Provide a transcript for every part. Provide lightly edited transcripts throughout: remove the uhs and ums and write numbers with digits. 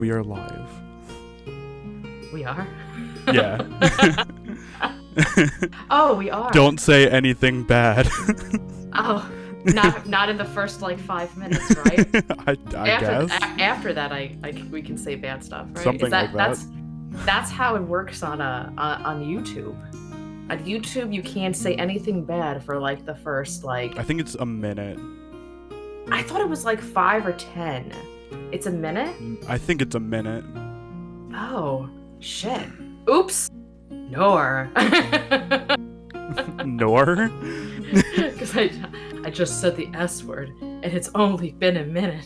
We are live. We are? Yeah. Oh, we are. Don't say anything bad. Oh, not in the first like 5 minutes, right? I guess. After that, we can say bad stuff, right? Something like that. That's how it works on YouTube. On YouTube, you can't say anything bad for like the first like. I think it's a minute. I thought it was like 5 or 10. It's a minute? I think it's a minute. Oh, shit. Oops. Nor. Nor? Because I just said the S word, and it's only been a minute.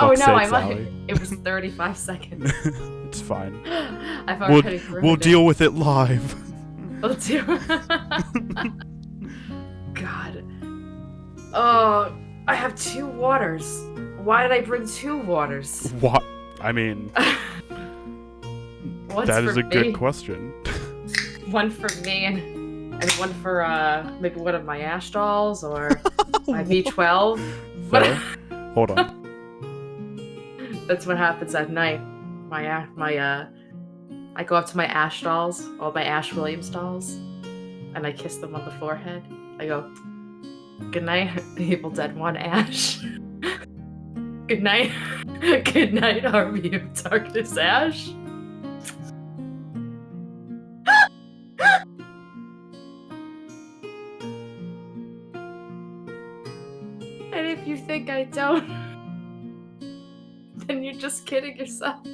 Oh no, I might. It was 35 seconds. It's fine. I've already we'll deal with it live. We'll deal. God. Oh, I have 2 waters. Why did I bring 2 waters? What? I mean, that is a good question. One for me and one for maybe one of my ash dolls or my B12. Fair. Hold on. That's what happens at night. I go up to my ash dolls, all my Ash Williams dolls, and I kiss them on the forehead. I go, "Good night, Evil Dead 1 Ash." Good night. Good night, Army of Darkness Ash. And if you think I don't, then you're just kidding yourself.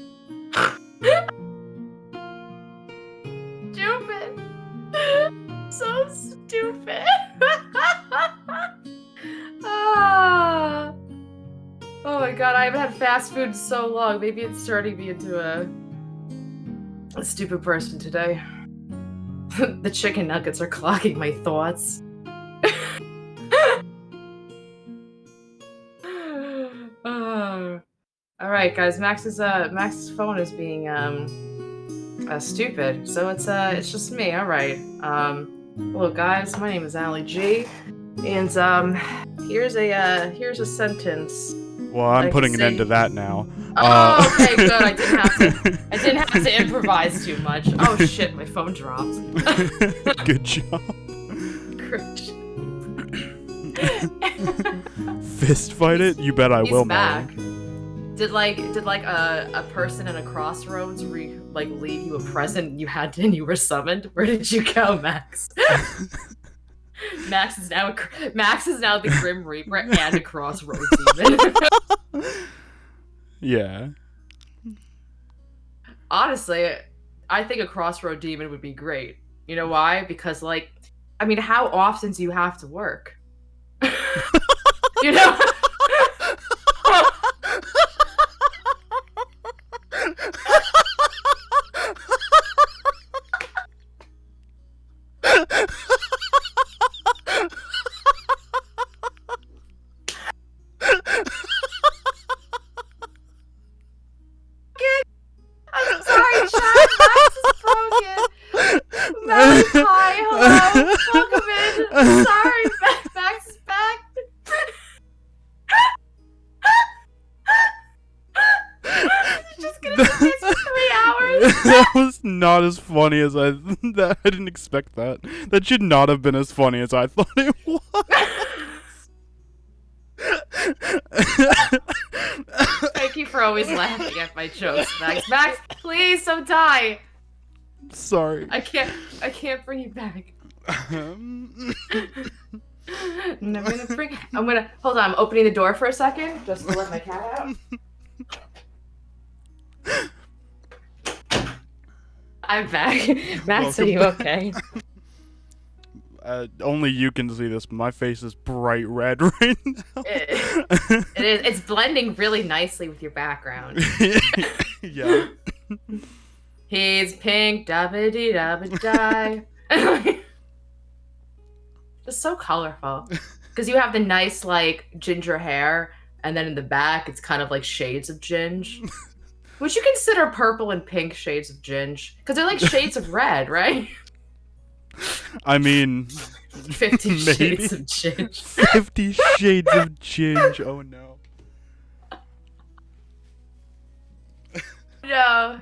Stupid. So stupid. Ah. Oh my god, I haven't had fast food in so long. Maybe it's turning me into a stupid person today. The chicken nuggets are clogging my thoughts. Alright guys, Max's phone is being stupid. So it's just me, alright. Hello guys, my name is Ali G. And here's a sentence. Well, I'm putting an end to that now. Oh, okay, good. I didn't have to improvise too much. Oh shit, my phone dropped. Good job. Fist fight it? You bet I will, back. Molly. Did a person in a crossroads leave you a present and you were summoned? Where did you go, Max? Max is now the Grim Reaper and a crossroads demon. Yeah. Honestly, I think a crossroad demon would be great. You know why? Because how often do you have to work? You know? I'm sorry, Chad. Max is broken. Max, hi, hello. Welcome in. I'm sorry, Max is back. You're just gonna do this for 3 hours. That was not as funny as I didn't expect that. That should not have been as funny as I thought it was. Thank you for always laughing at my jokes, Max. Max, please don't die. Sorry. I can't bring you back. I'm gonna hold on. I'm opening the door for a second just to let my cat out. I'm back. Max, are you okay? Only you can see this, but my face is bright red right now. It is. It's blending really nicely with your background. Yeah. He's pink, dabba-dee, dabba-die. Just so colorful. Because you have the nice, ginger hair, and then in the back, it's kind of like shades of ginge. Would you consider purple and pink shades of ginge? Because they're like shades of red, right? I mean... 50 Shades of Ginge. 50 Shades of Ginge, oh no. No,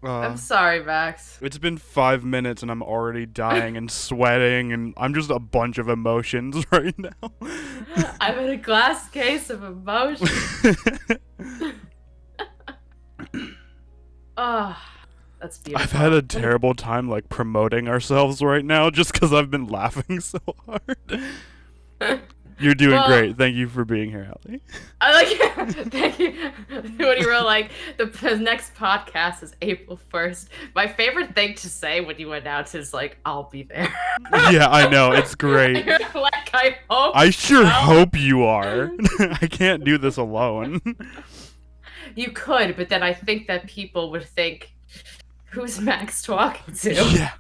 I'm Uh, sorry, Max. it's been 5 minutes and I'm already dying and sweating and I'm just a bunch of emotions right now. I'm in a glass case of emotion. Oh, that's beautiful. I've had a terrible time like promoting ourselves right now just because I've been laughing so hard. You're doing Well, great. Thank you for being here, Allie. I like thank you. When you were like, the next podcast is April 1st. My favorite thing to say when you announce is like, I'll be there. Yeah, I know. It's great. You're like, I hope. I sure so. hope you are. I can't do this alone. You could, but then I think that people would think, who's Max talking to? Yeah.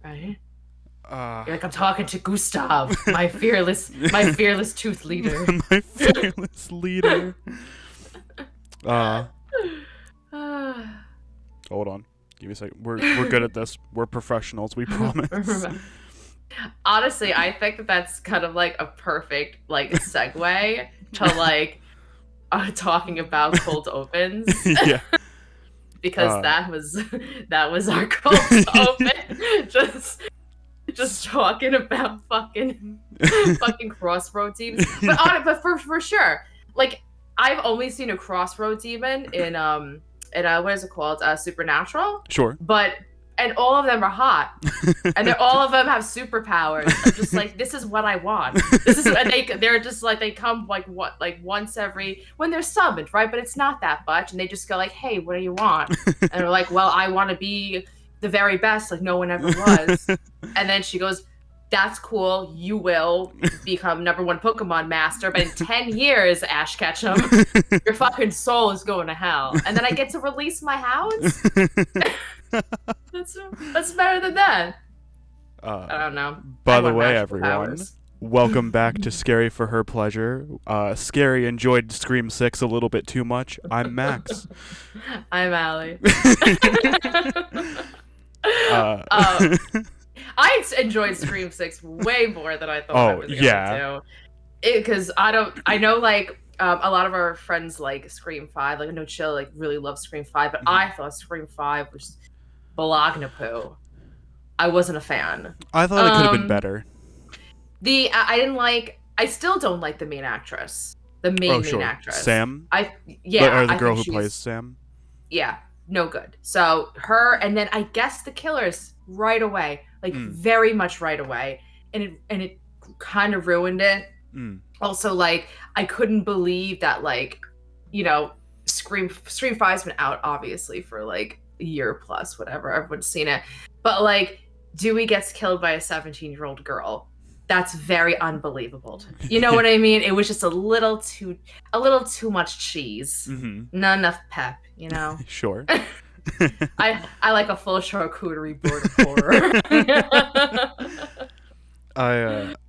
Right? Uh, You're like, I'm talking to Gustav, my fearless tooth leader. my fearless leader. Hold on. Give me a second. We're good at this. We're professionals. We promise. Honestly, I think that that's kind of like a perfect like segue to like talking about cold opens. Yeah. Because that was our cold open. Just talking about fucking crossroad demons. But for sure, like I've only seen a crossroad demon in what is it called? Supernatural. Sure. And all of them are hot, and all of them have superpowers. I'm just like, this is what I want. This is, and they're just like, they come like once every, when they're summoned, right? But it's not that much, and they just go like, hey, what do you want? And they're like, well, I want to be the very best, like no one ever was. And then she goes, that's cool. You will become #1 Pokemon master, but in 10 years, Ash Ketchum, your fucking soul is going to hell. And then I get to release my hounds. That's better than that. I don't know. By the way, everyone, welcome back to Scary for Her Pleasure. Scary enjoyed Scream 6 a little bit too much. I'm Max. I'm Allie. I enjoyed Scream 6 way more than I thought I was going to. Because I know like a lot of our friends like Scream 5. Like I know Chill like really loves Scream 5, but I thought Scream 5 was Pooh. I wasn't a fan. I thought it could have been better. I still don't like the main actress. The main actress. Sam? Or the girl who plays Sam? Yeah, no good. So her, and then I guess the killers right away. Like very much right away. And it kind of ruined it. Also, like, I couldn't believe that, like, you know, Scream 5's been out obviously for like a year plus, whatever. Everyone's seen it. But like, Dewey gets killed by a 17-year-old girl. That's very unbelievable. You know what I mean? It was just a little too much cheese. Not enough pep, you know? Sure. I like a full charcuterie board of horror.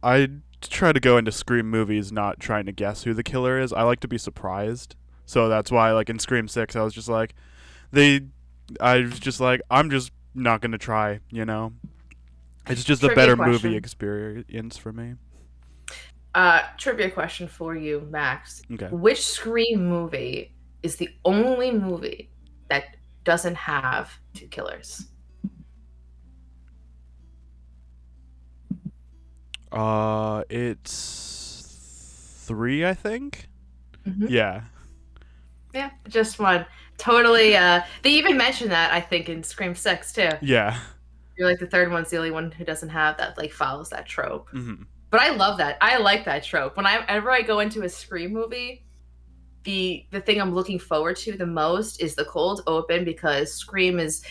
I try to go into Scream movies not trying to guess who the killer is. I like to be surprised. So that's why, like, in Scream 6, I was just like, I'm just not going to try, you know? It's just a better movie experience for me. Trivia question for you, Max. Okay. Which Scream movie is the only movie that doesn't have two killers? It's 3, I think. Yeah. Yeah, just one. Totally. They even mentioned that, I think, in Scream 6 too. Yeah. You're like, the third one's the only one who doesn't have that, like, follows that trope. But I love that. I like that trope. Whenever I go into a Scream movie, the thing I'm looking forward to the most is the cold open, because Scream is,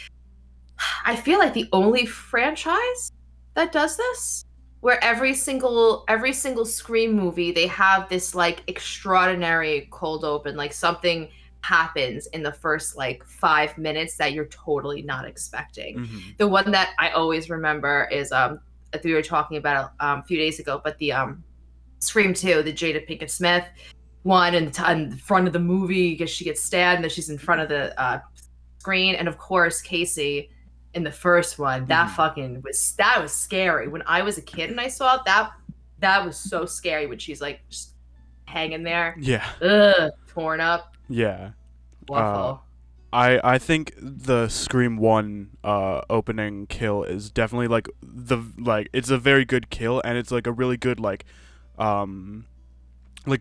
I feel like, the only franchise that does this, where every single Scream movie, they have this like extraordinary cold open, like something happens in the first like 5 minutes that you're totally not expecting. The one that I always remember is we were talking about a few days ago, but the Scream 2, the Jada Pinkett Smith one, in front of the movie because she gets stabbed, and then she's in front of the screen, and of course Casey in the first one, that was scary. When I was a kid and I saw it, that was so scary when she's like just hanging there. Yeah. Ugh, torn up. Yeah. Waffle. I think the Scream 1 opening kill is definitely it's a very good kill, and it's like a really good um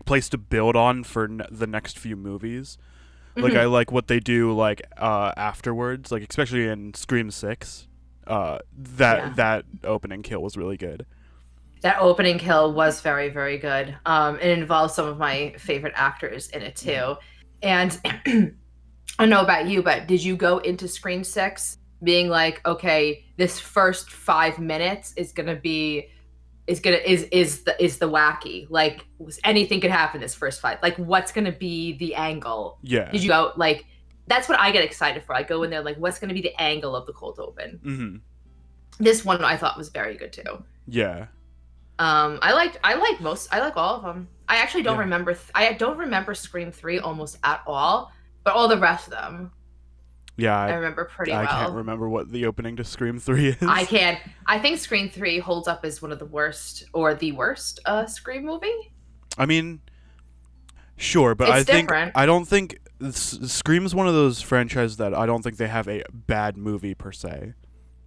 place to build on for the next few movies. Like I Mhm. like what they do afterwards, like especially in Scream 6. Yeah. That opening kill was really good. That opening kill was very, very good. It involves some of my favorite actors in it too. And I don't know about you, but did you go into Screen 6 being like, okay, this first 5 minutes is the wacky. Like anything could happen this first fight. Like what's gonna be the angle? Yeah. Did you go like that's what I get excited for. I go in there like what's gonna be the angle of the cold open? Mhm. This one I thought was very good too. Yeah. I like all of them. I actually don't Yeah. remember. I don't remember Scream 3 almost at all, but all the rest of them Yeah, I remember pretty I can't well. remember what the opening to Scream 3 I is. can. I think Scream 3 holds up as one of the worst or the worst Scream movie. I mean, sure, but It's different. I don't think Scream's one of those franchises that I don't think they have a bad movie per se.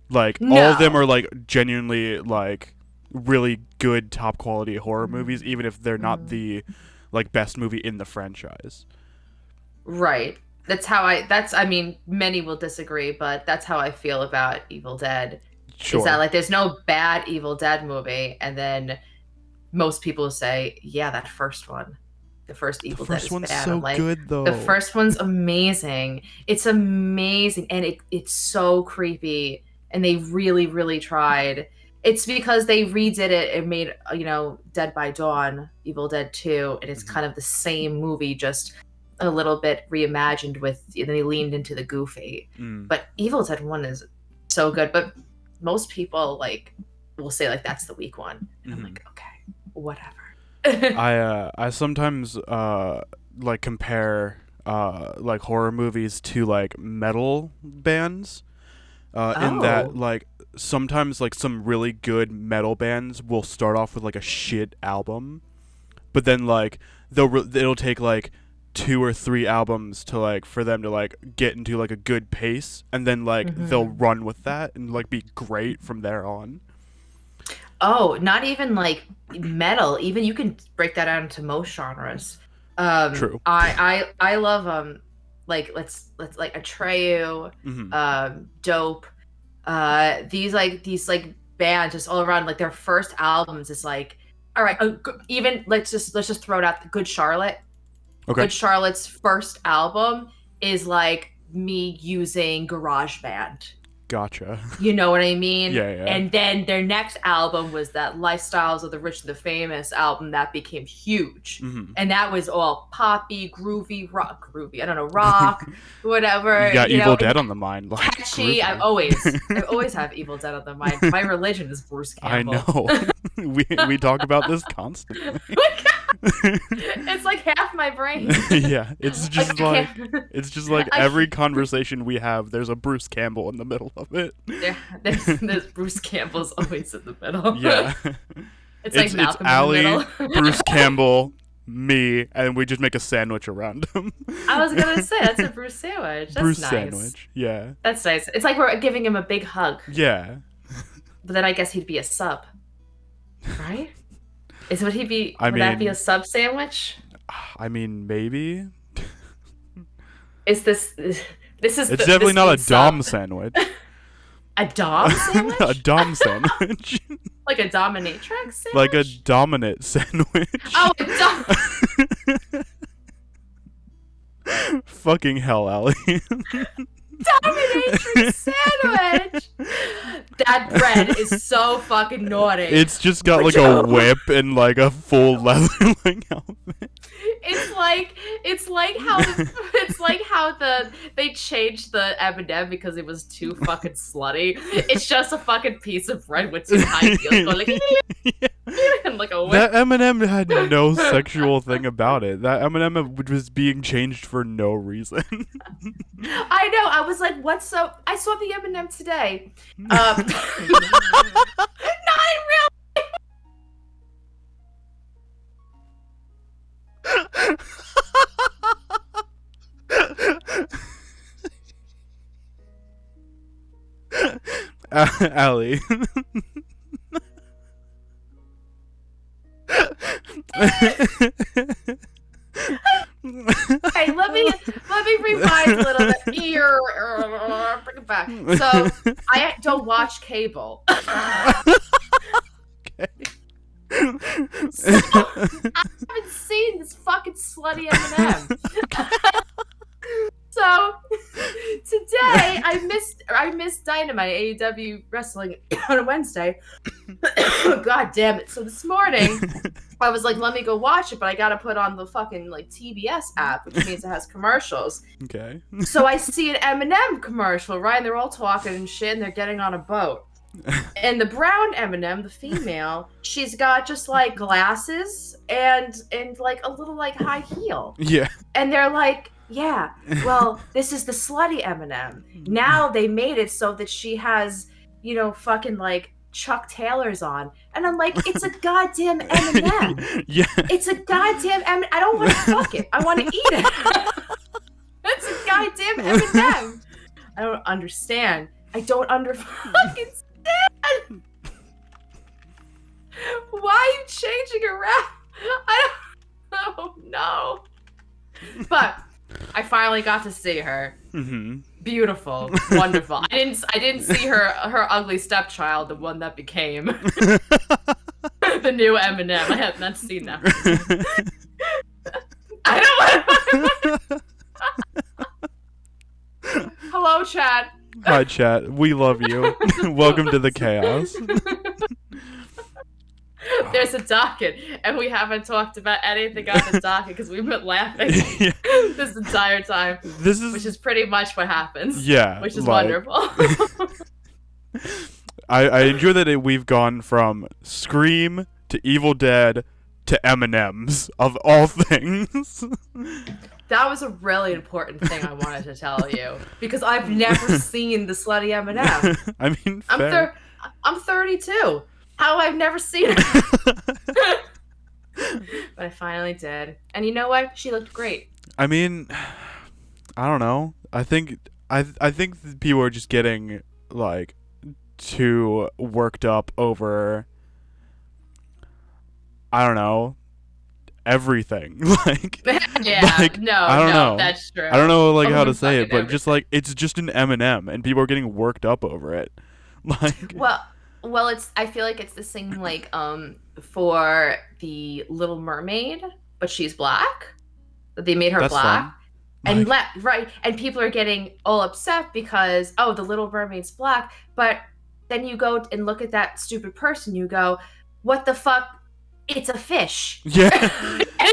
Like all of them No. are like genuinely like really good top quality horror movies, even if they're not Mm. the best movie in the franchise. Right. I mean, many will disagree, but that's how I feel about Evil Dead. Is that Sure. like there's no bad Evil Dead movie, and then most people say, yeah, that first one, the first The Evil Dead first is one's bad. I'm so like, good the though. first one's amazing. It's amazing, and it's so creepy, and they really, really tried. It's because they redid it and made Dead by Dawn, Evil Dead 2, and it's Mhm. kind of the same movie, just a little bit reimagined with. And they leaned into the goofy, Mm. but Evil Dead 1 is so good. But most people will say like that's the weak one, and I'm Mhm. like, okay, whatever. I sometimes compare horror movies to like metal bands. In that Oh. sometimes some really good metal bands will start off with like a shit album, but then it'll take like 2 or 3 albums to for them to get into a good pace, and then they'll Hmm. run with that and be great from there on. Oh, not even like metal. Even you can break that out into most genres. True. I love let's like Atreyu, Hmm. Dope. These bands just all around like their first albums is like all right. Even let's just throw it out. Good Charlotte. Okay. Good Charlotte's first album is like me using GarageBand. Gotcha. You know what I mean? Yeah, yeah. And then their next album was that Lifestyles of the Rich and the Famous album that became huge. Hmm. And that was all poppy, groovy, rock, groovy. I don't know, rock, whatever, You got Evil and Dead on the mind, catchy. groovy. I always have Evil Dead on the mind. My religion is Bruce I Campbell. know. we talk about this constantly. It's like half my brain. Yeah, it's just I can't. it's just like I every can't. conversation we have, there's a Bruce Campbell in the middle of it. There's Bruce Campbell's always in the middle. Yeah. It's like It's Malcolm in the Allie, middle. Bruce Campbell, me, and we just make a sandwich around him. I was gonna say that's a Bruce sandwich. That's Bruce nice. sandwich. Yeah. That's nice. It's like we're giving him a big hug, Yeah. but then I guess he'd be a sub, right? Would he be? I Would that be a mean, sub sandwich? maybe. Is this? This is It's definitely this not a means sub. dom sandwich. A dom A sandwich? dom sandwich. Like a dominatrix Like a sandwich? dominant sandwich. Oh, a dom. Fucking hell, Allie. Dominatrix sandwich. That bread is so fucking naughty. It's just got Would like a you- whip and like a full leather outfit. It's like how they changed the M&M because it was too fucking slutty. It's just a fucking piece of bread with two high heels going like and like a whip. That M&M had no sexual thing about it. That M&M was being changed for no reason. I know. I was like, what's so? I saw the M&M today. Not in Allie. Hey, let me rewind a little bit. Bring it back. So I don't watch cable. Okay. So I haven't seen this fucking slutty M&M. So today I missed Dynamite AEW wrestling on a Wednesday. God damn it! So this morning I was like, let me go watch it, but I gotta put on the fucking like TBS app, which means it has commercials. Okay. So I see an M&M commercial, right? And they're all talking and shit, and they're getting on a boat. And the brown M&M, the female, she's got just like glasses and like a little like high heel. Yeah. And they're like, yeah, well, this is the slutty M&M. Now they made it so that she has, you know, fucking like Chuck Taylors on. And I'm like, it's a goddamn M&M. Yeah. It's a goddamn M&M. I don't want to fuck it. I want to eat it. It's a goddamn M&M. I don't understand. I don't fucking stand. Why are you changing around? I don't know. No. But I finally got to see her. Mm-hmm. Beautiful, wonderful. I didn't see her ugly stepchild, the one that became the new Eminem. I have not seen that. I don't want. Hello, chat. Hi, chat. We love you. Welcome to the chaos. There's a docket, and we haven't talked about anything on the docket because we've been laughing this entire time. Which is pretty much what happens. Yeah, which is like, wonderful. I enjoy that we've gone from Scream to Evil Dead to M&Ms of all things. That was a really important thing I wanted to tell you because I've never seen the slutty M&M. I mean, fair. I'm 32. How I've never seen her. But I finally did. And you know what? She looked great. I mean, I don't know. I think people are just getting like too worked up over, I don't know, everything. Like, yeah, like, no, I don't know. That's true. I don't know like how to say it, but everything. just like it's just an M&M and people are getting worked up over it. Like, well, I feel like it's the same like for the Little Mermaid, but she's black. They made her that's black. fun. And Like, right, and people are getting all upset because the Little Mermaid's black, but then you go and look at that stupid person, you go, what the fuck? It's a fish. yeah.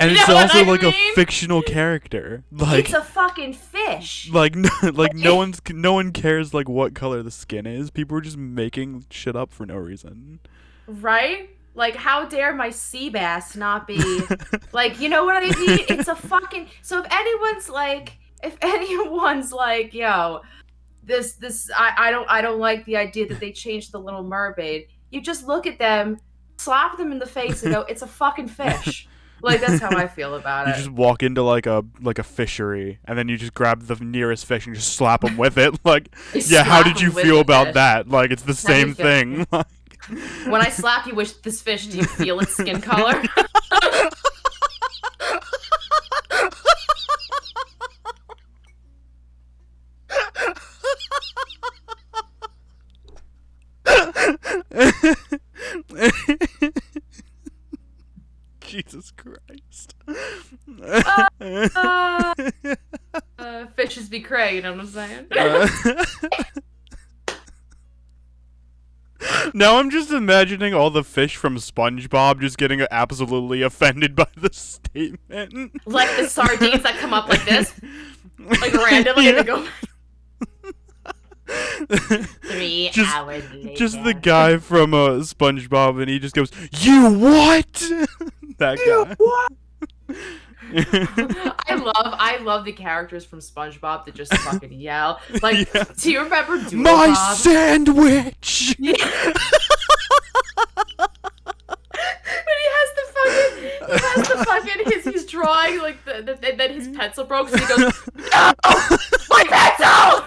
And it's also like mean? a fictional character. Like, it's a fucking fish. like no one cares like what color the skin is. People are just making shit up for no reason. Right? Like, how dare my sea bass not be like, you know what I mean? It's a fucking. So if anyone's like, yo, this I don't like the idea that they changed the Little Mermaid. You just look at them, slap them in the face, and go, it's a fucking fish. Like, that's how I feel about You it. just walk into like a fishery and then you just grab the nearest fish and just slap them with it. Like, yeah, how did you feel about that? Like, it's the same thing. When I slap you with this fish, do you feel its skin color? Jesus Christ. Fishes be cray, you know what I'm saying? Now I'm just imagining all the fish from SpongeBob just getting absolutely offended by the statement. Like the sardines that come up like this. Like randomly, and they go... 3 hours later. Just the guy from SpongeBob, and he just goes, "You what?" That guy. What? I love the characters from SpongeBob that just fucking yell. Like, yeah. Do you remember Doodle My Bob? sandwich. Yeah. When he has the fucking he's drawing like and then his pencil broke, so he goes, "No, my pencil!"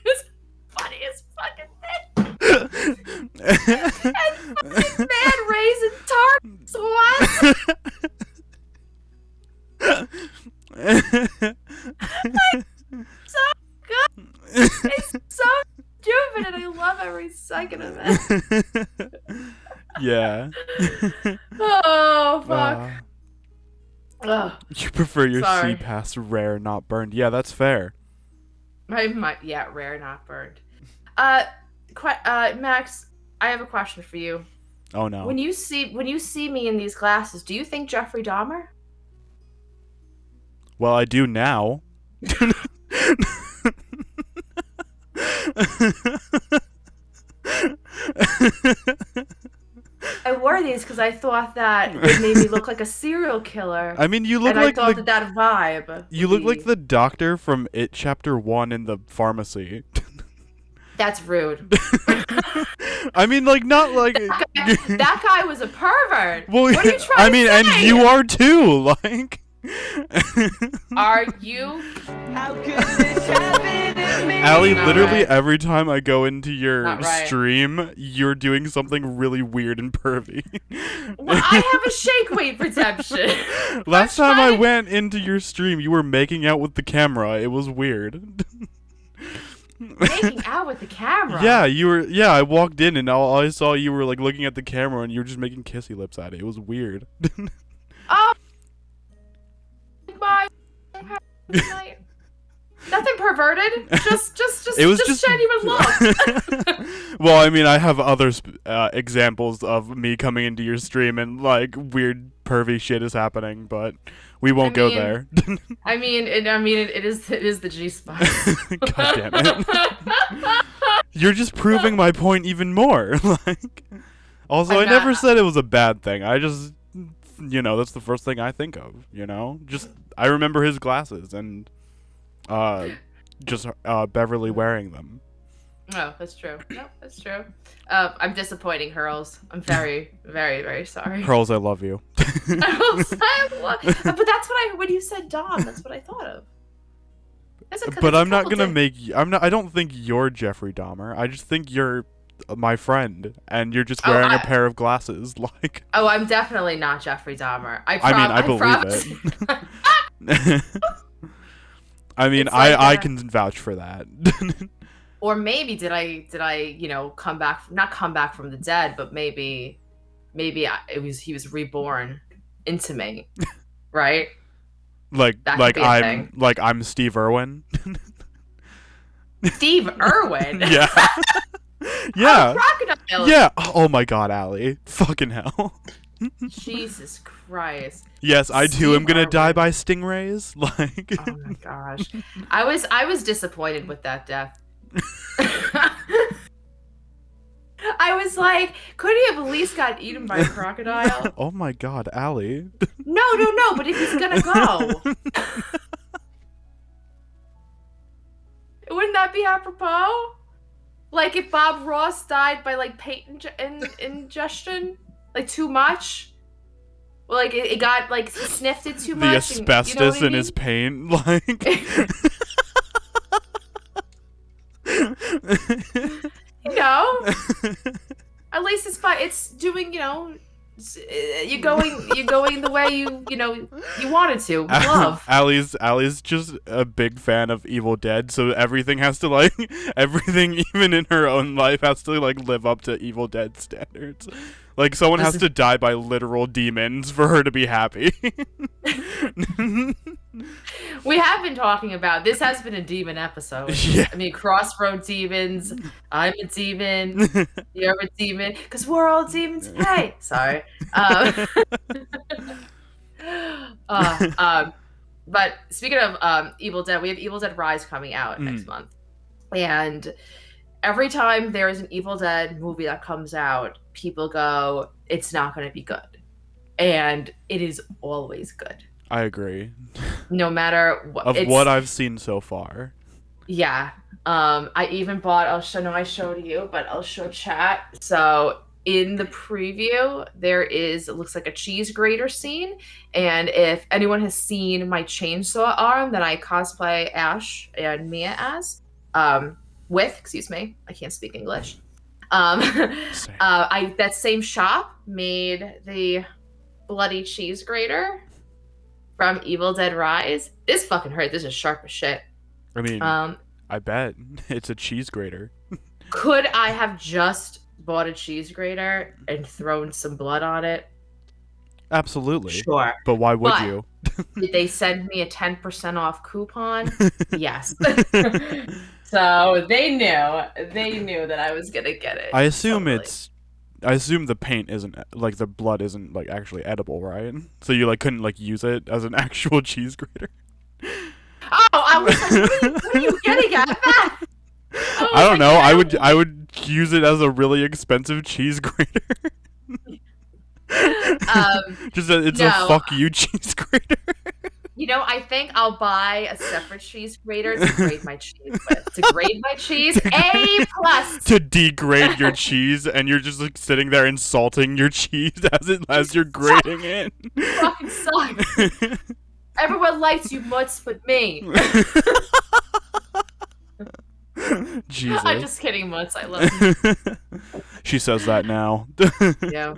It's funny as fucking thing. second of it. Yeah. Oh fuck. Ugh. You prefer your sea Sorry. pass rare, not burned. Yeah, that's fair. Yeah, rare, not burned. Max, I have a question for you. Oh no. When you see me in these glasses, do you think Jeffrey Dahmer? Well, I do now. I wore these because I thought that it made me look like a serial killer. I mean, you look and like I thought that vibe. you look like the doctor from It Chapter 1 in the pharmacy. That's rude. I mean, like, not like... that guy was a pervert. Well, what are you trying I mean, to say? and you are too, like... Are you? How could this happen to me? Allie, Not literally right. every time I go into your Not right. stream, you're doing something really weird and pervy. Well, I have a shake weight redemption. Last time I trying to- went into your stream, you were making out with the camera. It was weird. Making out with the camera. Yeah, you were. Yeah, I walked in and all I saw you were like looking at the camera and you were just making kissy lips at it. It was weird. Oh. My. Nothing perverted. Just It was just genuine love. Well, I mean, I have other examples of me coming into your stream and like weird pervy shit is happening, but we won't go there. it is the G spot. God damn it! You're just proving my point even more. Like, also, I never said it was a bad thing. I just, that's the first thing I think of. Just I remember his glasses and just Beverly wearing them. Oh, that's true. No, that's true. I'm disappointing Hurls. I'm very, very, very sorry. Hurls, I love you. Hurls, but that's what when you said Dom, that's what I thought of. But I'm not gonna make. I don't think you're Jeffrey Dahmer. I just think you're my friend, and you're just wearing a pair of glasses. Like. Oh, I'm definitely not Jeffrey Dahmer. I believe it. I mean, I can vouch for that. Or maybe did I come back? Not come back from the dead, but maybe he was reborn into me, right? like I'm Steve Irwin. Steve Irwin. Yeah. Yeah. Crocodile. Yeah. Oh my God, Allie. Fucking hell. Jesus Christ. Yes, I too am gonna die by stingrays. Like. Oh my gosh. I was disappointed with that death. I was like, could he have at least got eaten by a crocodile? Oh my God, Allie. No, but if he's gonna go. Wouldn't that be apropos? Like if Bob Ross died by like paint ingestion? Like too much? Well, like it got like sniffed it too much. The asbestos in his paint, like. At least it's doing, you're going the way you wanted to. With love. Allie's just a big fan of Evil Dead, so everything has to everything even in her own life has to live up to Evil Dead standards. Like someone has to die by literal demons for her to be happy. We have been talking about this. Has been a demon episode. Yeah. I mean, crossroad demons. I'm a demon. You're a demon. Because we're all demons. Hey, sorry. But speaking of Evil Dead, we have Evil Dead Rise coming out next month, and every time there is an Evil Dead movie that comes out, people go, "It's not going to be good," and it is always good. I agree. No matter what. Of what I've seen so far. Yeah. I even bought, I showed you, but I'll show chat. So in the preview, it looks like a cheese grater scene. And if anyone has seen my chainsaw arm that I cosplay Ash and Mia as, excuse me, I can't speak English. That same shop made the bloody cheese grater from Evil Dead Rise. This fucking hurt. This is sharp as shit. I mean, I bet it's a cheese grater. Could I have just bought a cheese grater and thrown some blood on it? Absolutely. Sure. But why would But you? did they send me a 10% off coupon? Yes. So they knew that I was gonna get it. I assume totally. I assume the paint isn't like the blood isn't like actually edible, right? So you like couldn't like use it as an actual cheese grater. Oh, I was like, what are you getting at that? I don't know. I would use it as a really expensive cheese grater. It's a fuck you cheese grater. You know, I think I'll buy a separate cheese grater to grate my cheese with. To grate my cheese, A+. To degrade your cheese, and you're just like sitting there insulting your cheese as you're grating it. You fucking suck. Everyone likes you mutts but me. Jesus. I'm just kidding, mutts. I love you. She says that now. Yeah.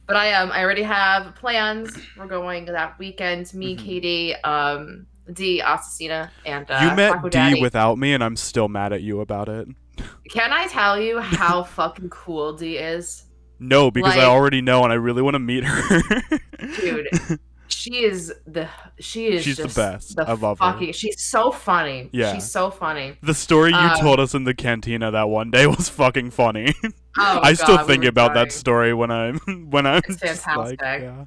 But I already have plans. We're going that weekend. Me, Katie, D, Assassina, and you met Taco D Daddy. without me, and I'm still mad at you about it. Can I tell you how fucking cool D is? No, because I Like- already know, and I really want to meet her. Dude, she's She's just the best. I love her. She's so funny. Yeah. She's so funny. The story you told us in the cantina that one day was fucking funny. Oh, I still God, think we were about that dying. story when I'm It's just like, fantastic. yeah.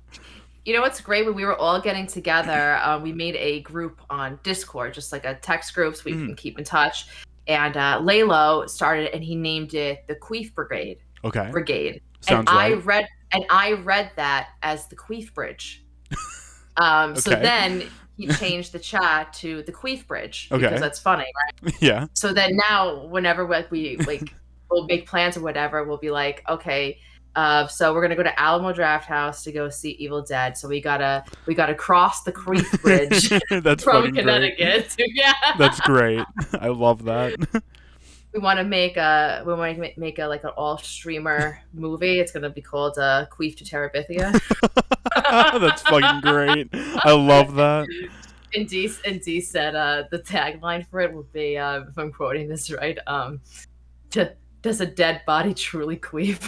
You know what's great? When we were all getting together, we made a group on Discord, just like a text group so we can keep in touch. And Lalo started, and he named it the Queef Brigade. Okay. Brigade. Sounds and right. I read that as the Queef Bridge. So Okay. then he changed the chat to the Queef Bridge Okay. because that's funny, right? Yeah. So then now, whenever we like we'll make plans or whatever, we'll be like, okay, so we're gonna go to Alamo Draft House to go see Evil Dead. So we gotta cross the Queef Bridge That's from fucking Connecticut great. to That's great. I love that. We want to make a like an all streamer movie. It's gonna be called Queef to Terabithia. That's fucking great. I love that. And D said the tagline for it would be, if I'm quoting this right, does a dead body truly queef?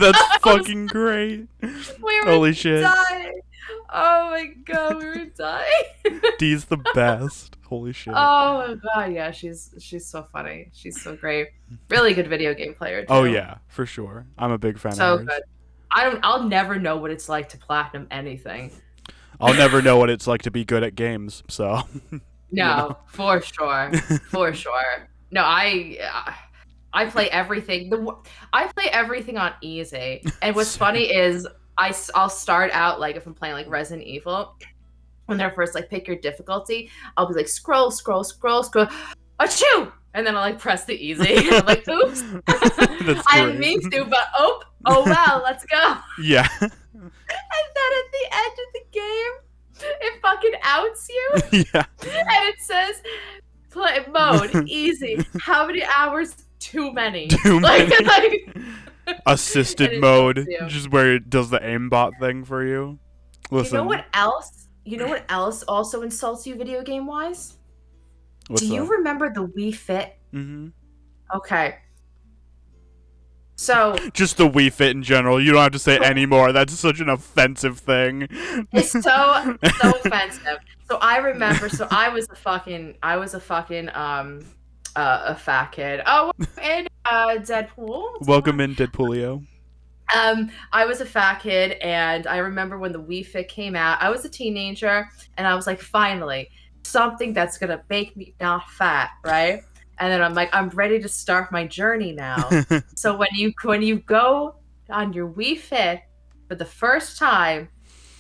That's fucking great. We were Holy shit. dying. Oh my god, we were dying. D's the best. Holy shit. Oh my god, yeah, she's so funny. She's so great. Really good video game player too. Oh yeah, for sure. I'm a big fan So of hers. good. I'll never know what it's like to platinum anything. I'll never know what it's like to be good at games, so. No, for sure. For sure. No, I play everything. I play everything on easy. And what's funny is I'll start out like if I'm playing like Resident Evil, when they're first like pick your difficulty, I'll be like scroll, achoo! And then I'll like press the easy. I'm like, oops. That's I great. didn't mean to, but oh well, let's go. Yeah. And then at the end of the game, it fucking outs you. Yeah. And it says play mode easy. How many hours? Too many. Too Like, many. like, Assisted and it mode, tells you. just where it does the aimbot thing for you. Listen. You know what else? You know what else also insults you video game wise? What's Do you that? remember the Wii Fit? Mm-hmm. Okay. So Just the Wii Fit in general. You don't have to say anymore. That's such an offensive thing. it's so offensive. So I remember. So I was a fucking a fat kid. Oh, and Deadpool. Welcome in, Deadpoolio. I was a fat kid, and I remember when the Wii Fit came out. I was a teenager, and I was like, finally, something that's gonna make me not fat, right? And then I'm like, I'm ready to start my journey now. So when you go on your Wii Fit for the first time,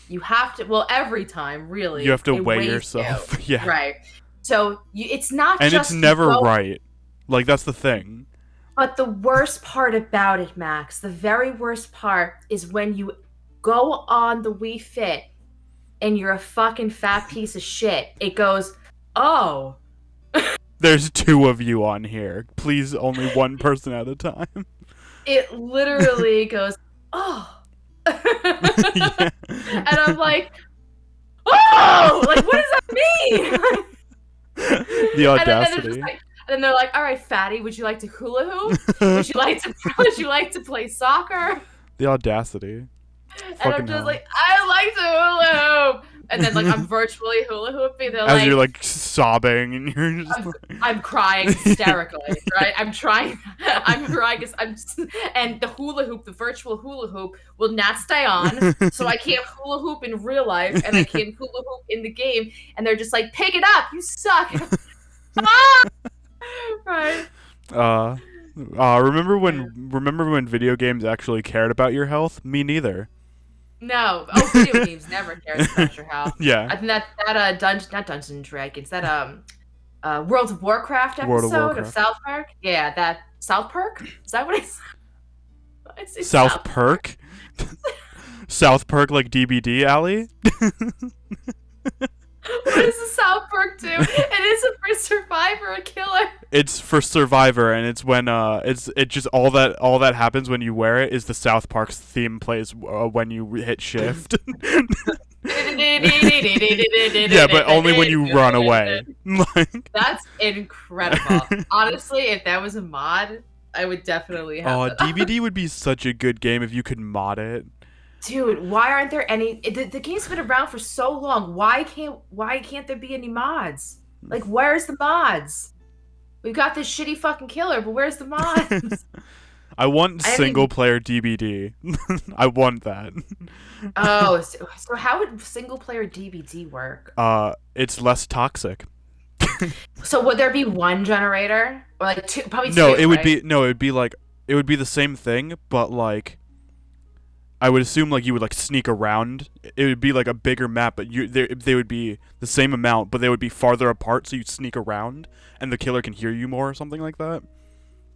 you have to. Well, every time, really, You have to it weigh weighs yourself. you, Yeah. right? So it's not And just it's never you go- right. Like, that's the thing. But the worst part about it, Max, the very worst part is when you go on the Wii Fit and you're a fucking fat piece of shit. It goes, oh. There's two of you on here. Please, only one person at a time. It literally goes, oh. Yeah. And I'm like, oh! Like, what does that mean? The And then it's audacity. just like, And then they're like, "All right, fatty, would you like to hula hoop? Would you like to play soccer?" The audacity. And I'm Fucking just hell. like, "I like to hula hoop." And then like I'm virtually hula hooping. They're As you're like, like sobbing and you're just I'm crying hysterically, right? I'm trying, I'm crying, 'cause and the hula hoop, the virtual hula hoop, will not stay on, so I can't hula hoop in real life, and I can't hula hoop in the game. And they're just like, "Pick it up, you suck." Ah! Right. uh remember when video games actually cared about your health? Me neither. No. Oh, video games never cares about your health. Yeah. I think that not Dungeons and Dragons, that World of Warcraft World of episode of Warcraft. South Park. Yeah, that South Park? Is that what I said? I say South Perk? South Perk like DBD alley? What does the South Park do? It isn't for Survivor, a killer. It's for Survivor, and it's when it just all that happens when you wear it is the South Park's theme plays when you hit shift. Yeah, but only when you run away. Like, That's incredible. Honestly, if that was a mod, I would definitely have oh, it. DBD would be such a good game if you could mod it. Dude, why aren't there any? The game's been around for so long. Why can't there be any mods? Like, where's the mods? We've got this shitty fucking killer, but where's the mods? I want I haven't single player DBD. I want that. Oh, so how would single player DBD work? It's less toxic. So would there be one generator or like two? Probably two. No, it would right? it would be the same thing, but like I would assume like you would like sneak around. It would be like a bigger map, but they would be the same amount, but they would be farther apart, so you'd sneak around, and the killer can hear you more, or something like that.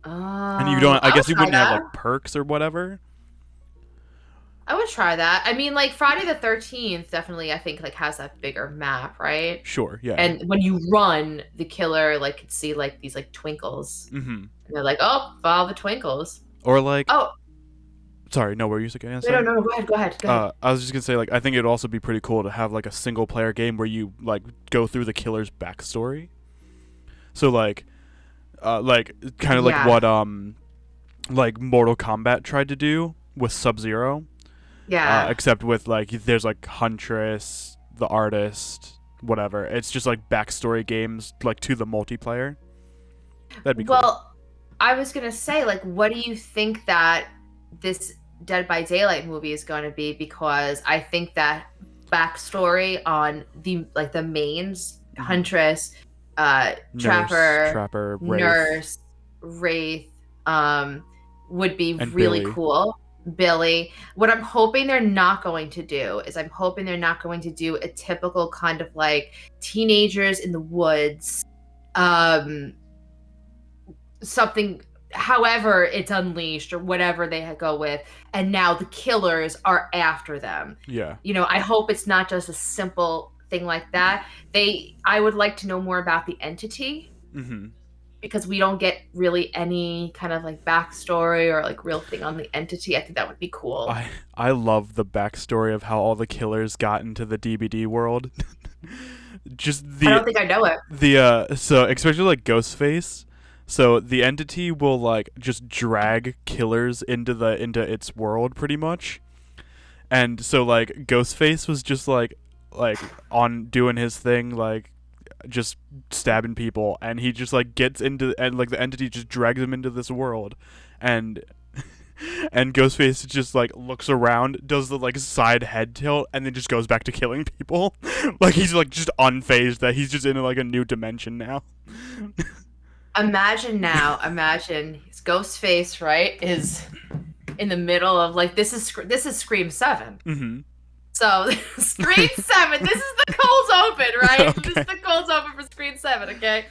And you don't. I guess you wouldn't have like perks or whatever. I would try that. I mean, like Friday the 13th definitely, I think, like has that bigger map, right? Sure. Yeah. And when you run, the killer like could see like these like twinkles. Mm-hmm. And they're like, "Oh, follow the twinkles." Or like. Oh, Sorry. No. Were you going to say? no. Go ahead. I was just gonna say like I think it'd also be pretty cool to have like a single player game where you like go through the killer's backstory. So like kind of like Yeah. what like Mortal Kombat tried to do with Sub-Zero. Yeah. Except with like there's like Huntress, the artist, whatever. It's just like backstory games like to the multiplayer. That'd be cool. Well, I was gonna say, like, what do you think that this Dead by Daylight movie is going to be? Because I think that backstory on the mains, Huntress, Trapper, Wraith. Nurse, Wraith, would be And really Billy. cool. Billy. What I'm hoping they're not going to do is I'm hoping they're not going to do a typical kind of like teenagers in the woods, something, however it's unleashed or whatever they go with, and now the killers are after them. Yeah. You know, I hope it's not just a simple thing like that. I would like to know more about the entity. Mm-hmm. Because we don't get really any kind of like backstory or like real thing on the entity. I think that would be cool. I love the backstory of how all the killers got into the DBD world. Just I don't think I know it. So especially like Ghostface. So the entity will like just drag killers into its world pretty much. And so like Ghostface was just like on doing his thing, like just stabbing people, and he just like gets into, and like the entity just drags him into this world, and Ghostface just like looks around, does the like side head tilt, and then just goes back to killing people. Like he's like just unfazed that he's just in like a new dimension now. Imagine his Ghostface, right, is in the middle of like this is Scream 7. Mm-hmm. So Scream 7, this is the cold open, right? Okay. This is the cold open for Scream 7, okay?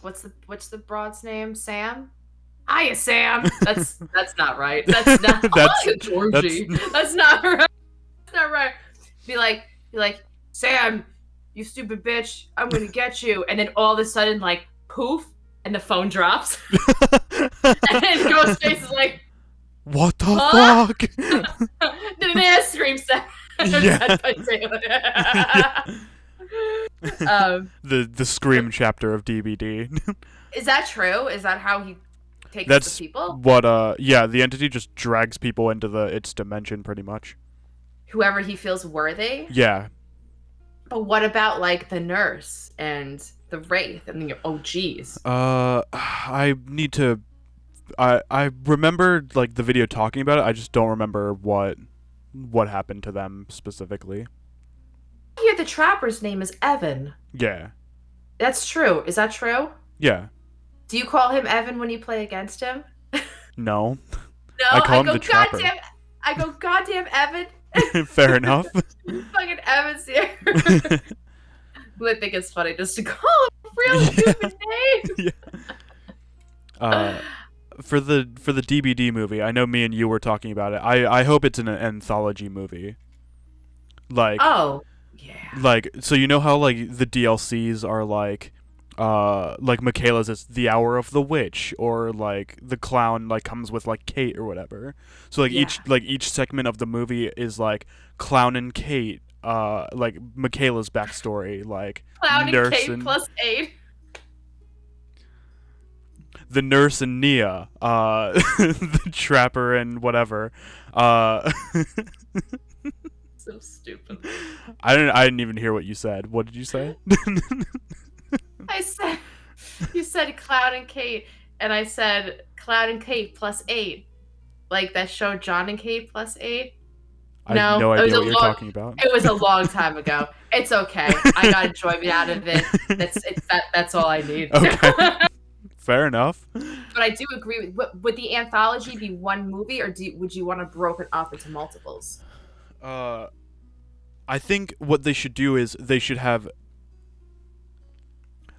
What's the broad's name? Sam? Hiya, Sam. That's not right. That's not Hiya, Georgie. That's not right. That's not right. Be like, Sam, you stupid bitch, I'm gonna get you. And then all of a sudden, like, poof, and the phone drops. And Ghostface is like, what the fuck? Then they Scream 7. Yeah. Yeah. Um, The Scream chapter of DVD. is that true? Is that how he takes the That's people? what yeah, the entity just drags people into its dimension pretty much. Whoever he feels worthy? Yeah. But what about like the nurse and the wraith and the OGs? I need to I remember like the video talking about it. I just don't remember what happened to them specifically. I hear the trapper's name is Evan. Yeah. That's true. Is that true? Yeah. Do you call him Evan when you play against him? No. No, I call him go, the Trapper. goddamn Evan. Fair enough. Fucking Evan's here. I think it's funny just to call him a real human name. Yeah. For the DBD movie, I know me and you were talking about it. I hope it's an anthology movie. Like, oh, yeah. Like, so you know how like the DLCs are like Michaela's is the Hour of the Witch, or like the clown like comes with like Kate or whatever. So like each segment of the movie is like Clown and Kate, like Michaela's backstory, like Clown nurse and Kate plus 8. the nurse and Nia, the trapper and whatever. So stupid. I didn't even hear what you said. What did you say? You said Clown and Kate, and I said Clown and Kate plus 8. Like that show John and Kate plus 8. I have no idea what you're talking about. It was a long time ago. It's okay. I got enjoyment out of it. That's all I need. Okay. Fair enough. But I do agree with. Would the anthology be one movie, or would you want to broken up into multiples? I think what they should do is they should have.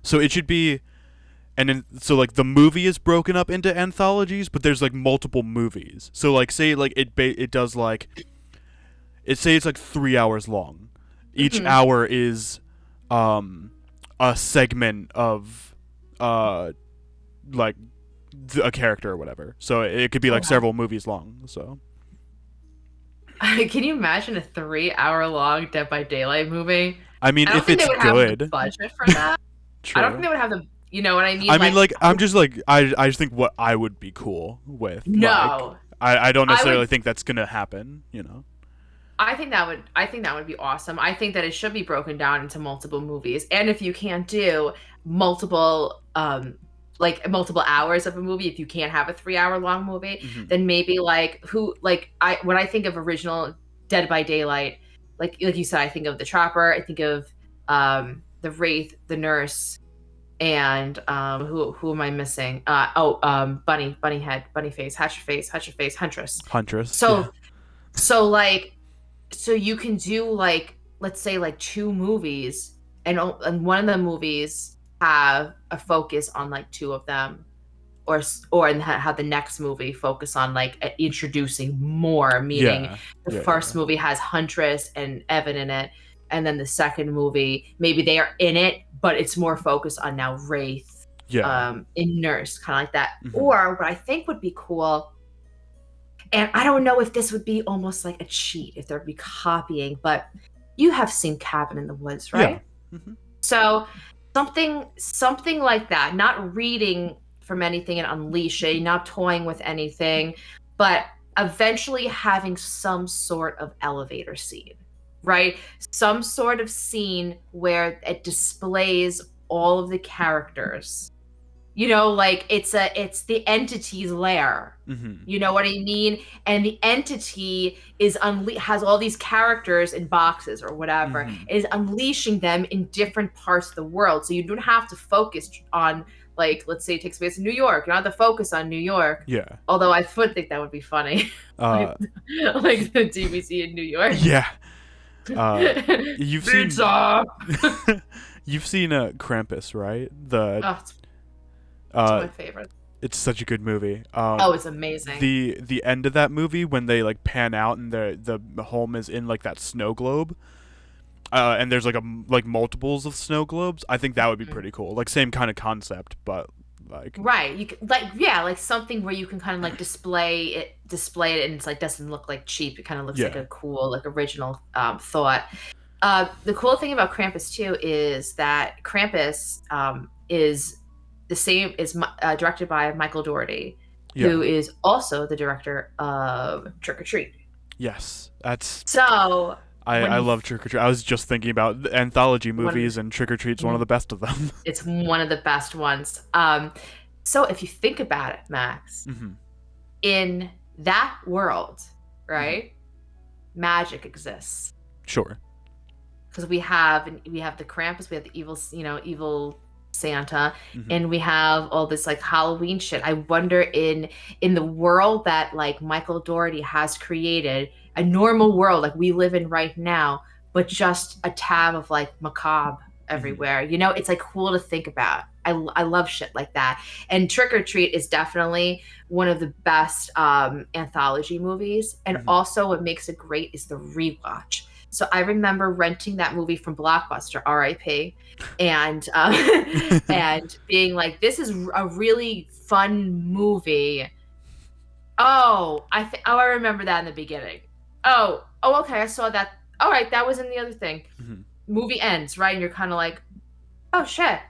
So it should be, so like the movie is broken up into anthologies, but there's like multiple movies. So like say like it does like, say it's like 3 hours long. Each hour is, a segment of, like a character or whatever. So it could be like several movies long. So. Can you imagine a 3-hour long Dead by Daylight movie? I mean, if it's good. Have the budget for that. True. I don't think they would have the. You know what I mean? I mean, like I'm just like I just think what I would be cool with. No. Like, I don't necessarily think that's gonna happen. You know. I think that would be awesome. I think that it should be broken down into multiple movies, and if you can't do multiple multiple hours of a movie, if you can't have a 3-hour long movie, then maybe when I think of original Dead by Daylight, like you said, I think of the Trapper, I think of the Wraith, the Nurse, and who am I missing? Bunny head, bunny face, hatch your face, Huntress. So you can do like, let's say like 2 movies, and one of the movies have a focus on like 2 of them, or have the next movie focus on like introducing more, meaning the first movie has Huntress and Evan in it, and then the second movie maybe they are in it, but it's more focused on now Wraith, in Nurse, kind of like that. Or what I think would be cool, and I don't know if this would be almost like a cheat, if there'd be copying, but you have seen Cabin in the Woods, right? Yeah. So something like that, not reading from anything and unleashing, not toying with anything, but eventually having some sort of elevator scene, right? Some sort of scene where it displays all of the characters. You know, like it's the entity's lair. You know what I mean? And the entity has all these characters in boxes or whatever, is unleashing them in different parts of the world. So you don't have to focus on, like, let's say it takes place in New York. You don't have to focus on New York. Yeah. Although I would think that would be funny. Like the DBC in New York. Yeah. You've seen Krampus, right? It's my favorite. It's such a good movie. It's amazing. The end of that movie, when they like pan out and the home is in like that snow globe, and there's like multiples of snow globes. I think that would be pretty cool. Like same kind of concept, but like right. You can, like something where you can kind of like display it, and it's like doesn't look like cheap. It kind of looks like a cool, like original thought. The cool thing about Krampus too is that Krampus is the same is directed by Michael Dougherty, Yeah. who is also the director of Trick or Treat. Yes. That's So when I you love Trick or Treat. I was just thinking about the anthology when movies, and Trick or Treat's one of the best of them. it's one of the best ones. So if you think about it, Max, Hmm. in that world, Hmm. right, magic exists Sure. because we have the Krampus, we have the evil Santa, Hmm. and we have all this like Halloween shit. I wonder in the world that like Michael Dougherty has created, a normal world like we live in right now, but just a tab of like macabre Hmm. everywhere. It's like cool to think about. I love shit like that. And Trick or Treat is definitely one of the best anthology movies. And Hmm. also, what makes it great is the rewatch. So I remember renting that movie from Blockbuster, R.I.P., and and being like, "This is a really fun movie." I remember that in the beginning. Okay, I saw that. All right, that was in the other thing. Hmm. Movie ends, right? And you're kind of like, "Oh shit."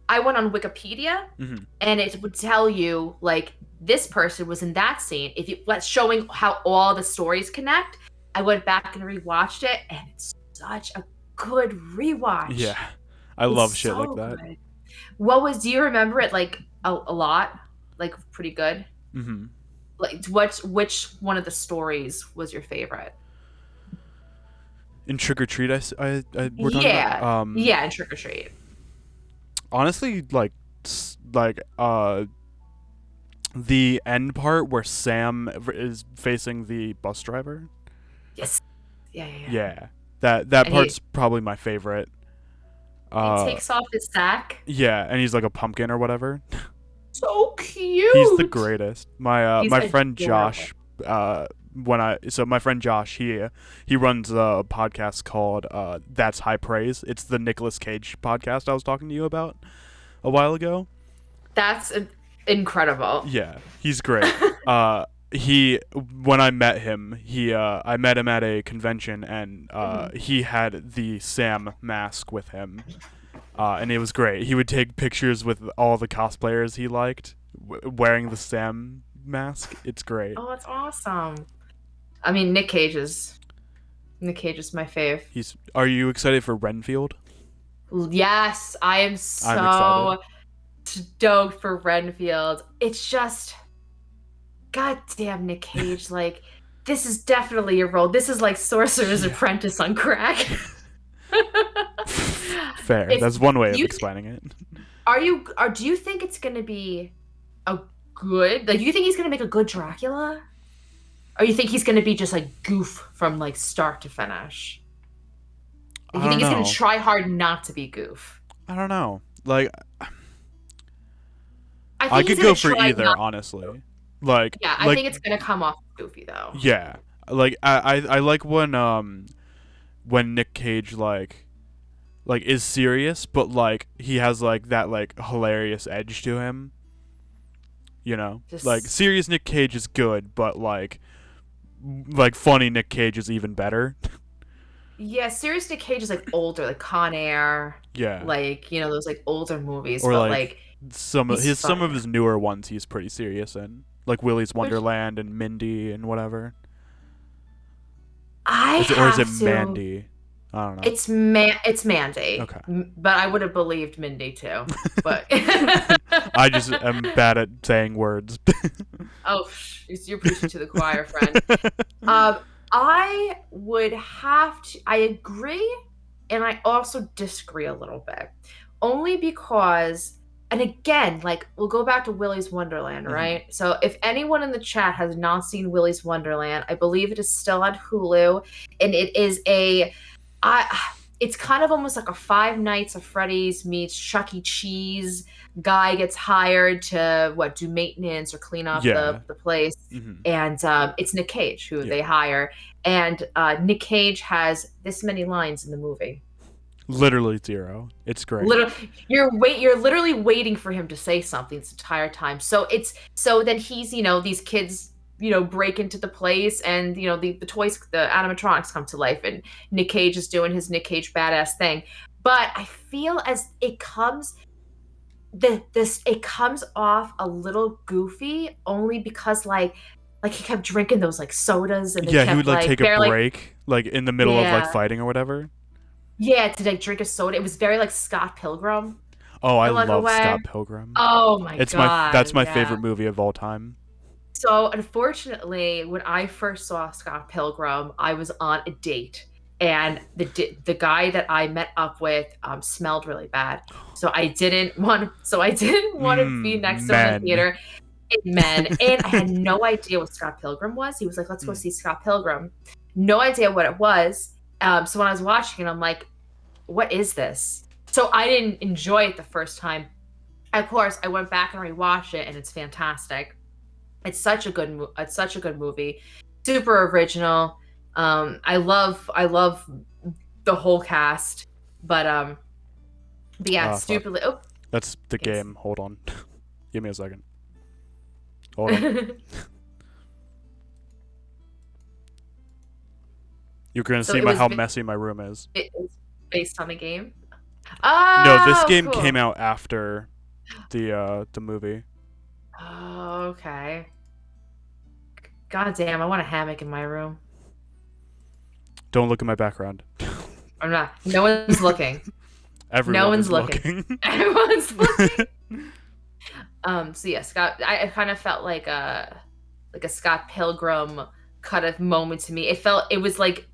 I went on Wikipedia Hmm. and it would tell you like this person was in that scene. If you let's showing how all the stories connect. I went back and rewatched it, and it's such a good rewatch. Yeah. I It's love shit like so that. good. Do you remember it like a lot? Like pretty good? Hmm. Like which one of the stories was your favorite? In Trick or Treat, we're talking about. Yeah. Yeah, in Trick or Treat. Honestly, like, the end part where Sam is facing the bus driver. Yes. Yeah. Yeah, that And part's probably my favorite. he Uh, takes off his sack. yeah, and he's like a pumpkin or whatever. So He's the cute. greatest. My He's my friend adorable. Josh. My friend Josh, he runs a podcast called That's High Praise. It's the Nicolas Cage podcast I was talking to you about a while ago. That's incredible. Yeah, he's great. He when I met him, I met him at a convention, and Mhm. he had the Sam mask with him, and it was great. He would take pictures with all the cosplayers he liked, wearing the Sam mask. It's great. Oh, that's awesome. I mean, Nick Cage is my fave. Are you excited for Renfield? Yes, I am I'm excited. so stoked for Renfield. It's just, goddamn, Nick Cage. Like, this is definitely your role. This is like Sorcerer's Yeah. Apprentice on crack. Fair. It's That's one way of you. explaining it. Do you think it's gonna be a good? Like, do you think he's gonna make a good Dracula? Or you think he's gonna be just like goof from like start to finish? Like, I you don't think he's gonna know. try hard not to be goof? I don't know. Like, I I think he's could gonna go for try either, not. honestly. Like, Yeah, I like, think it's gonna come off goofy though. yeah. Like, I like when Nick Cage is serious, but like he has like that like hilarious edge to him. Like Just serious Nick Cage is good, but like funny Nick Cage is even better. yeah, serious Nick Cage is like older, like Con Air, Yeah. like those like older movies, Or but like like some he's of funny. his newer ones he's pretty serious in. Like Willy's Which Wonderland and Mindy and whatever. I Is it have to. Mandy? I don't know. It's Mandy, Okay. But I would have believed Mindy too. But I just am bad at saying words. oh, you're preaching to the choir, friend. Um, I would have to. I agree, and I also disagree a little bit, only because, and again, like we'll go back to Willy's Wonderland, Mhm. right? So if anyone in the chat has not seen Willy's Wonderland, I believe it is still on Hulu, and it is I. It's kind of almost like a Five Nights at Freddy's meets Chuck E. Cheese. Guy gets hired to do maintenance or clean up Yeah. the place, Mhm. and it's Nick Cage who Yeah. they hire, and Nick Cage has this many lines in the movie. Literally zero. It's great. Literally, you're literally waiting for him to say something this entire time. So then he's these kids break into the place, and the toys, the animatronics come to life, and Nick Cage is doing his Nick Cage badass thing. But I feel as it comes off a little goofy, only because he kept drinking those like sodas, and they Yeah, kept he would like like take a barely break, like in the middle of like yeah fighting or whatever. yeah to like drink a soda. It was very like Scott Pilgrim Oh, I in like a love way. Scott Pilgrim. Oh my That's god, my yeah. favorite movie of all time. So unfortunately, when I first saw Scott Pilgrim, I was on a date, and the guy that I met up with smelled really bad. So I didn't want to be next to him in the Men. theater. Men, and I had no idea what Scott Pilgrim was. He was like, "Let's go Mm. see Scott Pilgrim." No idea what it was. So when I was watching it, I'm like, "What is this?" So I didn't enjoy it the first time. Of course, I went back and rewatched it, and it's fantastic. It's such a good movie. Super original. I love the whole cast. But yeah, Fuck. stupidly. Oh, That's the yes. game. Hold on. Give me a second. Hold on. You're gonna So see it was how messy my room is. it was based on the game. No, this Oh, game cool. came out after the movie. Oh, okay. God damn, I want a hammock in my room. Don't look at my background. I'm not. No one's looking. Everyone one's is looking. looking. Everyone's looking. So yeah, Scott. I kind of felt like a Scott Pilgrim kind of moment to me. It was like,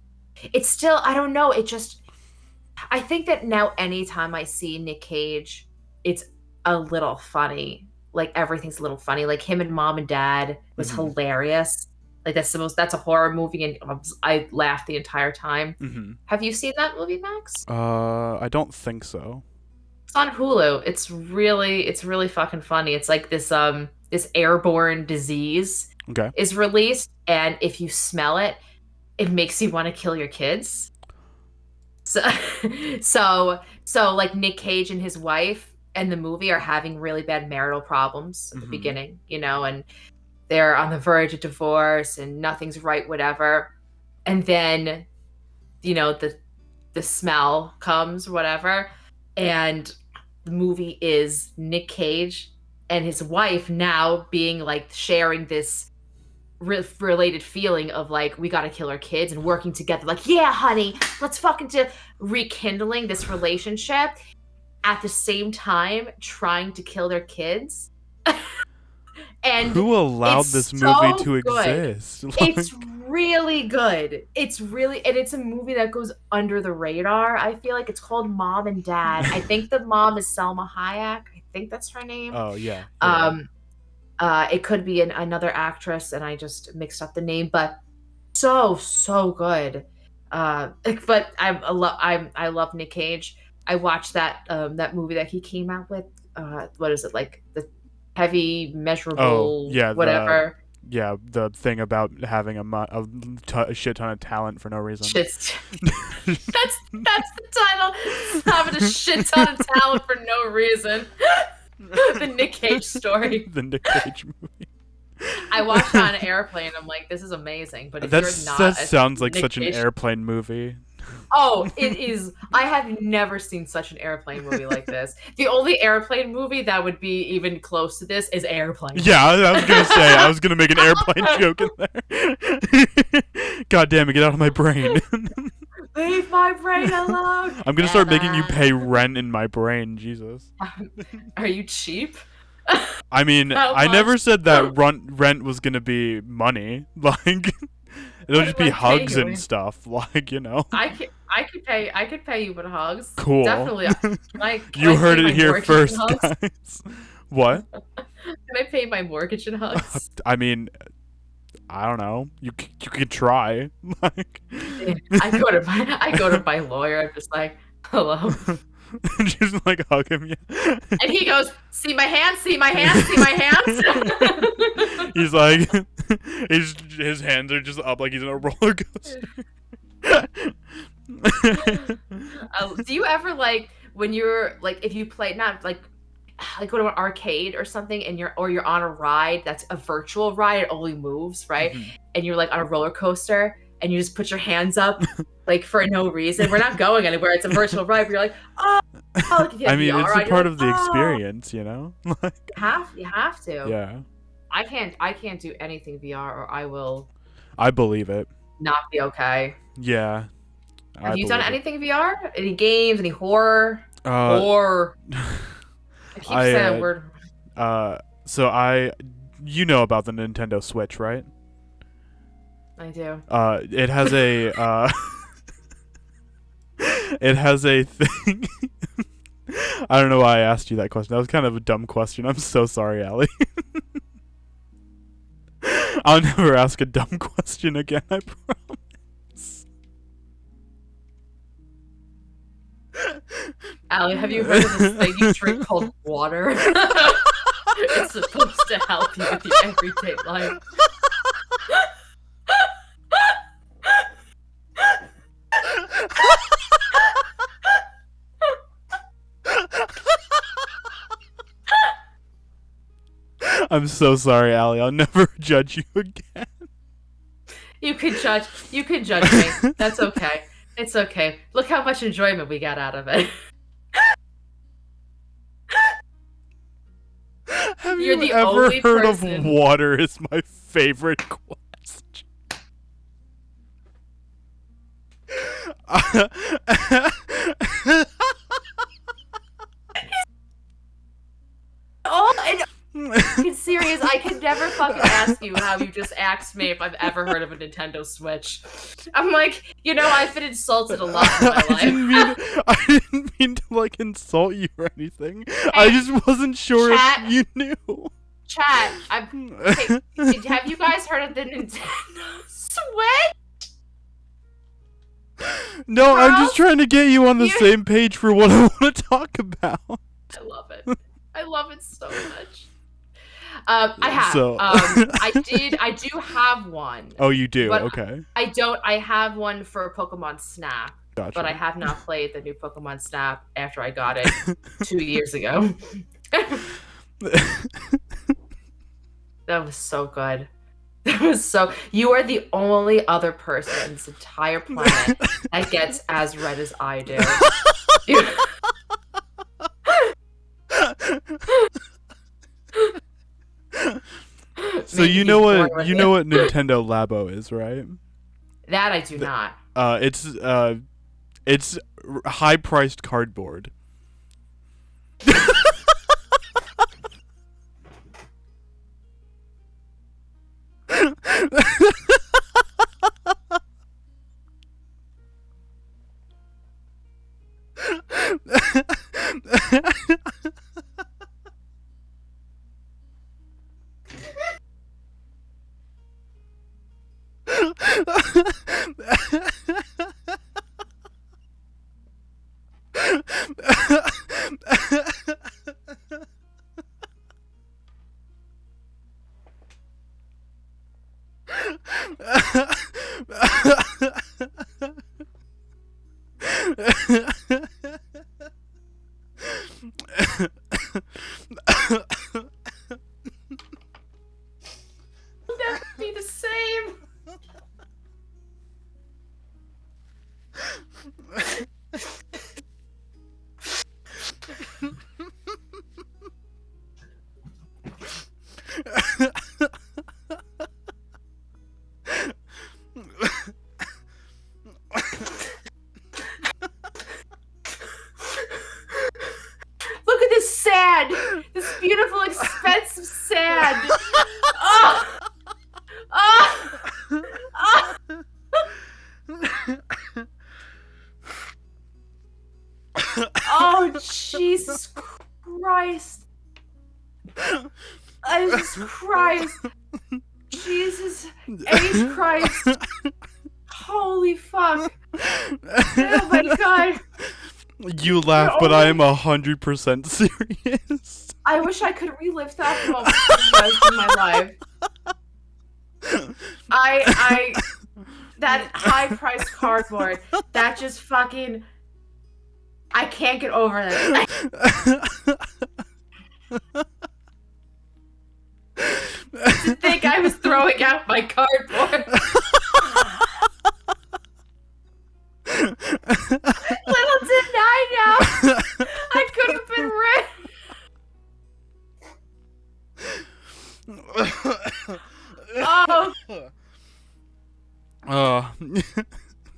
it's still, I don't know. I think that now anytime I see Nick Cage, it's a little funny. Like everything's a little funny. Like him and Mom and Dad was hmm hilarious. Like that's a horror movie, and I laughed the entire time. hmm Have you seen that movie, Max? I don't think so. It's on Hulu. It's really fucking funny. It's like this airborne disease Okay. is released, and if you smell it, it makes you want to kill your kids. So so like Nick Cage and his wife and the movie are having really bad marital problems at the hmm beginning, and they're on the verge of divorce and nothing's right, whatever. And then, the smell comes, whatever. And the movie is Nick Cage and his wife now being like sharing this related feeling of like, we gotta kill our kids, and working together, like, yeah, honey, let's fucking do, rekindling this relationship, at the same time trying to kill their kids. And Who allowed it's this movie so to good. exist? It's really good. It's a movie that goes under the radar. I feel like it's called Mom and Dad. I think the mom is Selma Hayek. I think that's her name. Oh yeah. Um, it could be another actress, and I just mixed up the name. But so good. But I love Nick Cage. I watched that movie that he came out with. What is it, like the heavy Oh measurable yeah. whatever? The thing about having a shit ton of talent for no reason. Shit's that's the title. Having a shit ton of talent for no reason. The Nick Cage story. The Nick Cage movie. I watched it on an airplane. I'm like, this is amazing. But if you're not That a sounds like Nick such an Cage, airplane movie. oh, it is. I have never seen such an airplane movie like this. The only airplane movie that would be even close to this is Airplane. Yeah, I was gonna say, I was gonna make an airplane joke in there. God damn it, get out of my brain. Leave my brain alone. I'm gonna start making you pay rent in my brain, Jesus. Are you cheap? I mean, How I never much? said that rent was gonna be money. Like, it'll just be Like, pay hugs you. and stuff. Like, I could pay you with hugs. Cool. Definitely. Can I You heard pay it my here mortgage first, in hugs? guys. What? Can I pay my mortgage in hugs? I mean, I don't know. You could try. Like, I go to my lawyer. I'm just like, hello. just like hug him. Yeah. And he goes, see my hands, see my hands, see my hands. He's like, his hands are just up like he's in a roller coaster. Do you ever like when you're like, if you play, not like like go to an arcade or something, and you're on a ride that's a virtual ride, it only moves, right? Mhm. And you're like on a roller coaster, and you just put your hands up, like for no reason. We're not going anywhere. It's a virtual ride. But you're like, oh, like if you I have mean, VR it's a ride, you're part like, of the oh. experience, you know? Like, You have to. yeah, I can't do anything VR, or I will I believe it. not be okay. Yeah, Have I you done believe it. anything VR? Any games? Any horror? Horror. I keep saying that word. So you know about the Nintendo Switch, right? I do. It has a, it has a thing. I don't know why I asked you that question. That was kind of a dumb question. I'm so sorry, Allie. I'll never ask a dumb question again, I promise. Allie, have you heard of this thing you drink called water? It's supposed to help you with your everyday life. I'm so sorry, Allie. I'll never judge you again. You can judge me. That's okay. It's okay. Look how much enjoyment we got out of it. Have You're you the ever only heard person- of water is my favorite question. Oh, and fucking serious, I could never fucking ask you how you just asked me if I've ever heard of a Nintendo Switch. I'm like, I've been insulted a lot in my life. I didn't mean to like insult you or anything. I just wasn't sure chat. if you knew. Chat, have you guys heard of the Nintendo Switch? No, I'm Girls, just trying to get you on the same page for what I want to talk about. I love it. I love it so much. I have. So- I do have one. Oh, you do? But Okay. I have one for Pokemon Snap, Gotcha. but I have not played the new Pokemon Snap after I got it 2 years ago. That was so good. You are the only other person on this entire planet that gets as red as I do. So Maybe you know born what with you it. know what Nintendo Labo is, right? That I do not. It's high-priced cardboard. It'll never be the same. Look at this sand. This beautiful, expensive sand. Oh. Oh. Oh. Oh, Jesus Christ. Jesus Christ. Jesus H. Christ. Holy fuck. Oh my god. You laugh, but I am 100% serious. I wish I could relive that moment for you guys in my life. That high-priced cardboard, that just fucking, I can't get over that. To think I was throwing out my cardboard. Little did I know, I could have been rich. Oh, Oh,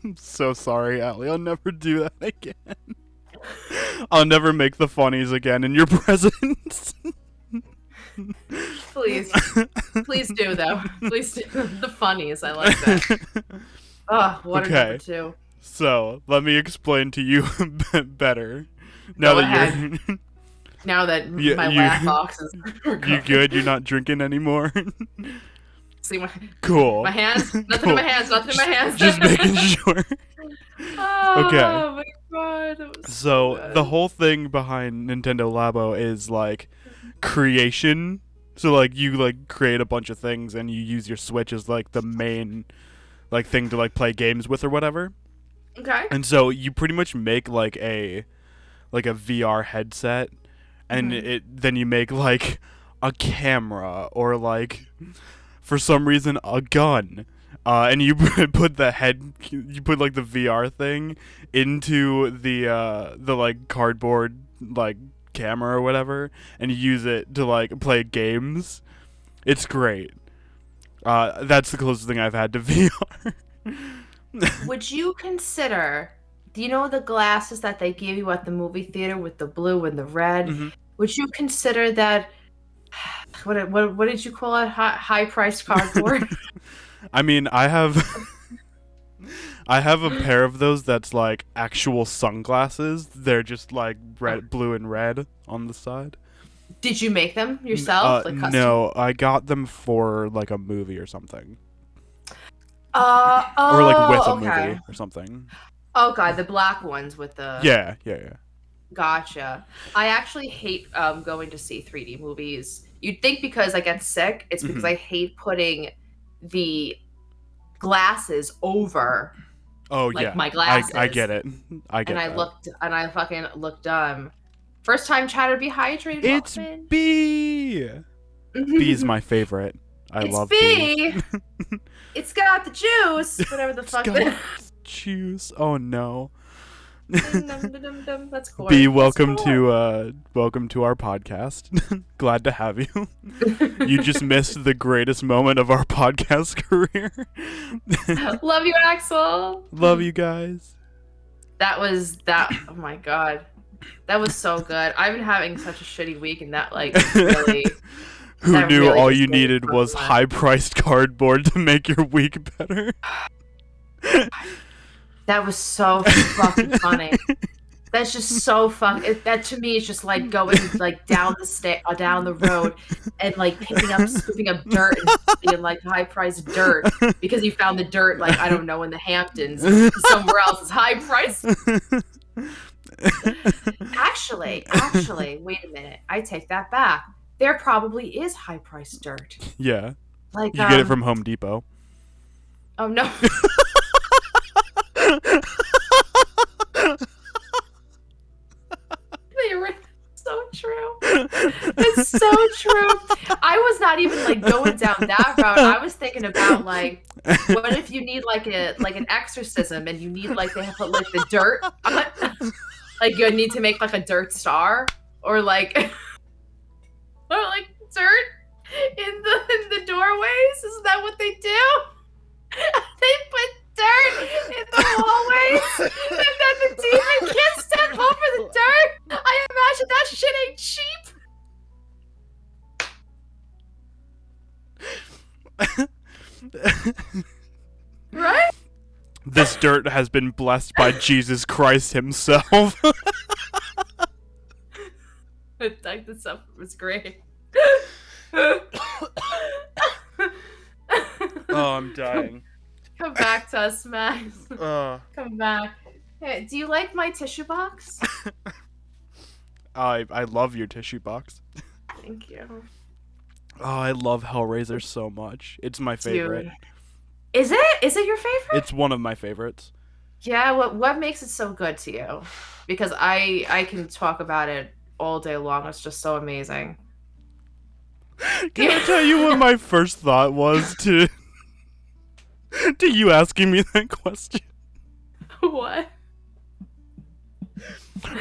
I'm so sorry, Allie. I'll never do that again. I'll never make the funnies again in your presence. please do though. Please do the funnies. I like that. Oh, water Okay. number 2. So, let me explain to you better. Go Now that ahead. you're Now that Yeah, my you- laugh box is you good, you're not drinking anymore. See Cool. my hands? Nothing Cool. in my hands. Nothing in my hands. Just making sure. Oh Okay. my god. That was So good. the whole thing behind Nintendo Labo is like creation. So like you like create a bunch of things and you use your Switch as like the main like thing to like play games with or whatever. Okay. And so you pretty much make like a VR headset and then you make like a camera or like for some reason a gun. And you put the like the VR thing into the like cardboard like camera or whatever, and you use it to like play games. It's great. That's the closest thing I've had to VR. Would you consider, do you know the glasses that they give you at the movie theater with the blue and the red? Mhm. Would you consider that, what did you call it? High priced cardboard? I mean, I have a pair of those that's like actual sunglasses. They're just like red, blue, and red on the side. Did you make them yourself? Like custom? No, I got them for like a movie or something, Oh, or like with a okay. movie or something. Oh god, the black ones with the. Yeah. Gotcha. I actually hate going to see 3D movies. You'd think because I get sick, it's because I hate putting the glasses over Oh like yeah, my glasses. I get it. I get and I that. looked and I fucking looked dumb. First time chatter be hydrated. It's Welcome B. in. B is my favorite. I It's love B. B. It's got the juice. Whatever the fuck. Got Choose. Oh no. That's cool. B, welcome to our podcast. Glad to have you. You just missed the greatest moment of our podcast career. Love you, Axel. Love you guys. That. Oh my god, that was so good. I've been having such a shitty week, and that like really. Who That knew really all just you made me needed was fun. high-priced cardboard to make your week better? That was so fucking funny. That's just so fun. That to me is just like going like down the road, and like scooping up dirt and being like high priced dirt because you found the dirt like I don't know in the Hamptons somewhere else is high price. Actually, wait a minute. I take that back. There probably is high priced dirt. Yeah. Like You get it from Home Depot. Oh no. They were so true. It's so true. I was not even like going down that route. I was thinking about like, what if you need like an exorcism and you need like they have put like the dirt on, like you need to make like a dirt star or like dirt in the doorways. Is that what they do? They put dirt in the hallways, and then the demon can't step over the dirt. I imagine that shit ain't cheap. Right? This dirt has been blessed by Jesus Christ himself. Like this stuff was great. Oh, I'm dying. Come back to us, Max. Uh, Come back. Hey, do you like my tissue box? I love your tissue box. Thank you. Oh, I love Hellraiser so much. It's my favorite. Dude. Is it? Is it your favorite? It's one of my favorites. Yeah, what makes it so good to you? Because I can talk about it all day long. It's just so amazing. Can I tell you what my first thought was to you asking me that question? What?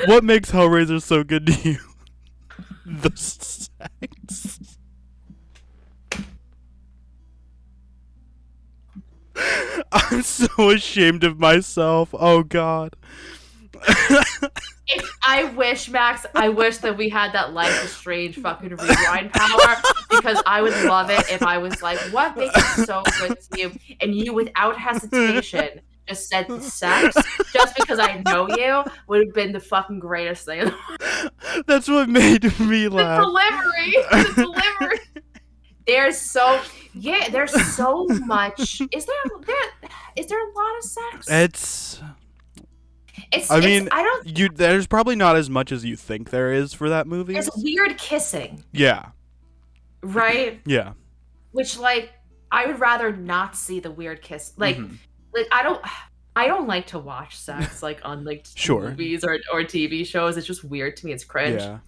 What makes Hellraiser so good to you? The sex. I'm so ashamed of myself. Oh God. I wish, Max, that we had that Life is Strange fucking rewind power, because I would love it if I was like, what makes it so good to you? And you, without hesitation, just said the sex, just because I know you, would have been the fucking greatest thing. That's what made me laugh. The delivery. There's so much. Is there a lot of sex? There's probably not as much as you think there is for that movie. There's weird kissing. Yeah. Right? Yeah. Which, like, I would rather not see the weird kiss. Like, like I don't like to watch sex, like, on, like, movies or TV shows. It's just weird to me. It's cringe. Yeah.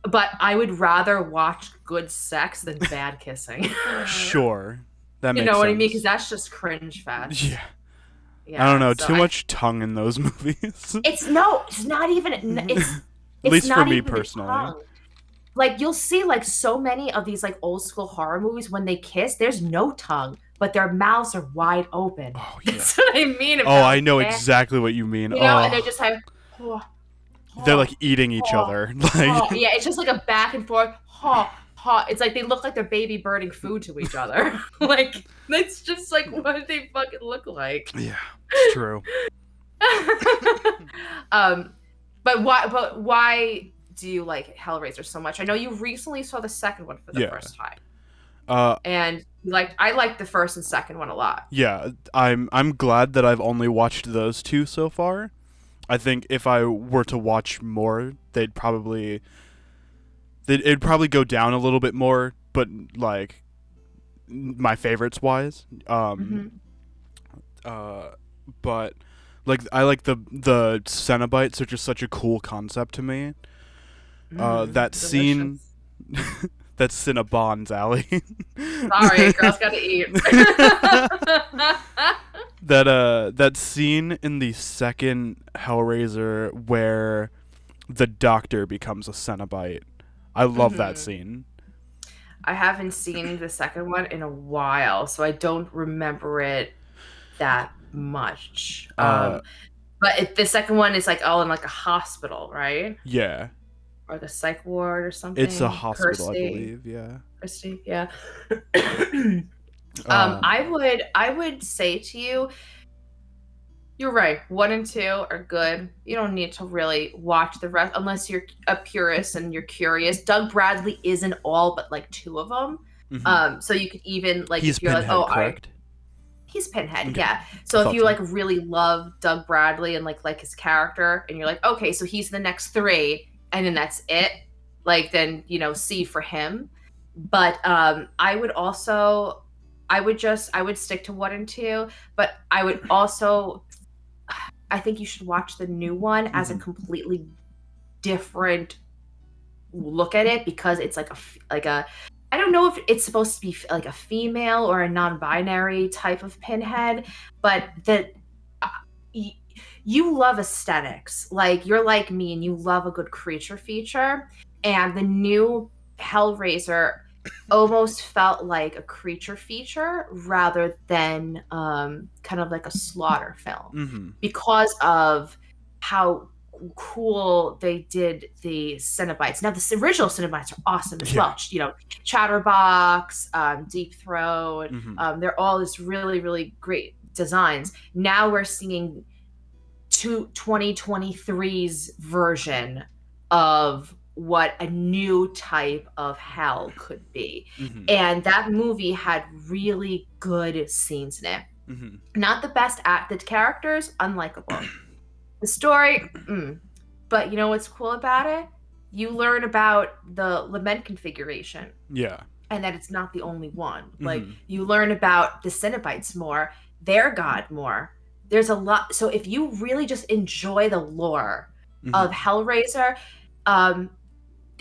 But I would rather watch good sex than bad kissing. Sure. That makes sense. You know what I mean? Because that's just cringe fest. Yeah. Yeah, I don't know. Too much tongue in those movies. It's not even. It's At least not for me even personally. Like, you'll see, like, so many of these, like, old school horror movies, when they kiss, there's no tongue, but their mouths are wide open. Oh, yeah. That's what I mean. I know exactly what you mean. You know, and they're just like, they're like eating each other. Like, yeah, it's just like a back and forth. It's like they look like they're baby birding food to each other. Like, it's just like, what do they fucking look like? Yeah, it's true. But why do you like Hellraiser so much? I know you recently saw the second one for the first time. And I liked the first and second one a lot. Yeah, I'm glad that I've only watched those two so far. I think if I were to watch more, it'd probably go down a little bit more, but like my favorites wise. But like I like the Cenobites are just such a cool concept to me. That delicious. scene that's Cinnabon's alley. Sorry, girls gotta eat. That scene in the second Hellraiser where the doctor becomes a Cenobite. I love that scene. I haven't seen the second one in a while, so I don't remember it that much. But the second one is like all in like a hospital, right? Yeah. Or the psych ward or something. It's a hospital, I believe. Yeah. Kirsty, yeah. I would say to you, you're right. 1 and 2 are good. You don't need to really watch the rest unless you're a purist and you're curious. Doug Bradley is in all but like 2 of them. So you could even like, he's if you're Pinhead, like, correct? He's Pinhead, Okay. yeah. So if you like really love Doug Bradley and like his character, and you're like, okay, so he's the next 3, and then that's it. Like, then C for him. But I would stick to 1 and 2. But I would also, I think you should watch the new one as a completely different look at it, because it's like a I don't know if it's supposed to be like a female or a non-binary type of Pinhead, but you love aesthetics. Like, you're like me and you love a good creature feature, and the new Hellraiser almost felt like a creature feature rather than kind of like a slaughter film, because of how cool they did the Cenobites. Now, the original Cenobites are awesome as well. Chatterbox, Deep Throat, they're all this really, really great designs. Now we're seeing 2023's version of what a new type of hell could be. And that movie had really good scenes in it. Not the best acted characters, unlikable. The story, but you know what's cool about it? You learn about the lament configuration. Yeah. And that it's not the only one. Like, you learn about the Cenobites more, their god more. There's a lot. So if you really just enjoy the lore of Hellraiser,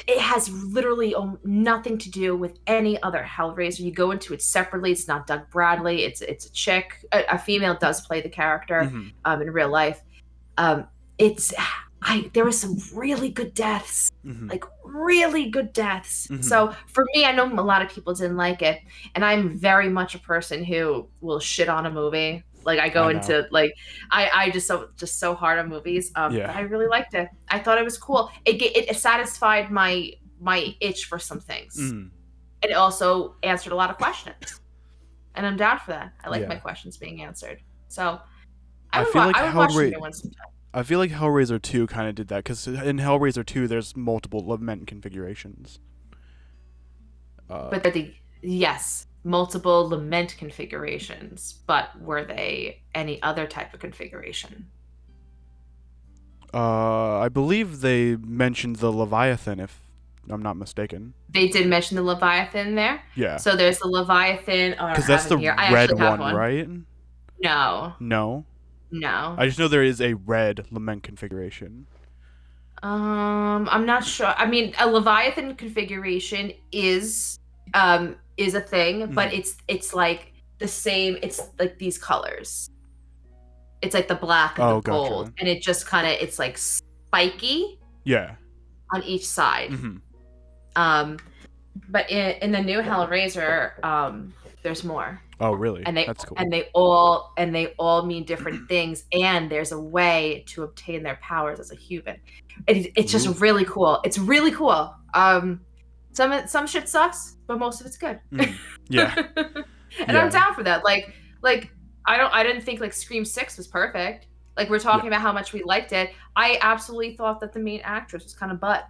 it has literally nothing to do with any other Hellraiser. You go into it separately. It's not Doug Bradley. It's a chick. A female does play the character in real life. It's there was some really good deaths, like really good deaths. So for me, I know a lot of people didn't like it, and I'm very much a person who will shit on a movie. Like I go into like I just so hard on movies. But I really liked it. I thought it was cool. It satisfied my itch for some things. It also answered a lot of questions, and I'm down for that. I like my questions being answered. So I would watch the new one sometime. I feel like Hellraiser 2 kind of did that, because in Hellraiser 2 there's multiple lament configurations. But yes, multiple lament configurations, but were they any other type of configuration? I believe they mentioned the Leviathan, if I'm not mistaken. They did mention the Leviathan there? Yeah. So there's the Leviathan. Because that's the red one, right? No. No? No. I just know there is a red lament configuration. I'm not sure. I mean, a Leviathan configuration is a thing, but it's like the same. It's like these colors. It's like the black and the gold, and it just kind of it's like spiky. Yeah. On each side. But in the new Hellraiser, there's more. Oh, really? That's cool. And they all mean different things, and there's a way to obtain their powers as a human. It's just really cool. It's really cool. Some shit sucks, but most of it's good. Yeah. And I'm down for that. Like I didn't think like Scream 6 was perfect. Like we're talking about how much we liked it. I absolutely thought that the main actress was kind of butt.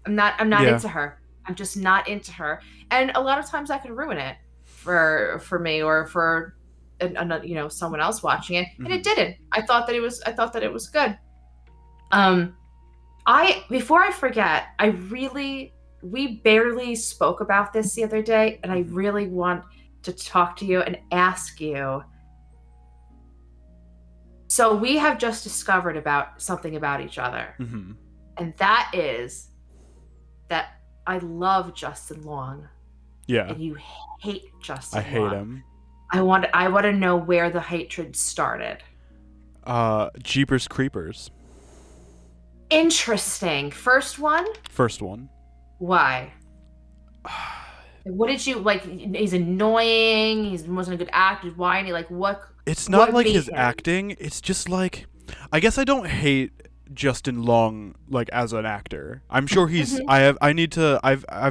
I'm not into her. I'm just not into her. And a lot of times that could ruin it for me or for someone else watching it, and it didn't. I thought that it was good. Before I forget, we barely spoke about this the other day, and I really want to talk to you and ask you. So we have just discovered something about each other, and that is that I love Justin Long. Yeah. And you hate Justin Long. I hate him. I want to know where the hatred started. Jeepers Creepers. Interesting. First one? First one. Why? What did you like? He's annoying. He wasn't a good actor. Whiny. Like what? It's not like his acting. It's just like, I guess I don't hate Justin Long like as an actor. I'm sure he's. I've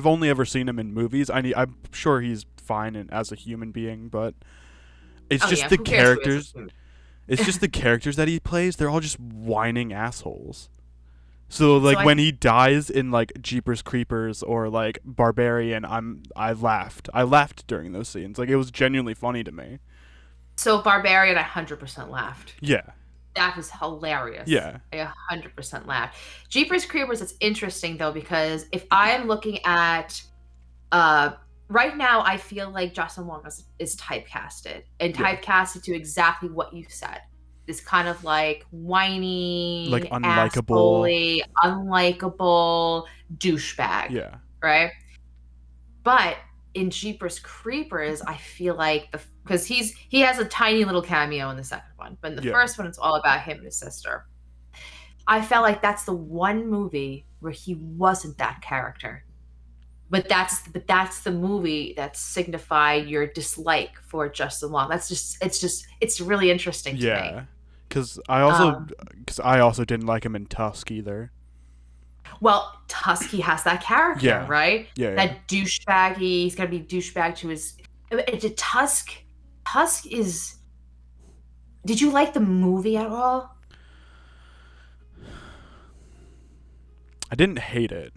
only ever seen him in movies. I'm sure he's fine as a human being, but it's just the characters. It's just the characters that he plays. They're all just whining assholes. So when he dies in like Jeepers Creepers or like Barbarian, I laughed. I laughed during those scenes. Like it was genuinely funny to me. So Barbarian, I 100% laughed. Yeah. That was hilarious. Yeah. I 100% laughed. Jeepers Creepers, it's interesting though, because if I am looking at right now, I feel like Justin Long is typecasted and typecasted to exactly what you said. This kind of like whiny, like unlikable douchebag. Yeah. Right? But in Jeepers Creepers, I feel like because he has a tiny little cameo in the second one, but in the first one, it's all about him and his sister. I felt like that's the one movie where he wasn't that character. But that's the movie that signified your dislike for Justin Long. It's really interesting to me. Yeah, because I also didn't like him in Tusk either. Well, Tusk, he has that character, right? Yeah. That douchebag. He's gonna be douchebag to his. Tusk is. Did you like the movie at all? I didn't hate it.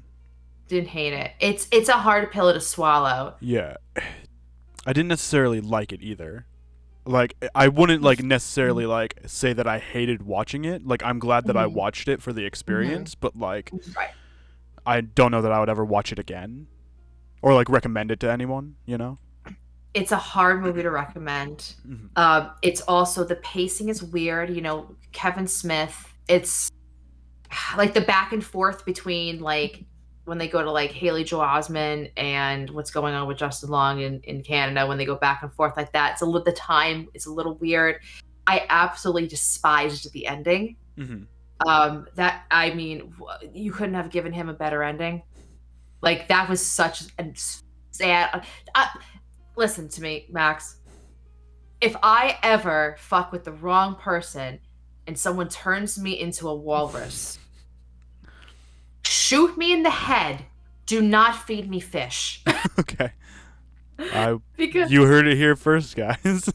Didn't hate it. It's a hard pill to swallow. Yeah. I didn't necessarily like it either. Like I wouldn't like necessarily like say that I hated watching it. Like I'm glad that I watched it for the experience, but like I don't know that I would ever watch it again or like recommend it to anyone, you know? It's a hard movie to recommend. It's also the pacing is weird, you know, Kevin Smith, it's like the back and forth between like when they go to like Haley Joel Osment and what's going on with Justin Long in Canada when they go back and forth like that. The time is a little weird. I absolutely despised the ending. Mm-hmm. That I mean, you couldn't have given him a better ending. Like that was such a sad. Listen to me, Max. If I ever fuck with the wrong person and someone turns me into a walrus, shoot me in the head. Do not feed me fish. Okay. Because You heard it here first, guys.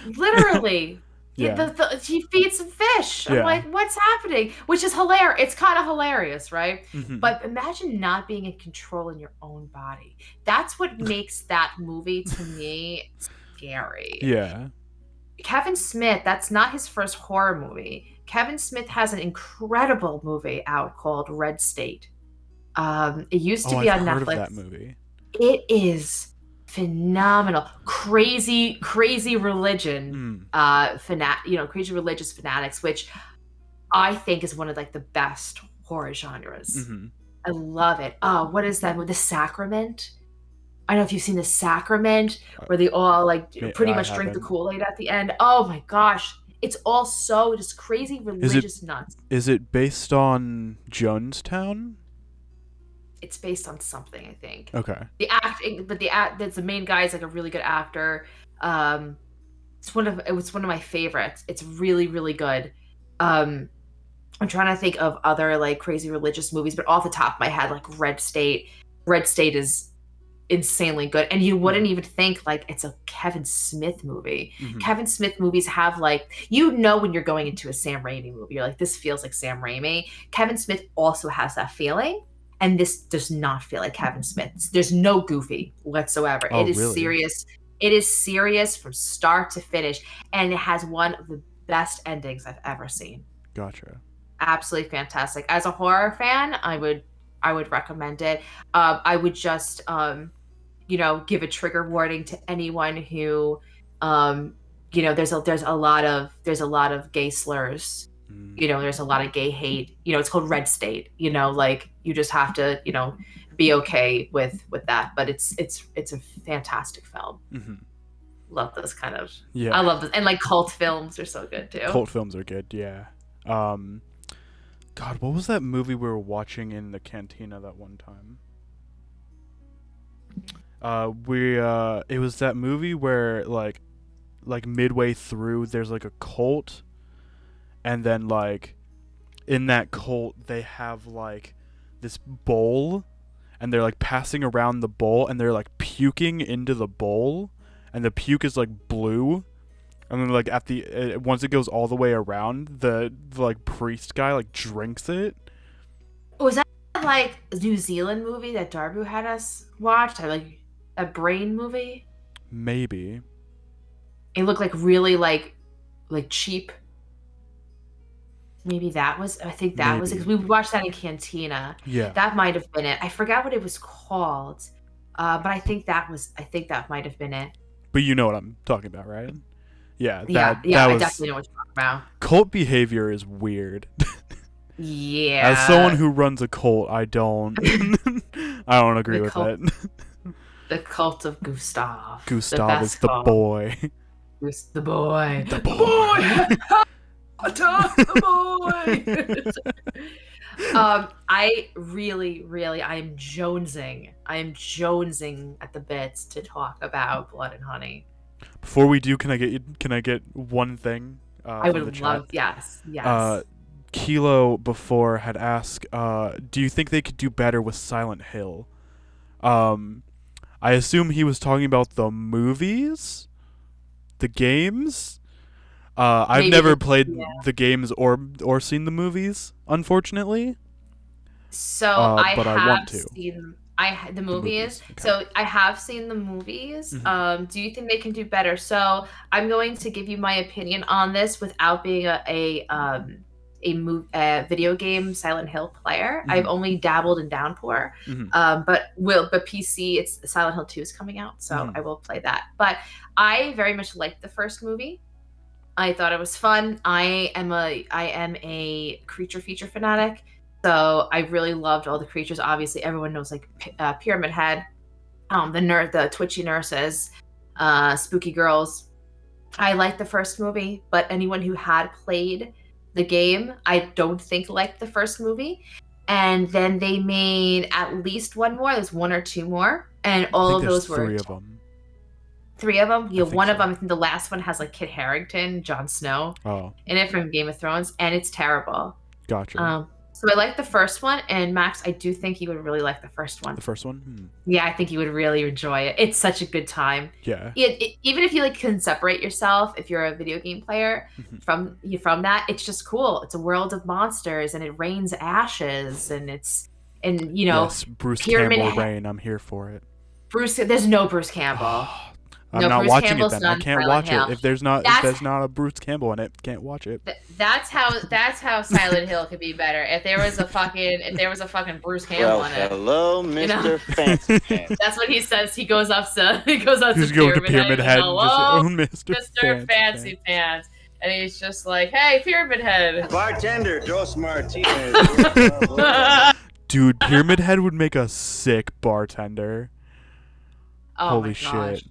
literally, Yeah. he feeds some fish. I'm Yeah. like, what's happening? Which is hilarious. It's kind of hilarious, right? Mm-hmm. But imagine not being in control in your own body. That's what makes that movie to me scary. Yeah. Kevin Smith, that's not his first horror movie. Kevin Smith has an incredible movie out called Red State. It used to be I've on heard Netflix. of that movie. It is phenomenal. Crazy religion, crazy religious fanatics, which I think is one of like the best horror genres. Mm-hmm. I love it. What is that? The Sacrament? I don't know if you've seen The Sacrament, where they all like pretty much drink the Kool-Aid at the end. Oh my gosh. It's all so just crazy religious nuts. Is it based on Jonestown? It's based on something, I think. Okay. The acting, but that's the main guy is like a really good actor. It was one of my favorites. It's really, really good. I'm trying to think of other like crazy religious movies, but off the top of my head, like Red State. Red State is insanely good, and you wouldn't even think like it's a Kevin Smith movie. Mm-hmm. Kevin Smith movies have like, when you're going into a Sam Raimi movie, you're like, this feels like Sam Raimi. Kevin Smith also has that feeling, and this does not feel like Kevin Smith. There's no goofy whatsoever. Oh, it is really? serious. It is serious from start to finish, and it has one of the best endings I've ever seen. Gotcha. Absolutely fantastic. As a horror fan, I would recommend it. I would just give a trigger warning to anyone who there's a lot of gay slurs. There's a lot of gay hate. It's called Red State. Like you just have to be okay with that. But it's a fantastic film. Mm-hmm. Love those kind of. Yeah. I love this, and like cult films are so good too. Cult films are good. Yeah. God, what was that movie we were watching in the cantina that one time? It was that movie where like midway through there's like a cult, and then like in that cult they have like this bowl, and they're like passing around the bowl, and they're like puking into the bowl, and the puke is like blue. And then, like, at the once it goes all the way around, the like priest guy like drinks it. Was that like a New Zealand movie that Darbu had us watch? Like a brain movie? Maybe. It looked like really like cheap. Maybe that was. I think that was because we watched that in Cantina. Yeah. That might have been it. I forgot what it was called, but I think that might have been it. But you know what I'm talking about, right? Yeah, I was, definitely know what you're talking about. Cult behavior is weird. Yeah. As someone who runs a cult, I don't agree with that. The cult of Gustav. Gustav is the boy. The boy. The boy. The boy. I am jonesing. I am jonesing at the bits to talk about Blood and Honey. Before we do, can I get one thing? I would love. Yes. Kilo before had asked, do you think they could do better with Silent Hill? I assume he was talking about the movies, the games. I've never played the games or seen the movies, unfortunately. So I want to. Seen the movies. Okay. So I have seen the movies. Mm-hmm. Do you think they can do better? So I'm going to give you my opinion on this without being a video game Silent Hill player. Mm-hmm. I've only dabbled in Downpour. Mm-hmm. But PC, it's Silent Hill 2 is coming out, so Mm-hmm. I will play that. But I very much liked the first movie. I thought it was fun. I am a creature feature fanatic. So I really loved all the creatures. Obviously, everyone knows like Pyramid Head, the twitchy nurses, spooky girls. I liked the first movie, but anyone who had played the game, I don't think liked the first movie. And then they made at least one more. There's one or two more, and I all think of there's those were three of them. three of them. Yeah, think one of so. them. I think the last one has like Kit Harington, Jon Snow, Oh, in it from Game of Thrones, and it's terrible. gotcha. So I like the first one, and Max, I do think you would really like the first one. The first one? Yeah, I think you would really enjoy it. It's such a good time. Yeah. Even if you like can separate yourself, if you're a video game player from that, it's just cool. It's a world of monsters, and it rains ashes, and Yes, Bruce Pyramid Campbell Head. rain. I'm here for it. There's no Bruce Campbell. I'm No, not Bruce watching Campbell's it then. I done can't Silent watch Hill. it. If there's not a Bruce Campbell in it, can't watch it. That's how Silent Hill could be better. If there was a fucking Bruce Campbell Well, in it. hello, Mr. Fancy Pants. That's what he says. He goes up to Just go to Pyramid Head and just, hello, Mr. Mr. Fancy Pants. And he's just like, hey, Pyramid Head. Bartender, dos martinis. Dude, Pyramid Head would make a sick bartender. Oh Holy my gosh. shit.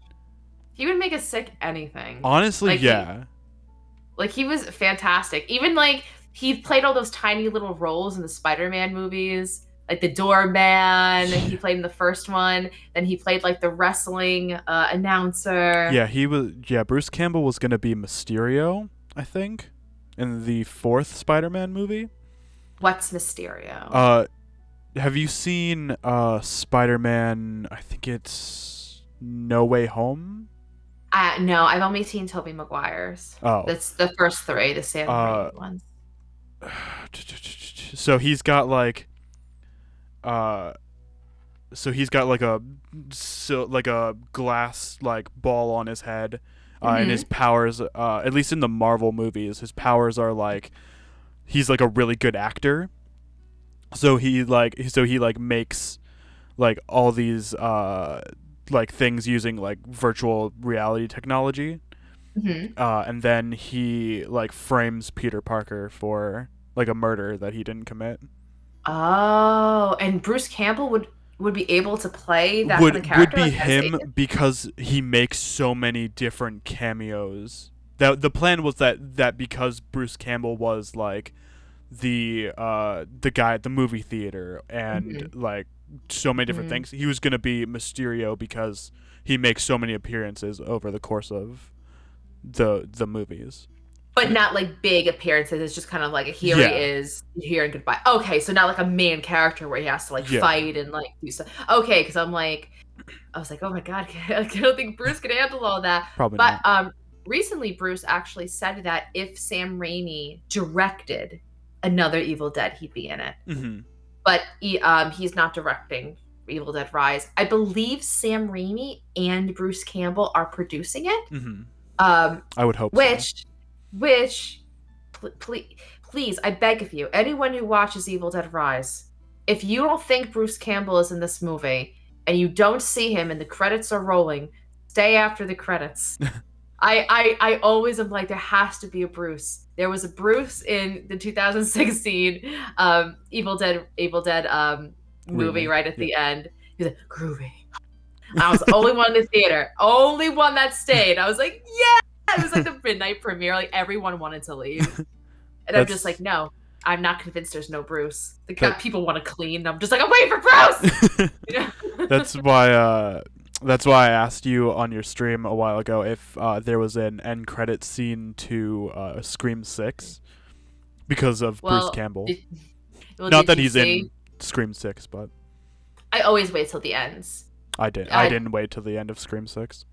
He would make a sick anything. Honestly, Like, yeah. He was fantastic. Even like he played all those tiny little roles in the Spider-Man movies, like the doorman. He played in the first one. Then he played like the wrestling announcer. Yeah, Bruce Campbell was gonna be Mysterio, I think, in the fourth Spider-Man movie. What's Mysterio? Have you seen Spider-Man? I think it's No Way Home. No, I've only seen Tobey Maguire's. Oh, That's the first three, the Sam Raimi ones. so he's got like, like a glass like ball on his head, and his powers, at least in the Marvel movies, his powers are like, he's like a really good actor. So he makes like all these like things using like virtual reality technology, and then he like frames Peter Parker for like a murder that he didn't commit. Oh, and Bruce Campbell would be able to play that kind of character. Would be like, as him Satan? because he makes so many different cameos. The plan was that because Bruce Campbell was like the guy at the movie theater and like so many different things, he was gonna be Mysterio because he makes so many appearances over the course of the movies. But not like big appearances. It's just kind of like here he is, here and goodbye. Okay, so not like a main character where he has to like fight and like do stuff. Okay, because I was like, oh my god, I don't think Bruce can handle all that. Probably but not. Recently Bruce actually said that if Sam Raimi directed another Evil Dead, he'd be in it. But he's not directing Evil Dead Rise. I believe Sam Raimi and Bruce Campbell are producing it. I would hope Which, please, I beg of you, anyone who watches Evil Dead Rise, if you don't think Bruce Campbell is in this movie and you don't see him and the credits are rolling, stay after the credits. I always am like, there has to be a Bruce. There was a Bruce in the 2016 Evil Dead movie right at the end. He's like, groovy. I was the only one in the theater, only one that stayed. I was like, yeah. It was like the midnight premiere. Like everyone wanted to leave, and I'm just like, no, I'm not convinced. There's no Bruce. People want to clean. And I'm just like, I'm waiting for Bruce. You know? That's why I asked you on your stream a while ago if there was an end credit scene to Scream 6 because of Bruce Campbell. Not that he's in Scream 6, but I always wait till the ends. I didn't wait till the end of Scream 6.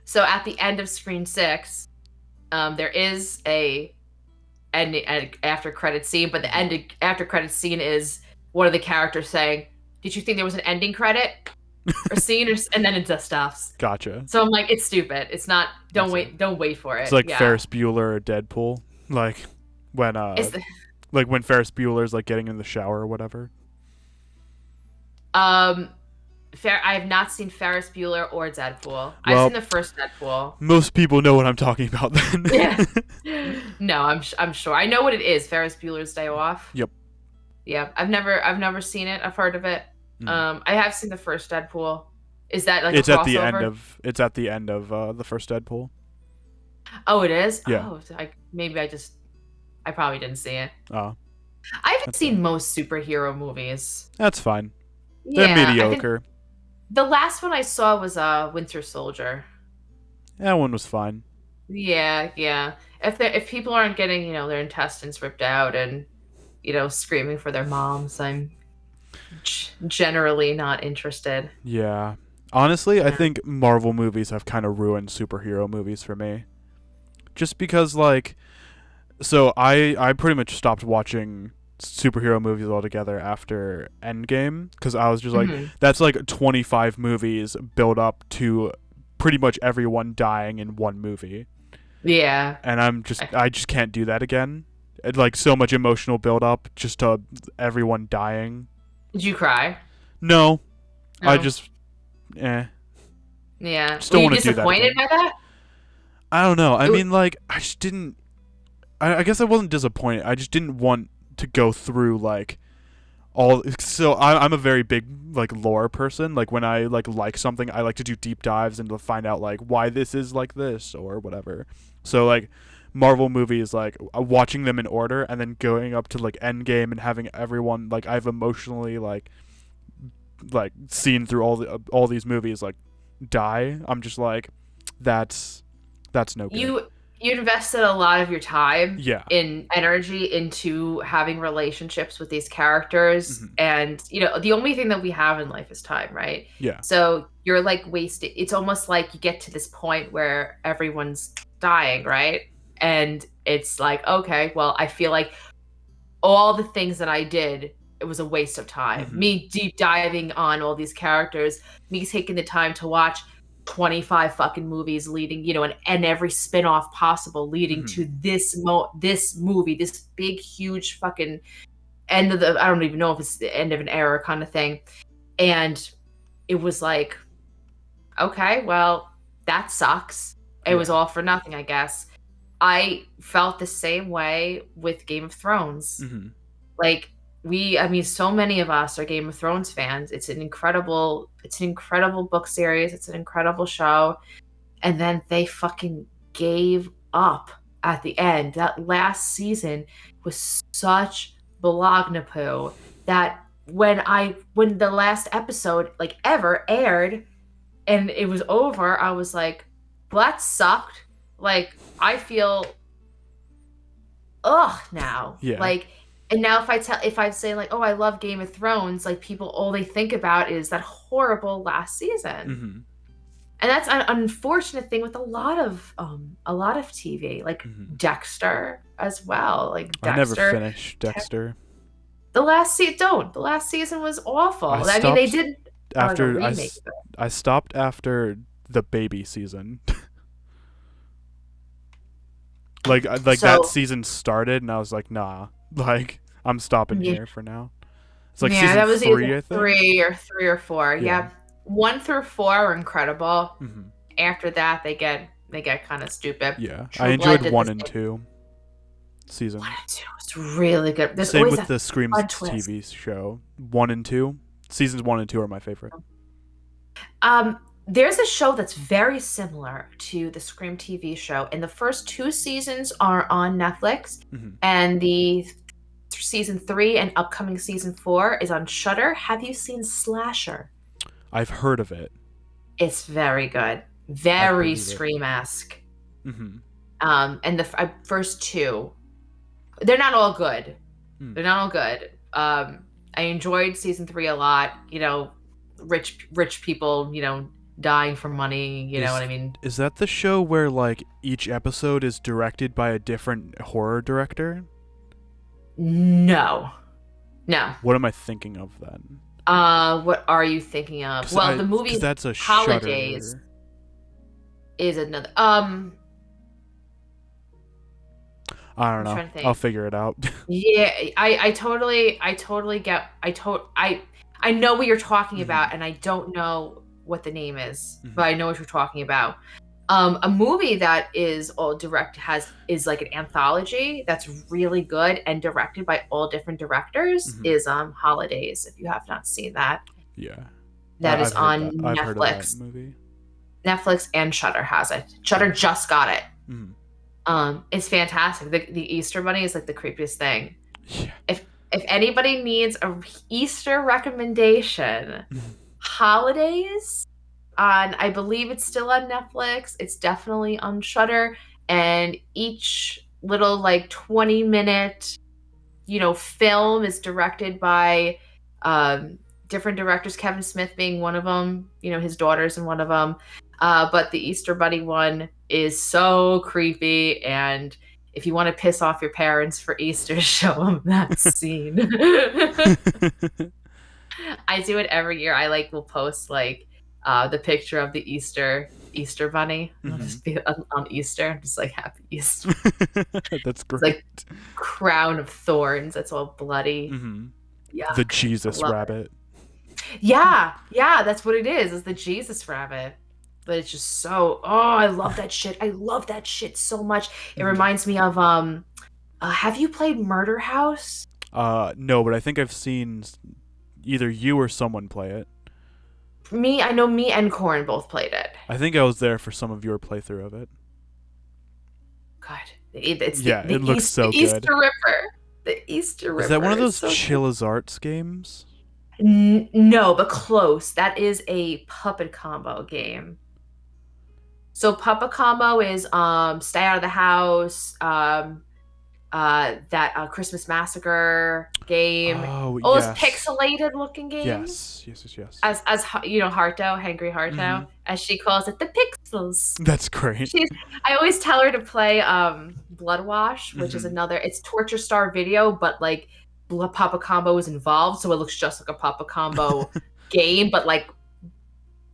So at the end of Scream 6, there is an after credit scene, but the after credit scene is one of the characters saying, "Did you think there was an ending credit or scene?" And then it just stops. Gotcha. So I'm like, it's stupid. It's not. Don't wait for it. It's like Ferris Bueller or Deadpool, like when when Ferris Bueller's like getting in the shower or whatever. I have not seen Ferris Bueller or Deadpool. I've seen the first Deadpool. Most people know what I'm talking about then. Yeah. No, I'm sure. I know what it is. Ferris Bueller's Day Off. Yep. Yeah, I've never seen it. I've heard of it. Mm. I have seen the first Deadpool. Is that like a It's at the end crossover? of it's at the end of the first Deadpool. Oh, it is. Yeah. Oh, maybe I probably didn't see it. Oh, I haven't that's fair. seen most superhero movies. That's fine. They're Yeah, I think mediocre. the last one I saw was Winter Soldier. That one was fine. Yeah, yeah. If people aren't getting, their intestines ripped out and, screaming for their moms, I'm generally not interested. Yeah. Honestly, I Yeah. think Marvel movies have kind of ruined superhero movies for me. Just because, like, so I pretty much stopped watching superhero movies altogether after Endgame because I was just like, Hmm. that's like 25 movies build up to pretty much everyone dying in one movie, Yeah. and I just can't do that again. Like so much emotional build up just to everyone dying. Did you cry? No, I No. just eh. Yeah. Just Were don't you want to do that disappointed again. by that? I don't know. I It wa- mean, like, I just didn't. I guess I wasn't disappointed. I just didn't want to go through like all. So I'm a very big like lore person. Like when I like something, I like to do deep dives and to find out like why this is like this or whatever. So like Marvel movies, like watching them in order and then going up to like Endgame and having everyone like I've emotionally like seen through all these movies like die. I'm just like that's no good. you invested a lot of your time Yeah. in energy into having relationships with these characters, Mhm. and the only thing that we have in life is time, right? Yeah. So you're like wasted. It's almost like you get to this point where everyone's dying, right? And it's like, okay, well, I feel like all the things that I did, it was a waste of time. Mhm. Me deep diving on all these characters, me taking the time to watch 25 fucking movies leading, and every spin-off possible leading Mhm. to this movie, this big huge fucking end of the I don't even know if it's the end of an era kind of thing. And it was like, okay, well, that sucks. It was Yeah. all for nothing, I guess. I felt the same way with Game of Thrones. Mhm. Like I mean, so many of us are Game of Thrones fans. It's an incredible book series. It's an incredible show. And then they fucking gave up at the end. That last season was such poo that when the last episode like ever aired and it was over, I was like, well, that sucked. Like, I feel ugh now. Yeah. Like, and now if I say like, oh, I love Game of Thrones, like people all they think about is that horrible last season. Mhm. And that's an unfortunate thing with a lot of TV, like Mhm. Dexter as well. Like I never Dexter, finished Dexter. the last season was awful. I I mean, they stopped did like a after remake of it. I stopped after the baby season. like that So season started and I was like, nah. Like I'm stopping yeah, here for now. It's like yeah, season that was 3, either I think. three or four. Yeah. Yeah, 1 through 4 are incredible. Mhm. After that, they get kind of stupid. Yeah. I True Blood enjoyed did 1 the and same. 2 1 seasons. and 2 was really good. There's Same always with a the Scream fun twist. TV show. 1 and 2. Seasons 1 and 2 are my favorite. There's a show that's very similar to the Scream TV show, and the first 2 seasons are on Netflix, Mhm. and the season 3 and upcoming season 4 is on Shudder. Have you seen Slasher? I've heard of it. It's very good, I very believe it. Scream-esque. Mhm. And the first 2, they're not all good. Mm. They're not all good. I enjoyed season 3 a lot. Rich people, dying for money. You know what I mean? Is that the show where like each episode is directed by a different horror director? No. What am I thinking of then? What are you thinking of? 'Cause Well, the movie 'cause that's a Holidays Shudder. is another. I don't I'm know. trying to think. I'll figure it out. Yeah, I totally get. I know what you're talking Mhm. about, and I don't know what the name is, Mhm. but I know what you're talking about. A movie that is all direct is like an anthology that's really good and directed by all different directors is Holidays. If you have not seen that, Yeah. that is I've heard on that. I've heard of that Netflix. movie. Netflix and Shudder has it. Shudder just got it. Mhm. It's fantastic. The Easter Bunny is like the creepiest thing. Yeah. If anybody needs a Easter recommendation, Holidays on, I believe it's still on Netflix. It's definitely on Shudder, and each little like 20-minute, film is directed by different directors. Kevin Smith being one of them. His daughter's in one of them. But the Easter Bunny one is so creepy, and if you want to piss off your parents for Easter, show them that scene. I do it every year. I will post the picture of the Easter bunny. It'll just be on Easter. I'm just like, happy Easter. That's great. It's like crown of thorns. It's all bloody. Mm-hmm. The Jesus rabbit. Yeah, that's what it is. It's the Jesus rabbit. But it's just so, I love that shit. I love that shit so much. It reminds me of have you played Murder House? No, but I think I've seen either you or someone play it. I know me and Corin both played it. I think I was there for some of your playthrough of it. God, it looks so good. Easter Ripper. The Easter Ripper. Is that one of those so Chill as Arts games? No, but close. That is a puppet combo game. So puppet combo is Stay Out of the House, that Christmas Massacre game. Oh, those yes. pixelated looking games. Yes. As Harto, Hangry Harto, as she calls it, the pixels. That's great. I always tell her to play Blood Wash, which is it's Torture Star Video, but Papa Combo is involved, so it looks just like a Papa Combo game, but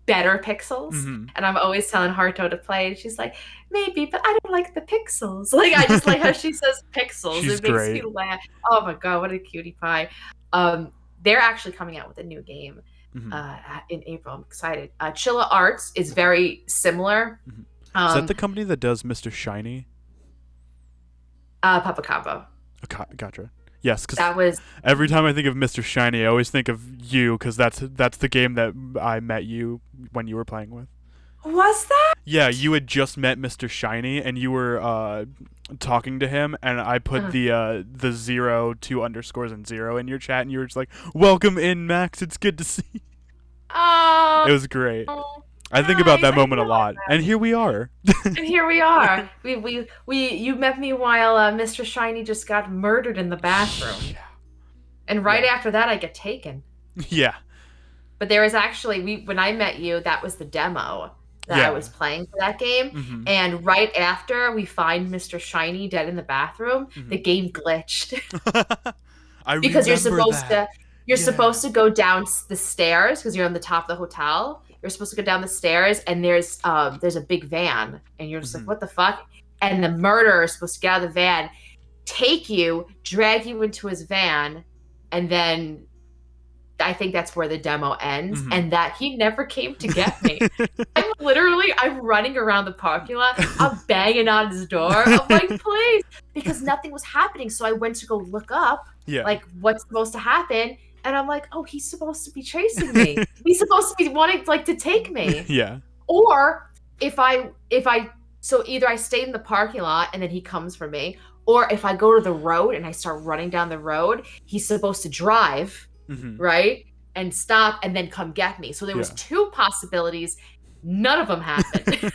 better pixels. And I'm always telling Harto to play, and she's like, maybe, but I don't like the pixels. I just like how she says pixels. She's it makes great. me laugh. Oh my god, what a cutie pie. They're actually coming out with a new game in April. I'm excited. Chilla Arts is very similar. Is that the company that does Mr. Shiny? Papa Combo. Gotcha. Yes, because that was every time I think of Mr. Shiny, I always think of you, because that's the game that I met you when you were playing with. Was that? Yeah, you had just met Mr. Shiny, and you were talking to him, and I put the 0, 2 underscores, and 0 in your chat, and you were just like, "Welcome in, Max. It's good to see you." Oh, it was great. I think about that moment a lot, and here we are. You met me while Mr. Shiny just got murdered in the bathroom. Yeah. And right after that, I get taken. Yeah. But there was actually, when I met you, that was the demo that I was playing for that game. And right after we find Mr. Shiny dead in the bathroom, the game glitched. Because you're supposed to go down the stairs because you're on the top of the hotel. You're supposed to go down the stairs, and there's a big van, and you're just like, what the fuck? And the murderer is supposed to get out of the van, take you, drag you into his van, and then I think that's where the demo ends, and that he never came to get me. I'm running around the parking lot, I'm banging on his door, I'm like, please, because nothing was happening. So I went to go look up, what's supposed to happen. And I'm like, oh, he's supposed to be chasing me. He's supposed to be wanting to take me. Yeah. Or so either I stay in the parking lot and then he comes for me, or if I go to the road and I start running down the road, he's supposed to drive, right? And stop and then come get me. So there was 2 possibilities. None of them happened.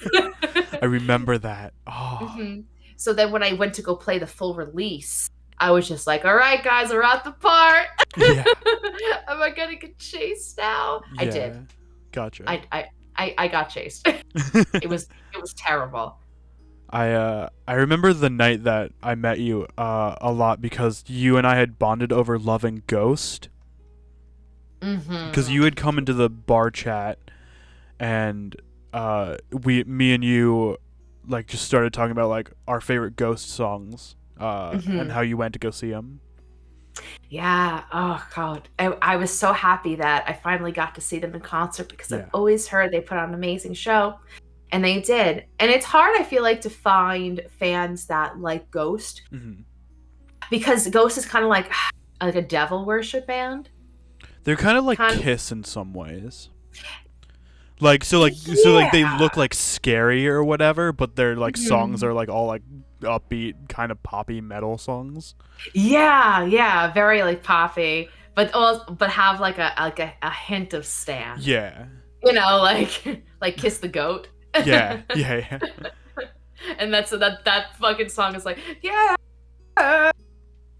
I remember that. Oh. So then when I went to go play the full release, I was just like, all right, guys, we're at the part. Yeah. Am I gonna get chased now? Yeah. I did. Gotcha. I got chased. It was terrible. I remember the night that I met you a lot because you and I had bonded over loving Ghost. Because you had come into the bar chat, and me and you just started talking about our favorite Ghost songs. And how you went to go see them. Yeah. Oh god, I was so happy that I finally got to see them in concert because I've always heard they put on an amazing show, And they did. And it's hard, I feel like, to find fans that like Ghost Mm-hmm. because Ghost is kind of like a devil worship band. They're kind of like Kind of- Kiss in some ways. So they look like scary or whatever, but their like songs are like all like upbeat kind of poppy metal songs. Yeah, very like poppy, but have like a hint of Stan. Yeah. You know, like Kiss the Goat. Yeah. And that fucking song is like, yeah,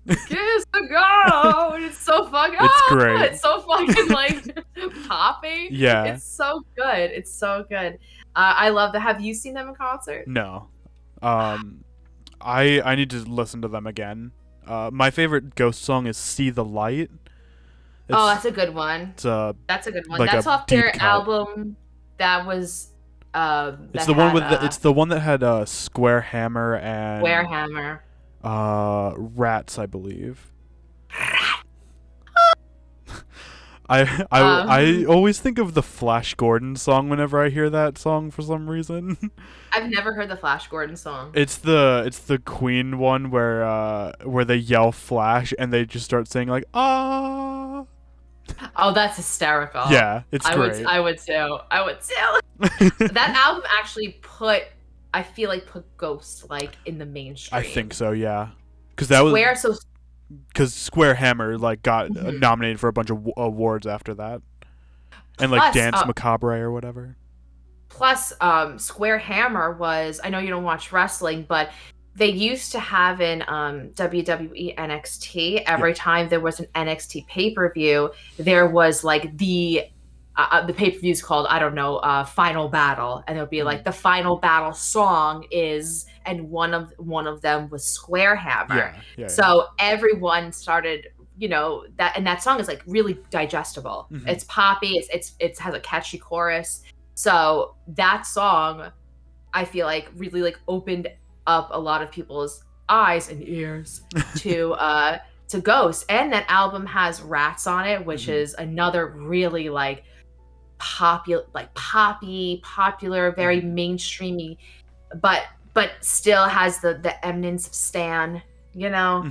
Kiss the Goat. It's so fucking It's great. It's so fucking like poppy. Yeah. It's so good. It's so good. I love that. Have you seen them in concert? No. I need to listen to them again. My favorite Ghost song is "See the Light." That's a good one. It's That's a good one. like That's a off deep their cut. album. That was. It's the one with it's the one that had Square Hammer and Warehammer. Rats, I believe. I always think of the Flash Gordon song whenever I hear that song for some reason. I've never heard the Flash Gordon song. It's the Queen one where they yell Flash and they just start saying like ah. Oh, that's hysterical. Yeah, it's great. I would too. That album actually put Ghost like in the mainstream. I think so, yeah. Because that was because Square Hammer like got nominated for a bunch of awards after that, and like Dance Macabre or whatever. Plus, Square Hammer was, I know you don't watch wrestling, but they used to have in WWE NXT every time there was an NXT pay-per-view, there was like the pay-per-view's called, I don't know, Final Battle, and it'll be like the Final Battle song is, and one of them was Square Hammer. Yeah. So everyone started, you know, that song is like really digestible. Mm-hmm. It's poppy. It has a catchy chorus. So that song, I feel like really like opened up a lot of people's eyes and ears to Ghost. And that album has Rats on it, which is another really like popular, very mainstreamy, but still has the eminence of Stan, you know.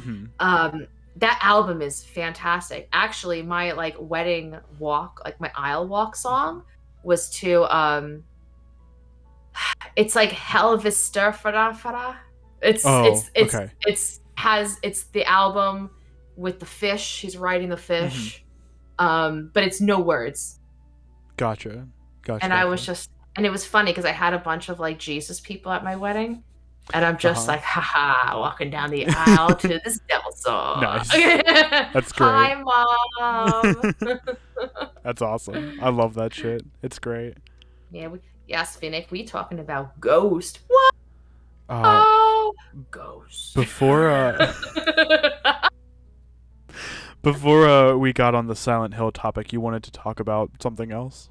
That album is fantastic. Actually, my like wedding walk, like my aisle walk song was to it's like Helvesturfara. It's the album with the fish. He's riding the fish. But it's no words. Gotcha. And I was just, and it was funny because I had a bunch of like Jesus people at my wedding, and I'm just like, haha, walking down the aisle to this devil song. Nice. That's great. Hi, Mom. That's awesome. I love that shit. It's great. Yeah, yes, Finnick, we talking about Ghost. What? Ghost. Before we got on the Silent Hill topic, you wanted to talk about something else?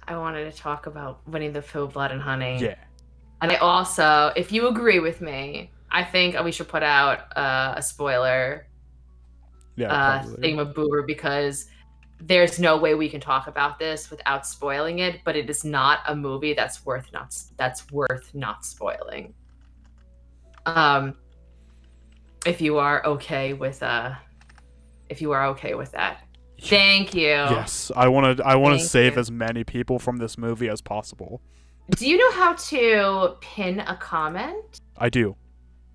I wanted to talk about Winnie the Pooh, Blood and Honey. Yeah. And I also, if you agree with me, I think we should put out a spoiler thingamaboober, because there's no way we can talk about this without spoiling it, but it is not a movie that's worth not spoiling. If you are okay with that. Thank you. Yes, I want to save as many people from this movie as possible. Do you know how to pin a comment? I do.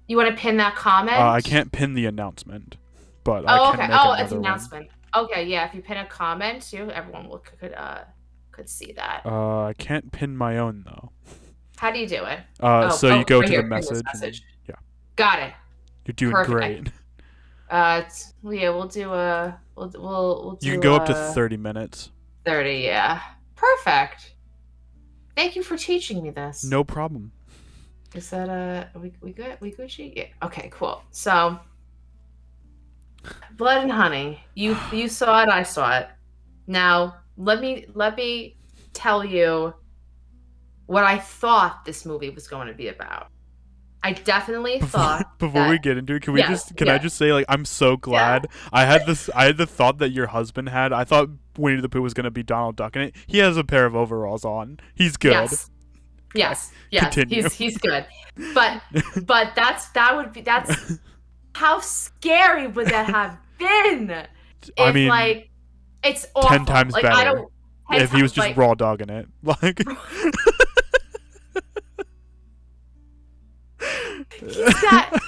You want to pin that comment? I can't pin the announcement, but I can make another it's an one. announcement. Okay, yeah. If you pin a comment too, everyone could see that. I can't pin my own though. How do you do it? So you go right to here, the pin this message. message. Yeah. Got it. You're doing Perfect. great. We'll do a. We'll do. You can go up to 30 minutes. 30, yeah. Perfect. Thank you for teaching me this. No problem. Is that we good? We Gucci? Yeah. Okay, cool. So, Blood and Honey. You saw it. I saw it. Now let me tell you what I thought this movie was going to be about. I definitely thought before we get into it, can I just say, like, I'm so glad I had the thought that your husband had. I thought Winnie the Pooh was gonna be Donald Duck in it. He has a pair of overalls on. He's good. Yes. Yes, Continue. he's good. But that's how scary would that have been I if mean, like it's 10 awful. times Like I better don't 10 if he was times, just like raw dogging it. Like, he's got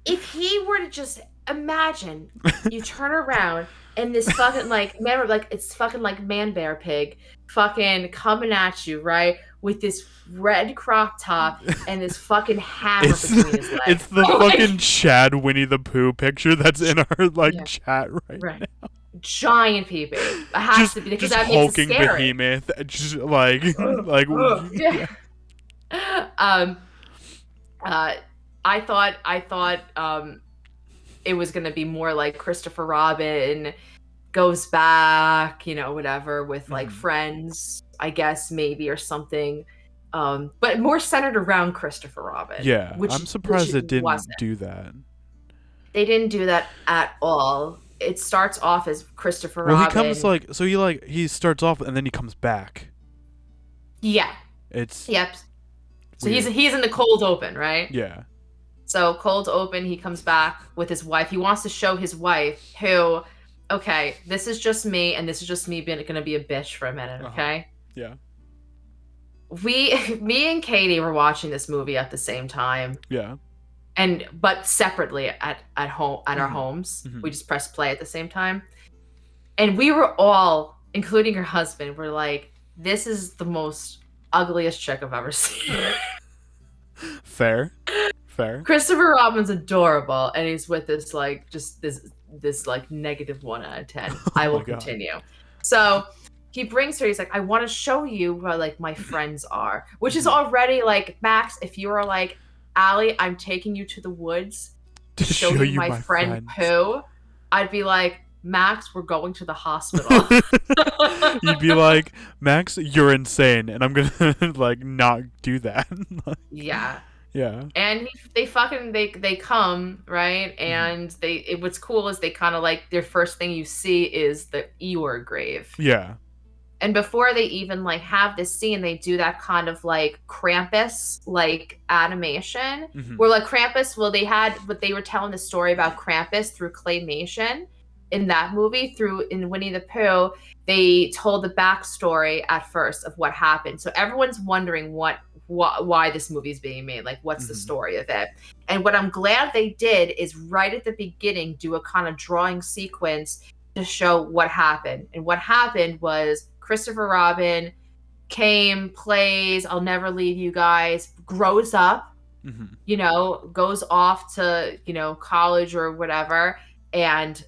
if he were to just imagine you turn around and this fucking like man like it's fucking like man bear pig fucking coming at you, right? With this red crop top and this fucking hammer it's between his it's legs. the Like, fucking Chad Winnie the Pooh picture that's in our like yeah, chat right right. now. Giant peepee. It has to be because Just that makes it hulking scary. behemoth, just like Yeah. Um I thought it was gonna be more like Christopher Robin goes back, whatever, with like Mhm. friends, I guess maybe or something. But more centered around Christopher Robin. Yeah, Which I'm surprised it didn't wasn't. do that. They didn't do that at all. It starts off as Christopher Well, he Robin. comes like so he starts off and then he comes back. Yeah. It's Yep. So weird. he's in the cold open, right? Yeah. So cold open, he comes back with his wife. He wants to show his wife who, okay, this is just me, and this is just me being gonna be a bitch for a minute, okay? Yeah. Me and Katie were watching this movie at the same time, Yeah. but separately at home at our Mhm. homes. Mhm. We just pressed play at the same time, and we were all, including her husband, were like, "This is the most ugliest chick I've ever seen." Fair. Christopher Robin's adorable, and he's with this like just this like -1 out of 10. I Oh will my God. continue. So he brings her. He's like, I want to show you where like my friends are, which is already like Max. If you were like, Allie, I'm taking you to the woods to show you my friend friends. Pooh, I'd be like, Max, we're going to the hospital. You'd be like, Max, you're insane, and I'm gonna like not do that. Like, Yeah. yeah. And they come, right, and what's cool is they kind of like their first thing you see is the Eeyore grave. Yeah. And before they even like have this scene, they do that kind of like Krampus like animation Mhm. where like Krampus, well, they had what they were telling the story about Krampus through claymation in that movie. In Winnie the Pooh, they told the backstory at first of what happened. So everyone's wondering why this movie is being made, like what's the Mhm. story of it. And what I'm glad they did is right at the beginning do a kind of drawing sequence to show what happened. And what happened was Christopher Robin came, plays I'll Never Leave You Guys, grows up, Mhm. goes off to, college or whatever. And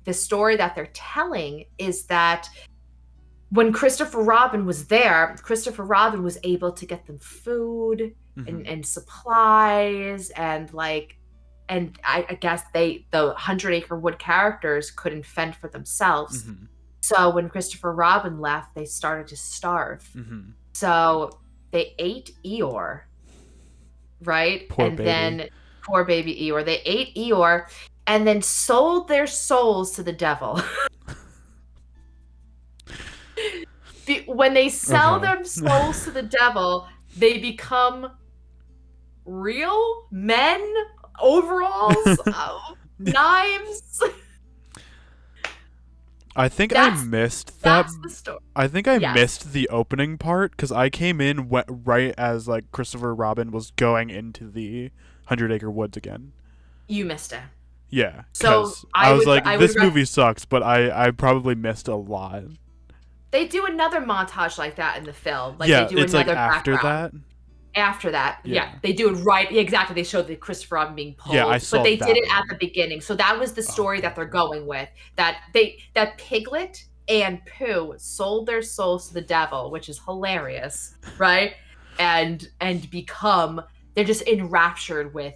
the story that they're telling is that when Christopher Robin was there, Christopher Robin was able to get them food Mhm. and supplies and like, and I guess the 100-Acre Wood characters couldn't fend for themselves. Mhm. So when Christopher Robin left, they started to starve. Mhm. So they ate Eeyore, right? Poor and baby. then poor baby Eeyore. They ate Eeyore and then sold their souls to the devil. When they sell Okay. their souls to the devil, they become real men, overalls, knives. I think That's- I missed that. That's the story. I think I Yes. missed the opening part because I came in right as like Christopher Robin was going into the 100-Acre Woods again. You missed it. Yeah, So, because I I was would- like, I would this rec- movie sucks, but I probably missed a lot. They do another montage like that in the film. Like yeah, they do it's like another after background. that. After that, Yeah. yeah, they do it right. Exactly, they showed the Christopher Robin being pulled. Yeah, I saw but they that did it one. at the beginning. So that was the story Okay. that they're going with. That Piglet and Pooh sold their souls to the devil, which is hilarious, right? And they're just enraptured with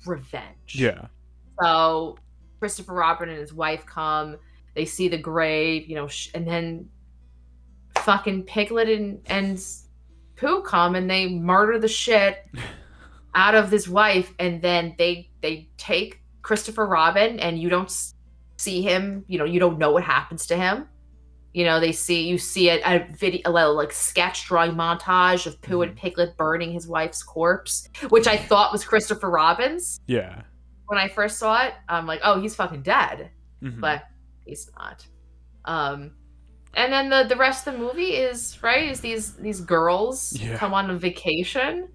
revenge. Yeah. So Christopher Robin and his wife come. They see the grave, and then fucking Piglet and Pooh come and they murder the shit out of his wife, and then they take Christopher Robin, and you don't see him. You don't know what happens to him. You know, you see a video, a little like sketch drawing montage of Pooh and Piglet burning his wife's corpse, which I thought was Christopher Robin's. Yeah. When I first saw it, I'm like, oh, he's fucking dead, but he's not. And then the rest of the movie is these girls come on a vacation.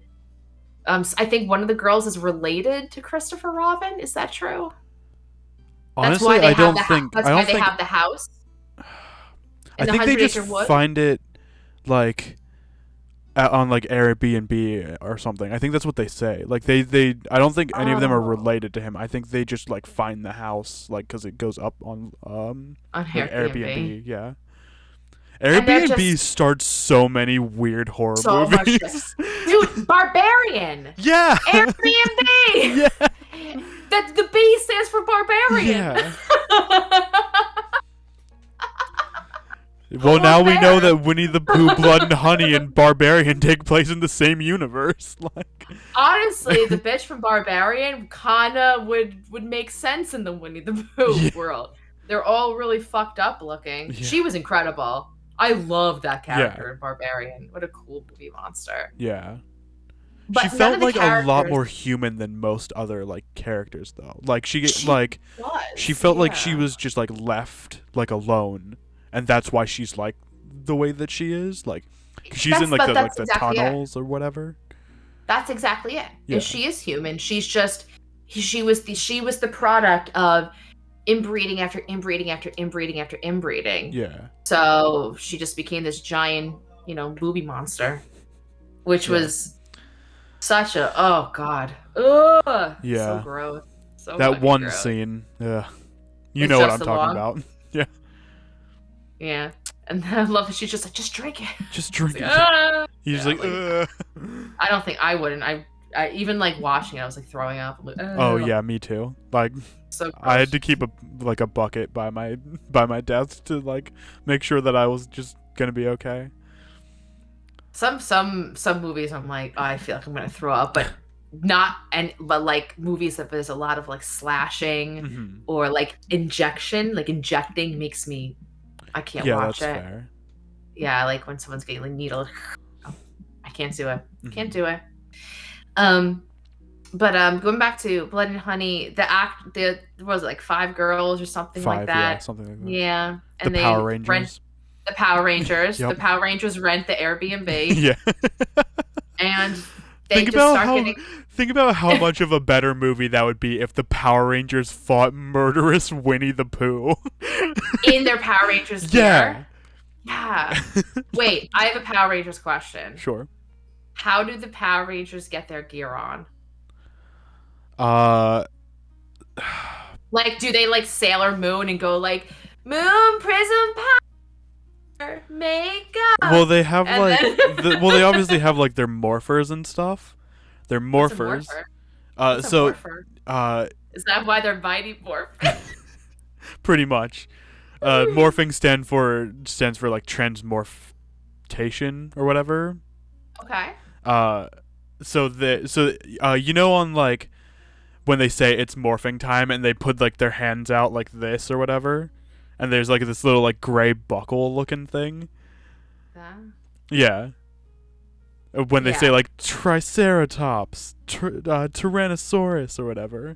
I think one of the girls is related to Christopher Robin. Is that true? Honestly, I don't think. That's why they have the house. I think they just find it like on like Airbnb or something. I think that's what they say. Like they I don't think any of them are related to him. I think they just like find the house like because it goes up on like Airbnb. Yeah. Airbnb starts so many weird horror movies. Dude, Barbarian. Yeah. Airbnb. Yeah. The B stands for Barbarian. Yeah. Well, now we know that Winnie the Pooh, Blood and Honey, and Barbarian take place in the same universe. Like, honestly, the bitch from Barbarian kinda would make sense in the Winnie the Pooh world. They're all really fucked up looking. Yeah. She was incredible. I love that character in Barbarian. What a cool movie monster. Yeah. But she felt like a lot more human than most other like characters, though. Like she felt like she was just like left like alone. And that's why she's like the way that she is. Like, she's in like the tunnels or whatever. That's exactly it. Yeah. She is human. She's just she was the product of inbreeding after inbreeding after inbreeding after inbreeding. Yeah. So she just became this giant, booby monster, which was such a god. Ugh. Yeah. So gross. So that one gross. scene. Yeah. You know what I'm talking about. Yeah. Yeah, and I love that she's just like, just drink it. Just drink it. He's like, I don't think I wouldn't. I even like watching it, I was like throwing up. I'm like, oh yeah, me too. Like, so I had to keep a bucket by my desk to like make sure that I was just gonna be okay. Some movies I'm like, oh, I feel like I'm gonna throw up, but but like movies that there's a lot of like slashing or like injection, like injecting makes me. I can't watch it. Fair. Yeah, like when someone's getting like needled. I can't do it. Can't do it. But going back to Blood and Honey, there was like 5 girls or something like that. Yeah, something like that. Yeah, and the Power Rangers. The Power Rangers. Yep. The Power Rangers rent the Airbnb. Yeah. And they getting. Think about how much of a better movie that would be if the Power Rangers fought murderous Winnie the Pooh. In their Power Rangers gear? Yeah. Wait, I have a Power Rangers question. Sure. How do the Power Rangers get their gear on? Like, do they like Sailor Moon and go like, Moon Prism Power Makeup? Well, they have they obviously have like their morphers and stuff. They're morphers. What's a morpher? Is that why they're Mighty Morphers? Pretty much. Morphing stands for like transmorphation or whatever. Okay. So on like when they say it's morphing time and they put like their hands out like this or whatever, and there's like this little like gray buckle looking thing. Yeah. When they say like Triceratops, Tyrannosaurus or whatever.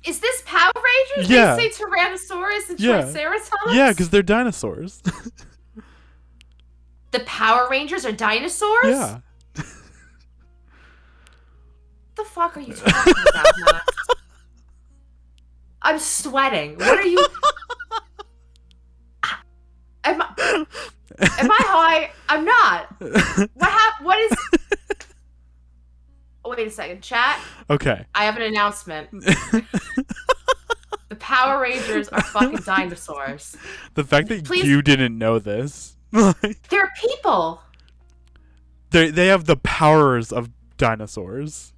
Is this Power Rangers? Yeah. They say Tyrannosaurus and Triceratops? Yeah, because they're dinosaurs. The Power Rangers are dinosaurs? Yeah. What the fuck are you talking about, Matt? I'm sweating. What are you... Am I high? I'm not. What is... Oh, wait a second. Chat? Okay. I have an announcement. The Power Rangers are fucking dinosaurs. The fact that you didn't know this. They're people. They have the powers of dinosaurs.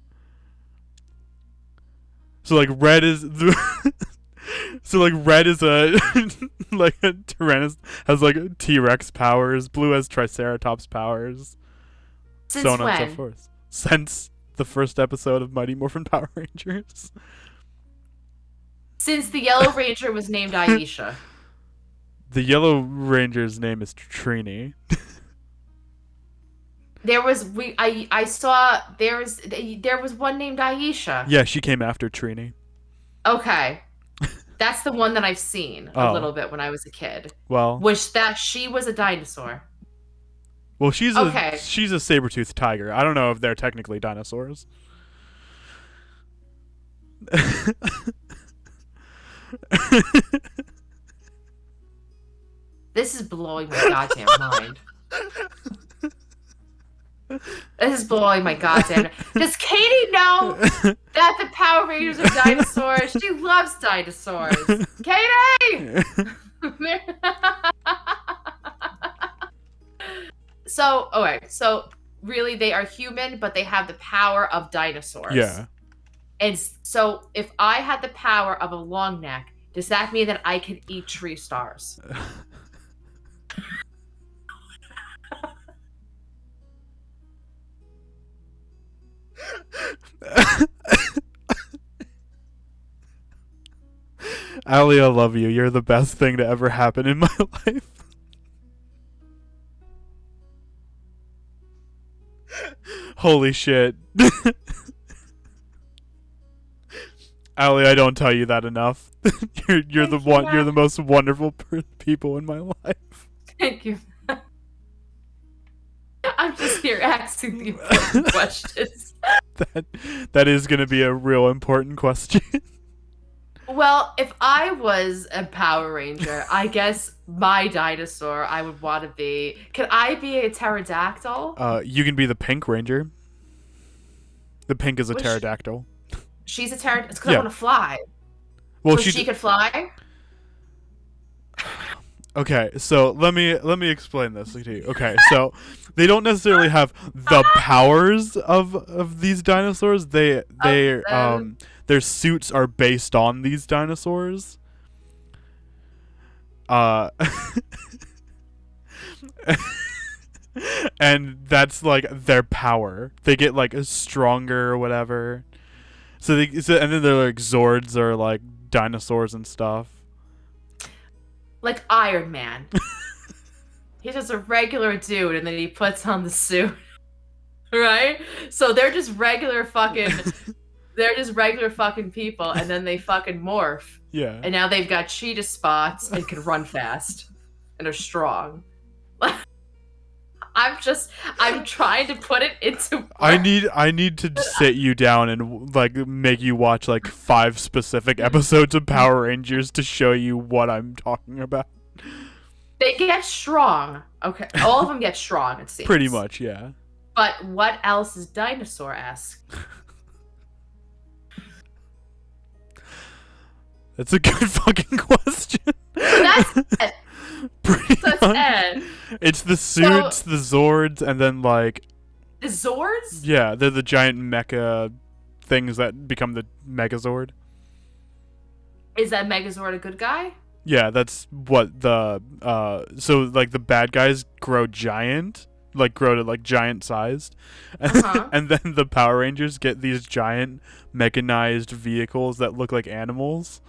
So like red is a like a Tyrannosaurus has like T-Rex powers. Blue has Triceratops powers. Since so on when? and so forth. Since the first episode of Mighty Morphin Power Rangers. Since the Yellow Ranger was named Aisha. The Yellow Ranger's name is Trini. I saw there was one named Aisha. Yeah, she came after Trini. Okay. That's the one that I've seen a Oh. little bit when I was a kid. Well, She was a dinosaur. she's a saber-toothed tiger. I don't know if they're technically dinosaurs. This is blowing my goddamn mind. This is blowing my goddamn. Does Katie know that the Power Rangers are dinosaurs? She loves dinosaurs. Katie! So, okay. So, really, they are human, but they have the power of dinosaurs. Yeah. And so, if I had the power of a long neck, does that mean that I could eat tree stars? Allie, I love you. You're the best thing to ever happen in my life. Holy shit. Allie, I don't tell you that enough. You're the most wonderful people in my life. Thank you. I'm just here asking the important questions. That is going to be a real important question. Well, if I was a Power Ranger, I guess my dinosaur I would want to be. Can I be a pterodactyl? You can be the Pink Ranger. The pink is a pterodactyl. She's a pterodactyl. It's because I want to fly. Well, so she could fly. Okay, so let me explain this to you. Okay, so they don't necessarily have the powers of these dinosaurs. Their suits are based on these dinosaurs. And that's like their power. They get like stronger or whatever. And then they're like Zords or like dinosaurs and stuff. Like Iron Man. He's just a regular dude and then he puts on the suit. Right? So they're just regular fucking people and then they fucking morph. Yeah. And now they've got cheetah spots and can run fast. And are strong. I'm trying to put it into words. I need to sit you down and like make you watch like 5 specific episodes of Power Rangers to show you what I'm talking about. They get strong. Okay. All of them get strong, it seems. Pretty much, yeah. But what else is dinosaur-esque? That's a good fucking question. That's it. That's it. It's the suits, the Zords, and then like the Zords? Yeah, they're the giant mecha things that become the Megazord. Is that Megazord a good guy? Yeah, that's what the so like the bad guys grow giant, like grow to like giant sized. And then the Power Rangers get these giant mechanized vehicles that look like animals.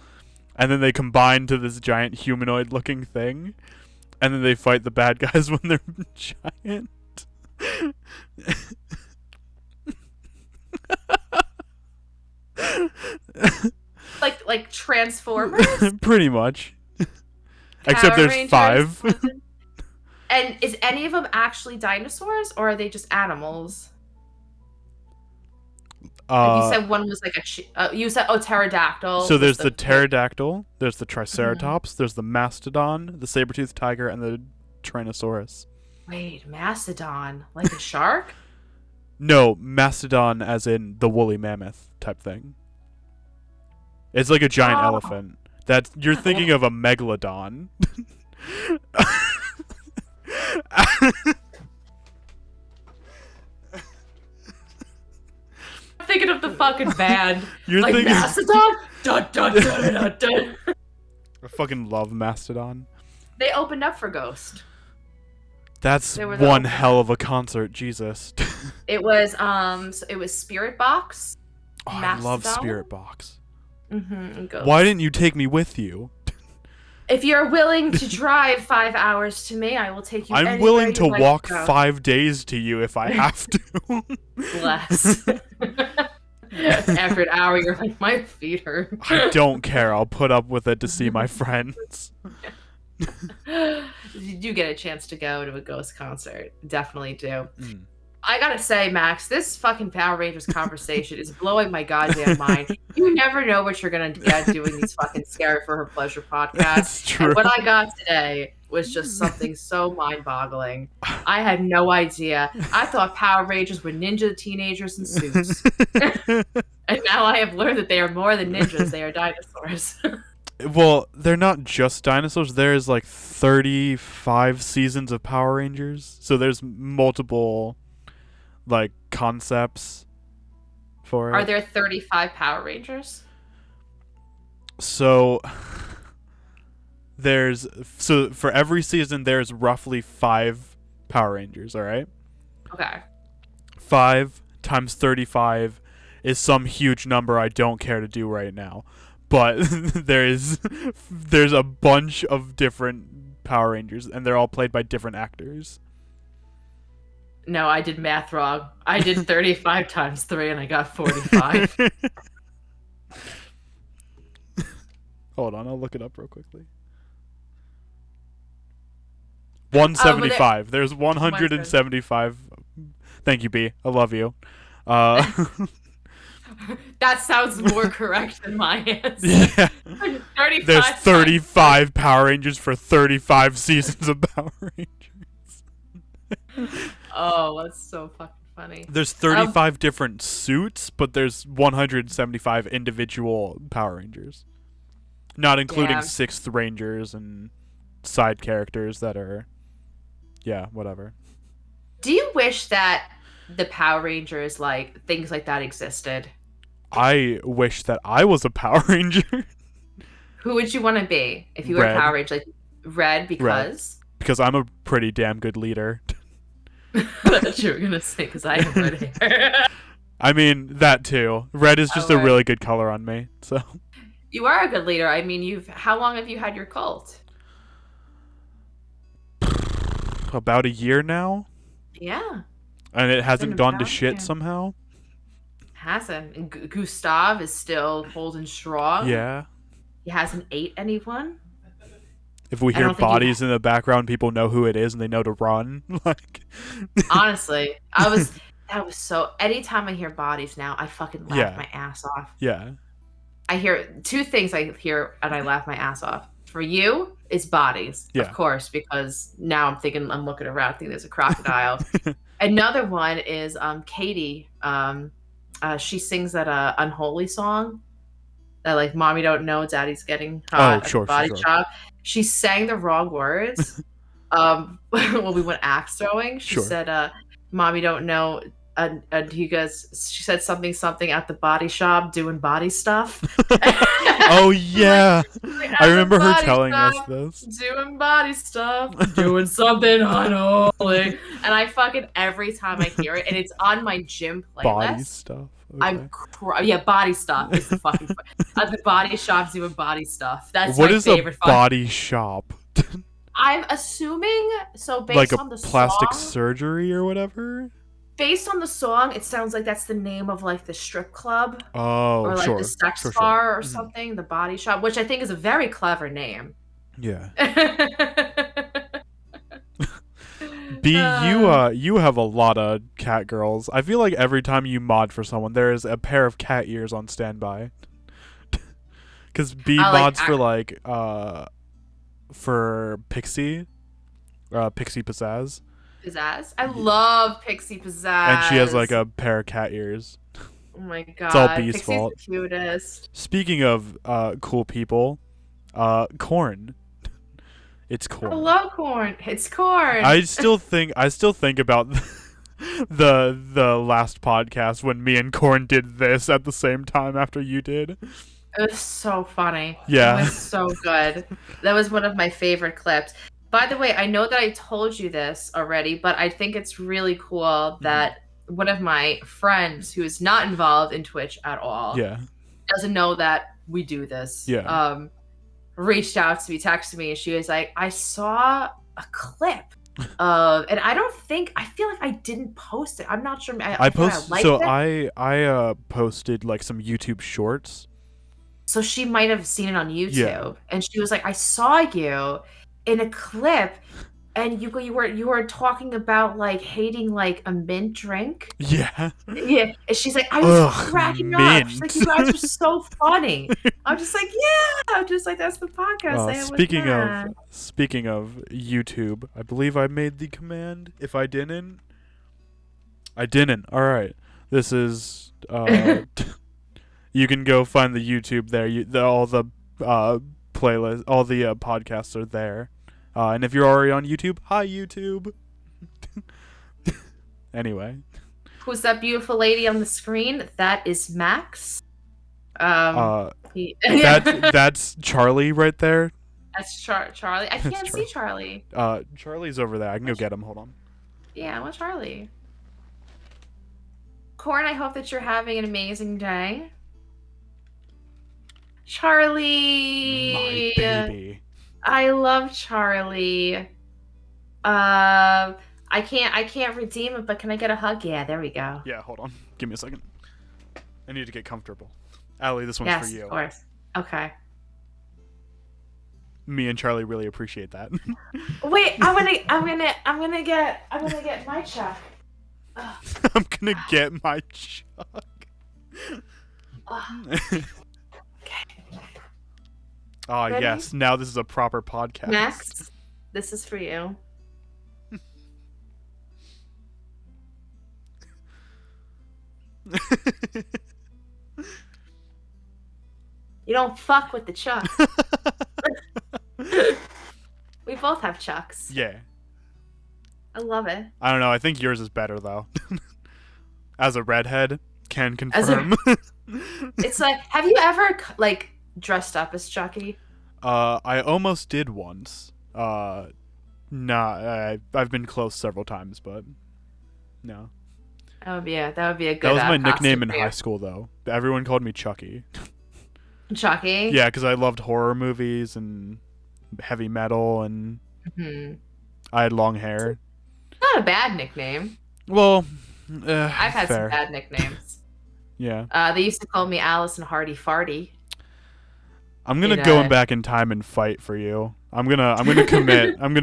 And then they combine to this giant humanoid looking thing. And then they fight the bad guys when they're giant. like Transformers? Pretty much. Except there's Rangers, 5. And is any of them actually dinosaurs or are they just animals? You said one was like you said pterodactyl. So there's the pterodactyl, there's the triceratops, there's the mastodon, the saber-toothed tiger, and the tyrannosaurus. Wait, mastodon? Like a shark? No, mastodon as in the woolly mammoth type thing. It's like a giant elephant. You're thinking of a megalodon. Thinking of the fucking band. You're like thinking Mastodon? Dun, dun, dun, dun, dun. I fucking love Mastodon. They opened up for Ghost. That's one hell of a concert, Jesus. It was Spirit Box. Oh, I love Spirit Box. Mm-hmm. Why didn't you take me with you? If you're willing to drive 5 hours to me, I will take you I'm anywhere willing to you'd like walk to go. 5 days to you if I have to. Less. After an hour, you're like, my feet hurt. I don't care. I'll put up with it to see my friends. You do get a chance to go to a Ghost concert. Definitely do. Mm. I gotta say, Max, this fucking Power Rangers conversation is blowing my goddamn mind. You never know what you're gonna get doing these fucking Scary for Her Pleasure podcasts. That's true. And what I got today was just something so mind-boggling. I had no idea. I thought Power Rangers were ninja teenagers in suits. And now I have learned that they are more than ninjas, they are dinosaurs. Well, they're not just dinosaurs. There's like 35 seasons of Power Rangers. So there's multiple like concepts for it. Are there 35 Power Rangers? So for every season there's roughly 5 Power Rangers, all right? Okay. 5 times 35 is some huge number I don't care to do right now. But there's a bunch of different Power Rangers and they're all played by different actors. No, I did math wrong. I did 35 times 3 and I got 45. Hold on, I'll look it up real quickly. 175. There's 175. Thank you, B. I love you. That sounds more correct than my answer. Yeah. 35 There's 35 Power Rangers for 35 seasons of Power Rangers. Oh, that's so fucking funny. There's 35 different suits, but there's 175 individual Power Rangers. Not including Yeah. 6th Rangers and side characters that are... Yeah, whatever. Do you wish that the Power Rangers, like, things like that existed? I wish that I was a Power Ranger. Who would you want to be if you were Red. a Power Ranger? Like, red because? Because I'm a pretty damn good leader. That's what you were going to say, because I have red hair. I mean, that too. Red is just a Alright. really good color on me, so... You are a good leader. I mean, how long have you had your cult? About a year now? Yeah. And it hasn't been gone to about a shit year. somehow? Hasn't. And Gustav is still holding strong. Yeah. He hasn't ate anyone. If we I hear don't think he- bodies in the background, people know who it is and they know to run. Like, Honestly, that was so. Anytime I hear bodies now, I fucking laugh Yeah. my ass off. yeah. I hear 2 things I hear and I laugh my ass off. For you, it's bodies, Yeah. of course, because now I'm looking around, I think there's a crocodile. Another one is Katie. She sings that unholy song. That like mommy don't know, daddy's getting hot. sure, at the body sure. shop. She sang the wrong words. When we went axe throwing, she Sure. said, "Mommy don't know." And she said something at the body shop doing body stuff. Oh, yeah. Like, I at the remember her body telling us shop, this. doing body stuff, doing something unholy. And I fucking, every time I hear it, and it's on my gym playlist. Body stuff. Okay. Yeah, body stuff is the fucking at the body shop doing body stuff. That's What my is a favorite fucking- body shop? I'm assuming so based Like a on the plastic song. surgery or whatever? Based on the song, it sounds like that's the name of like the strip club Oh, or like sure. the sex Sure, sure. bar or Mhm. something. The body shop, which I think is a very clever name. Yeah. B, you have a lot of cat girls. I feel like every time you mod for someone, there is a pair of cat ears on standby. Because B I like mods for Pixie, Pixie Pizzazz, Pizzazz. I love Pixie Pizzazz. and she has like a pair of cat ears. Oh my god. all B's Pixie's fault. the cutest. Speaking of cool people, Corn. It's Corn. I love corn. It's corn. I still think about the last podcast when me and Corn did this at the same time after you did. It was so funny. Yeah. It was so good. That was one of my favorite clips. By the way, I know that I told you this already, but I think it's really cool that one of my friends who is not involved in Twitch at all Yeah. doesn't know that we do this. Yeah. reached out to me, texted me, and she was like, I saw a clip of, and I feel like I didn't post it. I'm not sure. I thought I liked it. I posted like some YouTube shorts. So she might have seen it on YouTube, Yeah. and she was like, I saw you in a clip, and you were talking about like hating like a mint drink. Yeah. Yeah, and she's like, I was cracking up. She's like, you guys are so funny. I'm just like, yeah. I'm just like, that's the podcast I have with Matt. Speaking of YouTube, I believe I made the command. If I didn't, I didn't. All right. This is you can go find the YouTube there. All the playlist, all the podcasts are there. And if you're already on YouTube, hi YouTube. Anyway. Who's that beautiful lady on the screen? That is Max. That's Charlie right there. That's Charlie. I can't see Charlie. Charlie's over there. I can go get him. Hold on. Yeah, I want Charlie. Corn, I hope that you're having an amazing day. Charlie! My baby. I love Charlie. I can't redeem it, but can I get a hug? Yeah, there we go. Yeah, hold on. Give me a second. I need to get comfortable. Allie, this one's Yes, for you. of course. Okay. Me and Charlie really appreciate that. Wait, I'm gonna get my check. I'm gonna get my chuck. Oh, Ready? yes. Now this is a proper podcast. Max, this is for you. You don't fuck with the chuck. We both have chucks. Yeah. I love it. I don't know. I think yours is better, though. As a redhead, can confirm. It's like, have you ever, like, dressed up as Chucky? I almost did once. Nah, I've been close several times, but no. That would be a good. That was my nickname in costume for you. high school, though. Everyone called me Chucky. Chucky? Yeah, because I loved horror movies and heavy metal, and I had long hair. Not a bad nickname. Well, I've had fair. some bad nicknames. Yeah. They used to call me Allison Hardy Farty. I'm gonna go back in time and fight for you. I'm gonna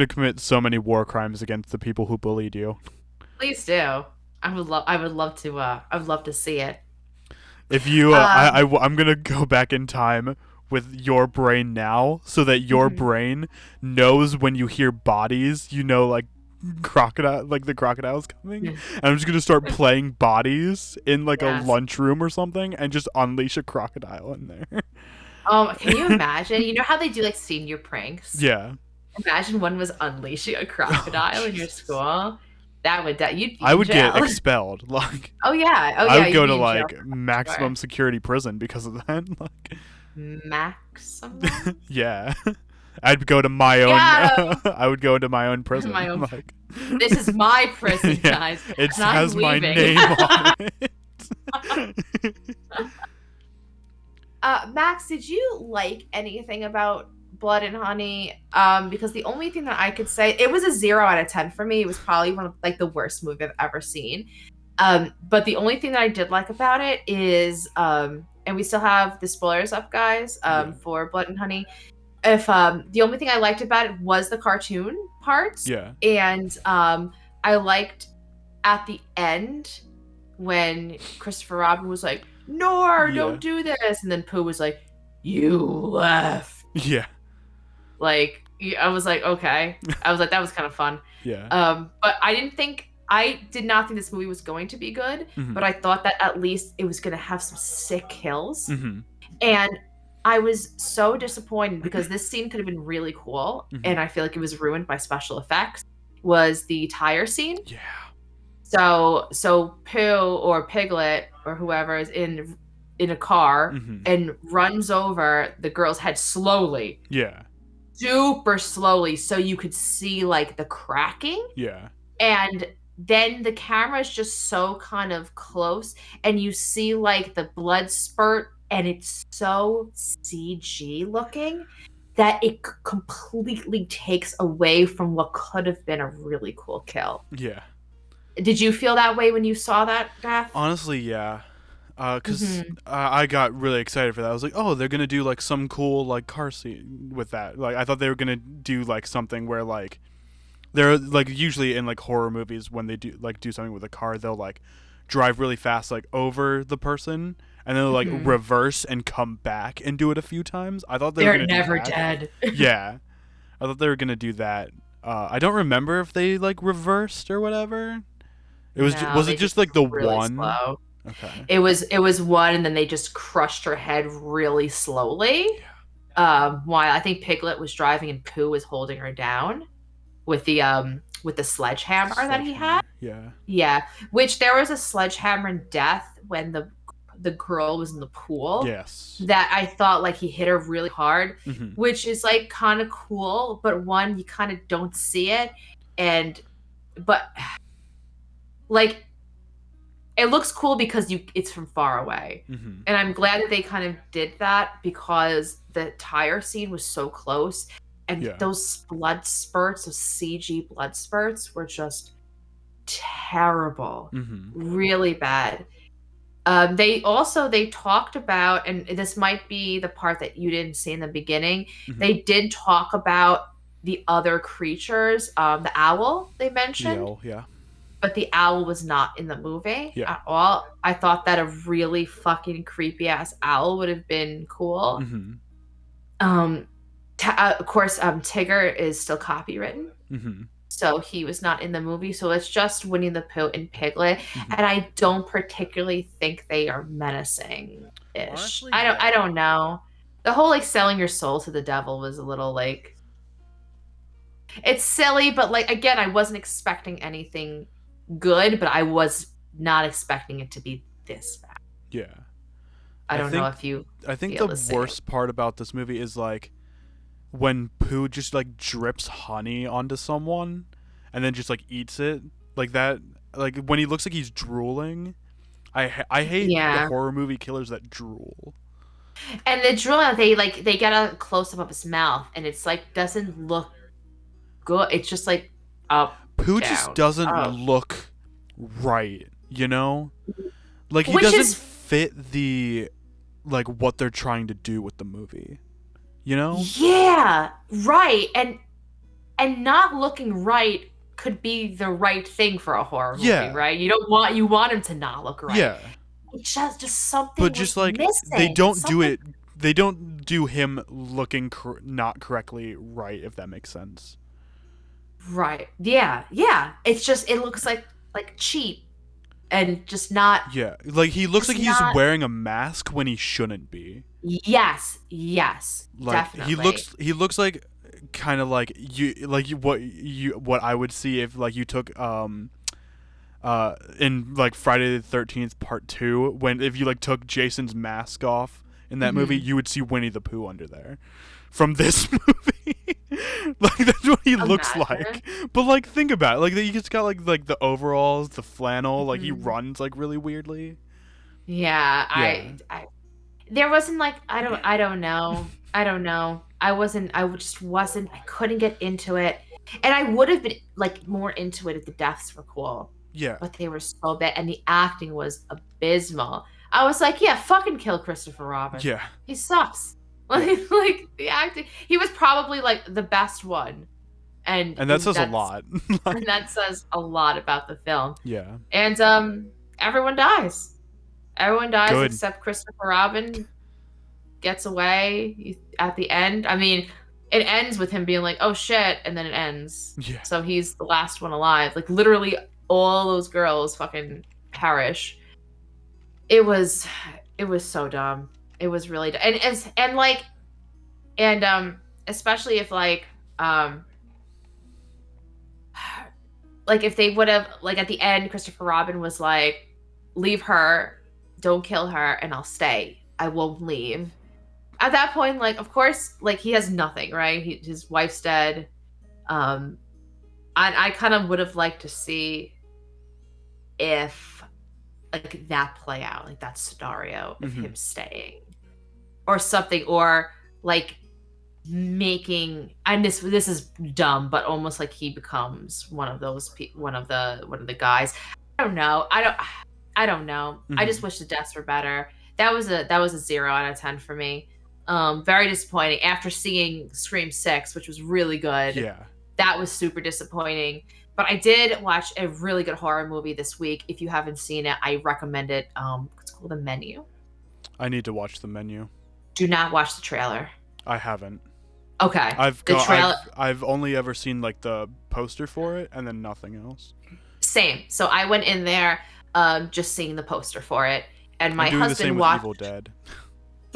commit so many war crimes against the people who bullied you. Please do. I would love to see it. If you, I'm gonna go back in time with your brain now, so that your brain knows when you hear bodies, you know, like crocodile, like the crocodile's coming, and I'm just gonna start playing bodies in like a lunchroom or something, and just unleash a crocodile in there. Can you imagine? You know how they do like senior pranks? Yeah. Imagine one was unleashing a crocodile in your school. You'd be I would in jail. get expelled. Like. Oh yeah. I would go to you'd be in like jail. maximum security prison because of that. Like. Maximum. Yeah. I'd go to my own. I would go into my own prison. My own. Like. This is my prison, Yeah, guys. it and I'm has my leaving. name on it. Max, did you like anything about Blood and Honey? Because the only thing that I could say, it was a 0 out of 10 for me. It was probably one of like the worst movie I've ever seen. But the only thing that I did like about it is, and we still have the spoilers up, guys, for Blood and Honey. If the only thing I liked about it was the cartoon parts. Yeah. And I liked at the end when Christopher Robin was like, "No, don't do this," and then Pooh was like, "You left." Yeah. Like, I was like, okay. I was like, that was kind of fun. Yeah. But I did not think this movie was going to be good, but I thought that at least it was going to have some sick kills. And I was so disappointed because this scene could have been really cool, and I feel like it was ruined by special effects, was the tire scene. Yeah. So Pooh or Piglet or whoever is in a car and runs over the girl's head slowly. Yeah. Super slowly, so you could see like the cracking. Yeah. And then the camera is just so kind of close, and you see like the blood spurt, and it's so CG looking. that it completely takes away from what could have been a really cool kill. Yeah. Did you feel that way when you saw that, Gaff? Honestly, yeah. Cause Mhm. I got really excited for that. I was like, oh, they're gonna do like some cool like car scene with that. Like I thought they were gonna do like something where like they're like usually in like horror movies when they do something with a car, they'll like drive really fast like over the person and then they'll like Mhm. reverse and come back and do it a few times. I thought they were They're gonna do never that. dead. Yeah, I thought they were gonna do that. I don't remember if they like reversed or whatever. It was No, was they it just just like the really one? slow. Okay. It was one, and then they just crushed her head really slowly. Yeah. While I think Piglet was driving and Pooh was holding her down with the sledgehammer that he had. Sledgehammer. Yeah. Yeah, which there was a sledgehammer death when the girl was in the pool Yes. that I thought like he hit her really hard, Hmm. which is like kind of cool, but one, you kind of don't see it, and but like it looks cool because it's from far away. Hmm. And I'm glad that they kind of did that because the tire scene was so close. And Yeah. those blood spurts, those CG blood spurts were just terrible. Hmm. Really bad. They talked about, and this might be the part that you didn't see in the beginning, Hmm. they did talk about the other creatures, the owl they The mentioned, owl. Yeah. but the owl was not in the movie Yeah. at all. I thought that a really fucking creepy ass owl would have been cool. Hmm. Um, of course, Tigger is still copywritten, Hmm. so he was not in the movie. So it's just Winnie the Pooh and Piglet, Hmm. and I don't particularly think they are menacing ish. Honestly, I yeah. don't know. The whole like selling your soul to the devil was a little like it's silly, but like again, I wasn't expecting anything good, but I was not expecting it to be this bad. Yeah. I don't know think if you I think feel the the same. worst part about this movie is like when Pooh just like drips honey onto someone and then just like eats it like that. Like when he looks like he's drooling. I hate the Yeah. horror movie killers that drool. And the drill, they get a close up of his mouth, and it's like doesn't look good. It's just like up, Pooh down, just doesn't up. look right, you know? Like he Which doesn't is- fit the like what they're trying to do with the movie. You know? Yeah, right. And not looking right could be the right thing for a horror movie, Yeah. right? You want him to not look right. Yeah. It's just something. But just was like missing. they don't do Something- it. They don't do him looking not correctly right. If that makes sense. Right. Yeah. Yeah. It's just it looks like cheap and just not. Yeah, like he looks It's like he's not- wearing a mask when he shouldn't be. Yes. Yes. Like Definitely. he looks like kind of like what I would see if like you took in like Friday the 13th Part 2 when if you like took Jason's mask off in that movie, you would see Winnie the Pooh under there from this movie. Like that's what he looks Imagine. like. But like think about it. Like he just got like the overalls, the flannel, like he runs like really weirdly. Yeah. Yeah. I there wasn't like I don't know. I just wasn't I couldn't get into it. And I would have been like more into it if the deaths were cool. Yeah. But they were so bad and the acting was abysmal. I was like, yeah, fucking kill Christopher Robin. Yeah. He sucks. Like the acting he was probably like the best one. And And that says a that's- lot. And that says a lot about the film. Yeah. And everyone dies. Everyone dies Good. except Christopher Robin gets away at the end. I mean, it ends with him being like, "Oh shit," and then it ends. Yeah. So he's the last one alive. Like literally all those girls fucking perish. It was so dumb. It was really dumb. And especially if like if they would have like at the end Christopher Robin was like, leave her, don't kill her, and I'll stay. I won't leave. At that point, like of course, like he has nothing, right? His wife's dead. I kind of would have liked to see if like that play out, like that scenario of him staying, or something, or like making, and this is dumb, but almost like he becomes one of one of the guys. I don't know. I just wish the deaths were better. That was a 0 out of 10 for me. Very disappointing after seeing Scream 6, which was really good. Yeah. That was super disappointing. But I did watch a really good horror movie this week. If you haven't seen it, I recommend it. It's called The Menu. I need to watch The Menu. Do not watch the trailer. I haven't. Okay. I've only ever seen like the poster for it and then nothing else. Same. So I went in there just seeing the poster for it, and my I'm doing husband the same watched with Evil Dead.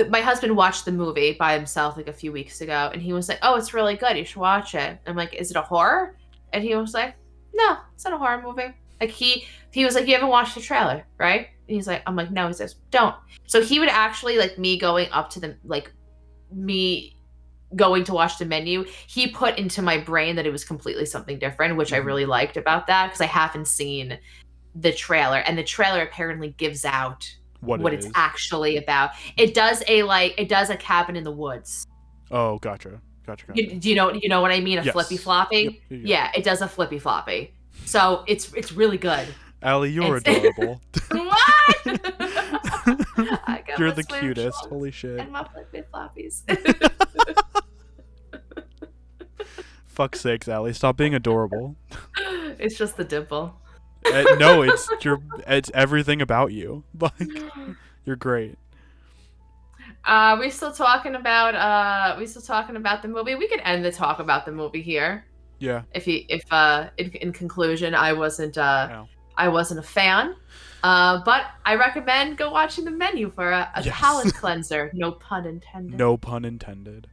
my husband watched the movie by himself like a few weeks ago, and he was like, "Oh, it's really good. You should watch it." I'm like, "Is it a horror?" And he was like, "No, it's not a horror movie." Like he was like, "You haven't watched the trailer, right?" And he's like, "I'm like, no." He says, "Don't." So he would actually like me going up to me going to watch The Menu. He put into my brain that it was completely something different, which I really liked about that because I haven't seen the trailer, and the trailer apparently gives out what it's actually about. It does a cabin in the woods. Oh, gotcha. Do you know what I mean? A Yes. flippy floppy? Yep. Yeah, it does a flippy floppy. So it's really good. Allie, you're adorable. What? I got You're my the swim cutest. trunks Holy shit. and my flippy floppies. Fuck's sakes, Allie. Stop being adorable. It's just the dimple. No, it's everything about you. Like, you're great. We still talking about the movie. We could end the talk about the movie here. Yeah. If in conclusion, I wasn't a fan. But I recommend go watching The Menu for a Yes. palate cleanser. No pun intended. No pun intended.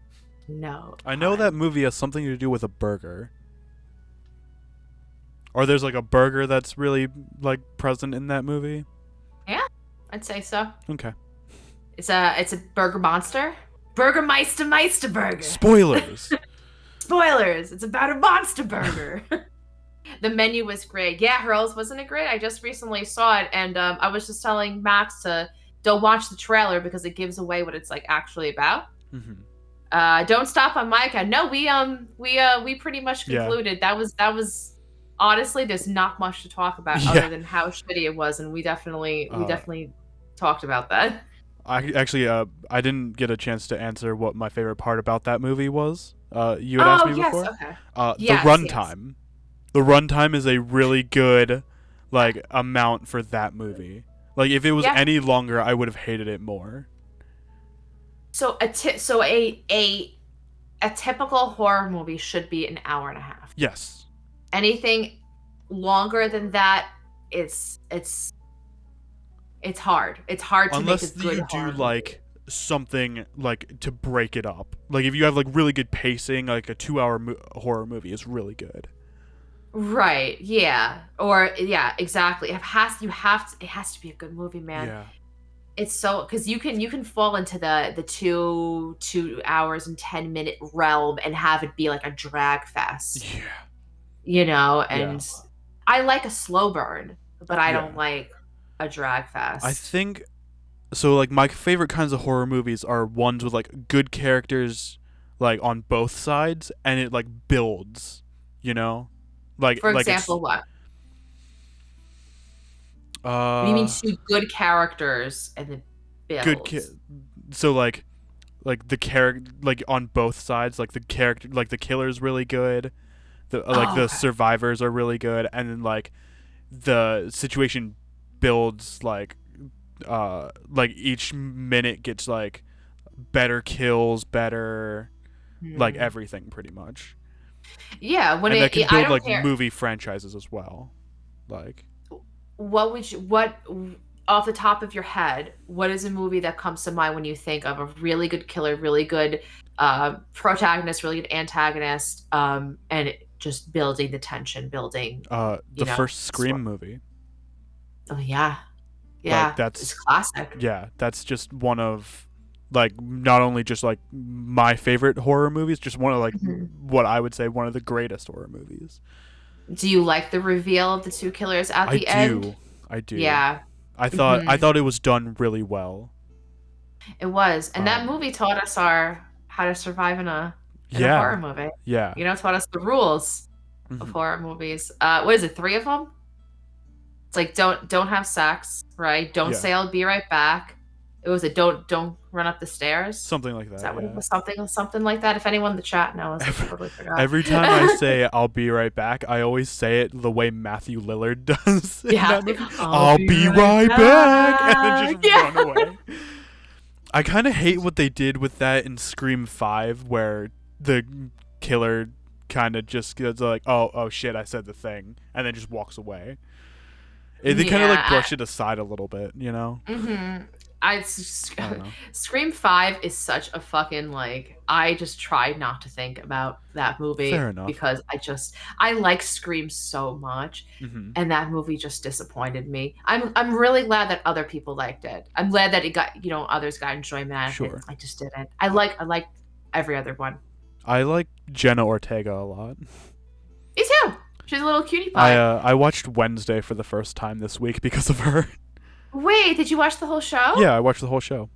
No. I know pun. that movie has something to do with a burger. Or there's like a burger that's really like present in that movie. Yeah, I'd say so. Okay. It's a burger monster. Meister burger. Spoilers. Spoilers. It's about a monster burger. The Menu was great. Yeah, Hurls, wasn't it great? I just recently saw it, and I was just telling Max to don't watch the trailer because it gives away what it's like actually about. Don't stop on my account. No, we pretty much concluded that was honestly there's not much to talk about other than how shitty it was, and we definitely talked about that. I actually I didn't get a chance to answer what my favorite part about that movie was. You had asked me before. Okay. The runtime. The runtime is a really good like amount for that movie. Like if it was any longer, I would have hated it more. So a typical horror movie should be an hour and a half. Yes. Anything longer than that, it's hard. It's hard to make a good horror movie. Unless you do like something like to break it up. Like if you have like really good pacing, like a 2-hour horror movie is really good. Right. Yeah. Or yeah, exactly. It has to be a good movie, man. Yeah. It's so because you can fall into the 2 hours and 10-minute realm and have it be like a drag fest. Yeah. You know, and I like a slow burn, but I don't like a drag fest. I think so. Like my favorite kinds of horror movies are ones with like good characters, like on both sides, and it like builds. You know, like for example, what? You mean two good characters and the builds? So like the character, like on both sides, like the character, like the killer's really good. The survivors are really good, and then like the situation builds like each minute gets like better kills, better like everything pretty much. Yeah, and that can build like movie franchises as well. Like, what off the top of your head, what is a movie that comes to mind when you think of a really good killer, really good protagonist, really good antagonist, and just building the tension, building the first Scream movie. Oh yeah, like, it's classic. Yeah, that's just one of like not only just like my favorite horror movies, just one of like what I would say one of the greatest horror movies. Do you like the reveal of the two killers at the end? I do. Yeah. I thought it was done really well. It was, and that movie taught us how to survive in a in a horror Yeah. movie. Yeah. You know, taught us the rules of Mhm. horror movies. What is it? 3 of them? It's like don't have sex, right? Don't Yeah. say I'll be right back. It was a don't run up the stairs. Something like Is that. that what it Yeah. was? Something like that. If anyone in the chat knows, I totally forgot. Every time I say "I'll be right back," I always say it the way Matthew Lillard does in Yeah, that movie. I'll be right back, and then just Yeah. run away. I kind of hate what they did with that in Scream 5, where the killer kind of just goes like, "Oh shit, I said the thing," and then just walks away. They kind of like brush it aside a little bit, you know? Mm-hmm. I don't know. Scream 5 is such a fucking like I just tried not to think about that movie Fair enough. because I like Scream so much Mm-hmm. and that movie just disappointed me. I'm really glad that other people liked it. I'm glad that it got, you know, others got enjoyment out of Sure. it. I just didn't. I like every other one. I like Jenna Ortega a lot. Me too. She's a little cutie pie. I watched Wednesday for the first time this week because of her. Wait, did you watch the whole show? Yeah, I watched the whole show.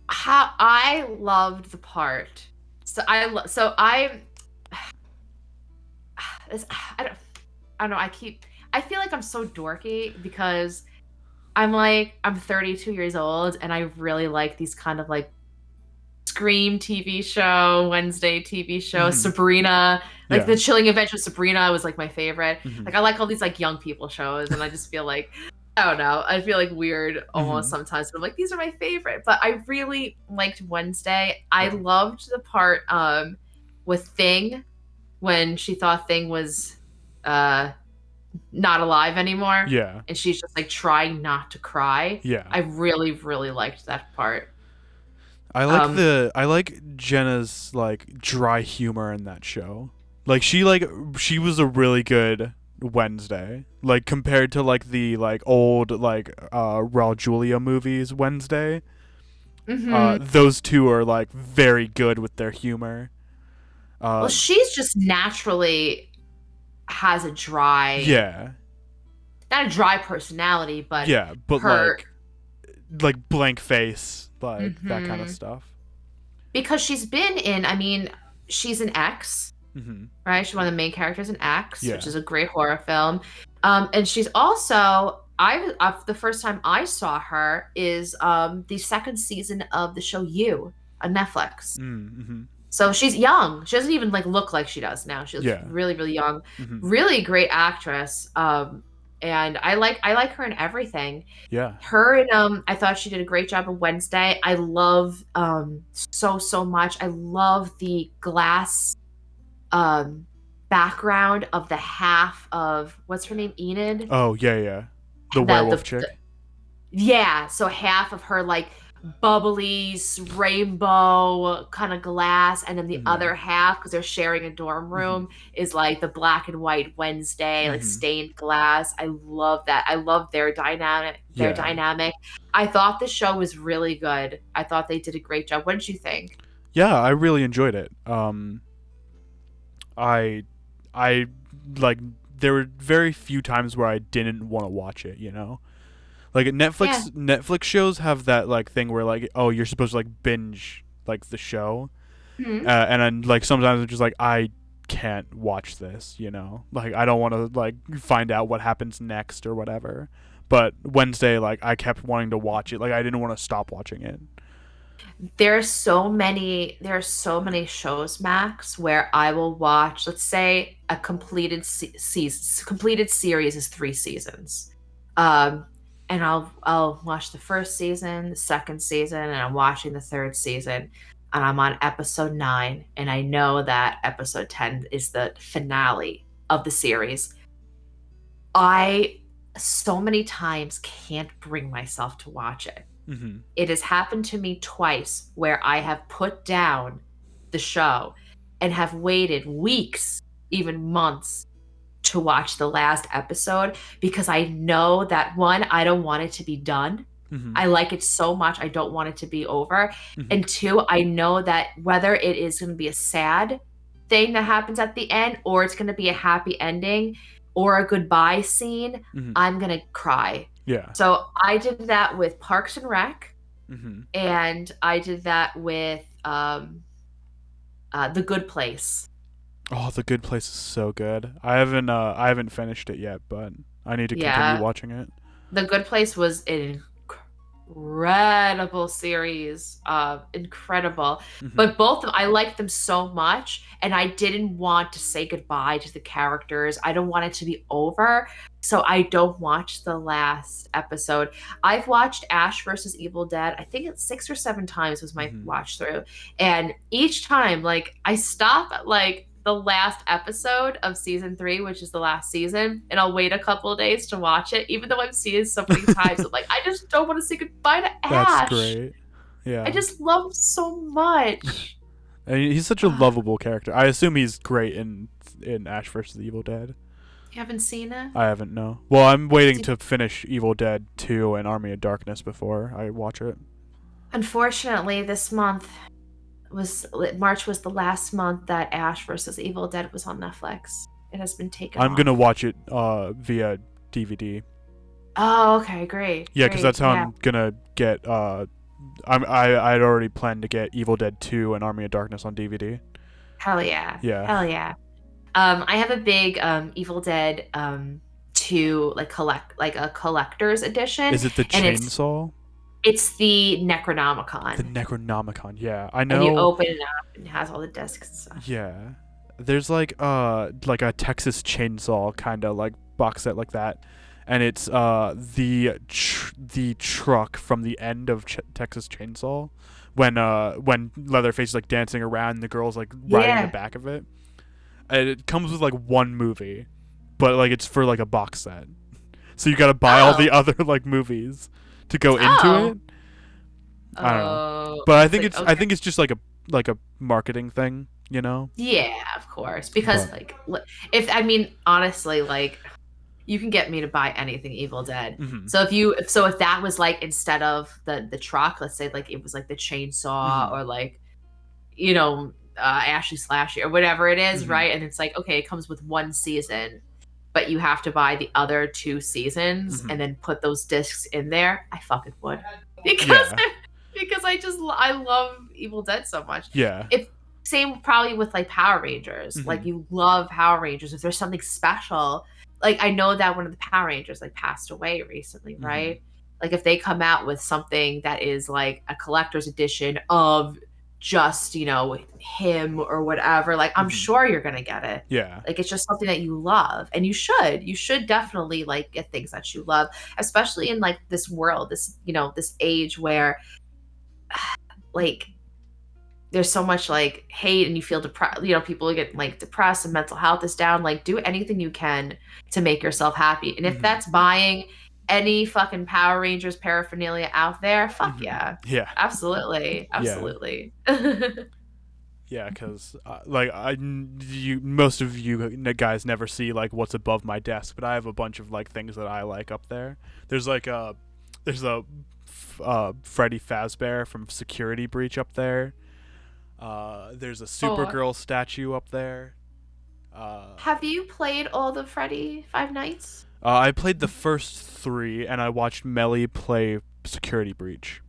How I loved the part. I don't know. I feel like I'm so dorky because I'm 32 years old and I really like these kind of like Scream TV show, Wednesday TV show, Mhm. Sabrina, like Yeah. The Chilling Adventures of Sabrina was like my favorite. Mhm. Like I like all these like young people shows and I just feel like I don't know. I feel like weird almost sometimes, but I'm like, these are my favorite. But I really liked Wednesday. I loved the part with Thing when she thought Thing was not alive anymore. Yeah. And she's just like trying not to cry. Yeah. I really, really liked that part. I like Jenna's like dry humor in that show. Like she was a really good Wednesday. Like compared to like the like old like Raul Julia movies Wednesday. Those two are like very good with their humor. Well, she's just naturally has a dry, not a dry personality, but but her, like blank face, like that kind of stuff. Because she's been in, I mean, she's an X, right? She's one of the main characters in X, which is a great horror film. And she's also, the first time I saw her is the second season of the show You on Netflix. So she's young. She doesn't even like look like she does now. She looks really, really young. Really great actress. And I like her in everything. Yeah. Her and I thought she did a great job of Wednesday. I love so much. I love the glass background of the half of what's her name, Enid? Oh yeah. The werewolf chick. Yeah, so half of her like bubbly rainbow kind of glass, and then the other half, because they're sharing a dorm room, is like the black and white Wednesday, like stained glass. I love that. I love their dynamic. I thought the show was really good. I thought they did a great job. What did you think? Yeah, I really enjoyed it. I like there were very few times where I didn't want to watch it, you know? Like Netflix shows have that like thing where like, oh, you're supposed to like binge like the show. And then like sometimes I'm just like, I can't watch this, you know? Like I don't want to like find out what happens next or whatever. But Wednesday, like I kept wanting to watch it. Like I didn't want to stop watching it. There are so many shows, Max, where I will watch, let's say a completed series is 3 seasons. And I'll watch the first season, the second season, and I'm watching the third season, and I'm on episode 9, and I know that episode 10 is the finale of the series. I so many times can't bring myself to watch it. It has happened to me twice where I have put down the show and have waited weeks, even months, to watch the last episode because I know that, one, I don't want it to be done. I like it so much, I don't want it to be over. And 2, I know that whether it is going to be a sad thing that happens at the end or it's going to be a happy ending or a goodbye scene, I'm going to cry. Yeah. So I did that with Parks and Rec, and I did that with The Good Place. Oh, The Good Place is so good. I haven't finished it yet, but I need to continue Yeah, watching it. The Good Place was an incredible series. Incredible. Hmm. But both of I liked them so much, and I didn't want to say goodbye to the characters. I don't want it to be over, so I don't watch the last episode. I've watched Ash versus Evil Dead. I think it's 6 or 7 times was my Hmm. watch through, and each time, like I stop at like the last episode of season 3, which is the last season, and I'll wait a couple of days to watch it, even though I've seen it so many times. I'm like, I just don't want to say goodbye to That's Ash. great. I Yeah. just love him so much. I mean, he's such a lovable character. I assume he's great in Ash vs. the Evil Dead. You haven't seen it? I haven't, no. Well, I'm waiting to finish Evil Dead 2 and Army of Darkness before I watch it. Unfortunately, this month March was the last month that Ash versus Evil Dead was on Netflix. It has been taken I'm off. gonna watch it via DVD. Oh, okay, great. Yeah, because great, that's how yeah. I'm gonna get. I'd already planned to get Evil Dead 2 and Army of Darkness on DVD. Hell yeah. Yeah. Hell yeah. I have a big Evil Dead 2 like a collector's edition. Is it the and chainsaw? It's the Necronomicon. The Necronomicon. Yeah, I And you know. open it up and it has all the discs and stuff. Yeah, there's like a Texas Chainsaw kind of like box set like that, and it's the truck from the end of Texas Chainsaw, when Leatherface is like dancing around and the girl's like riding Yeah. the back of it. And it comes with like one movie, but like it's for like a box set, so you got to buy all the other like movies to go into Oh. it. I don't know, Oh, but I think like, I okay. think it's just like a marketing thing, you know. Yeah, of course. Because But- like if I mean honestly, like you can get me to buy anything Evil Dead. Mhm. So if that was like instead of the truck, let's say like it was like the chainsaw Mhm. or like Ashley Slashy or whatever it is, Mhm. right? And it's like okay, it comes with one season, but you have to buy the other 2 seasons Mhm. and then put those discs in there. I fucking would because Yeah. because I love Evil Dead so much. Yeah. If same probably with like Power Rangers. Mhm. Like you love Power Rangers. If there's something special, like I know that one of the Power Rangers like passed away recently, right? Like if they come out with something that is like a collector's edition of just, him or whatever, like I'm Mhm. sure you're gonna get it. Yeah. Like it's just something that you love. And you should definitely like get things that you love, especially in like this world, this age where like there's so much like hate and you feel depressed, people get like depressed and mental health is down. Like do anything you can to make yourself happy. And if Mhm. that's buying any fucking Power Rangers paraphernalia out there, fuck Mhm. yeah. Yeah. Absolutely. Yeah. Absolutely. Yeah, because most of you guys never see like what's above my desk, but I have a bunch of like things that I like up there. There's like there's a Freddy Fazbear from Security Breach up there. There's a Supergirl statue up there. Have you played all the Freddy Five Nights? I played the first 3, and I watched Melly play Security Breach.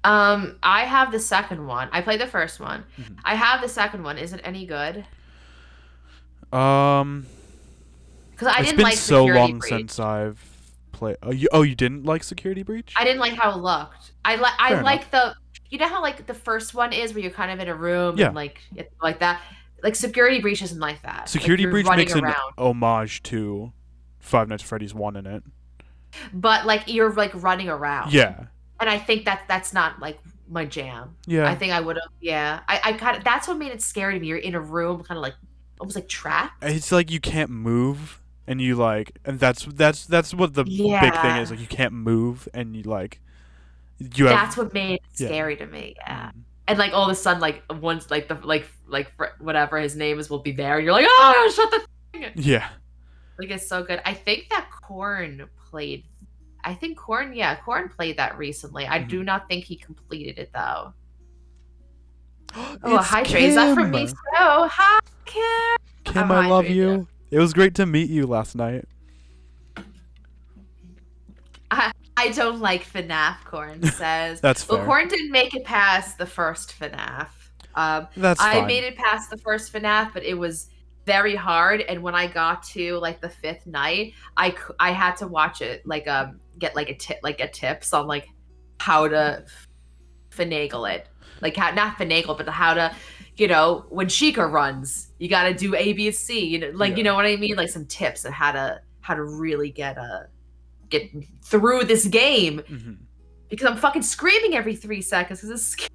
I have the second one. I played the first one. Mhm. I have the second one. Is it any good? Um, Because I it's didn't been like so Security long Breach. since I've played. You didn't like Security Breach? I didn't like how it looked. I Fair like how like the first one is where you're kind of in a room Yeah. and like that. Like Security Breach isn't like that. Security you're Breach running makes an around, homage to Five Nights at Freddy's 1 in it. but like you're like running around. Yeah. And I think that's not like my jam. Yeah. I think I would have. Yeah. I kind of that's what made it scary to me. You're in a room, kind of like almost like trapped. It's like you can't move, and you like, and that's what the big thing Yeah. is. Like you can't move, and you like, you have. That's what made it Yeah. scary to me. Yeah. Mm. And like all of a sudden, like once like the whatever his name is will be there. You're like, oh, shut the thing. Yeah. Like it's so good. I think that Korn played. I think Korn played that recently. I do not think he completed it though. Oh, It's hi Dre. Is that from me Kim. too? Hi Kim. Kim, Oh, I hi, love Dre, you. It was great to meet you last night. I don't like FNAF. Korn says. That's fair. Well, Korn didn't make it past the first FNAF. That's I fine. made it past the first FNAF, but it was very hard. And when I got to like the 5th night, I had to watch it like get like a tips on like how to finagle it, like how not finagle, but how to, when Sheikah runs, you got to do A, B, and C. You know what I mean, like some tips on how to really get through this game Mm-hmm. because I'm fucking screaming every 3 seconds because it's scary.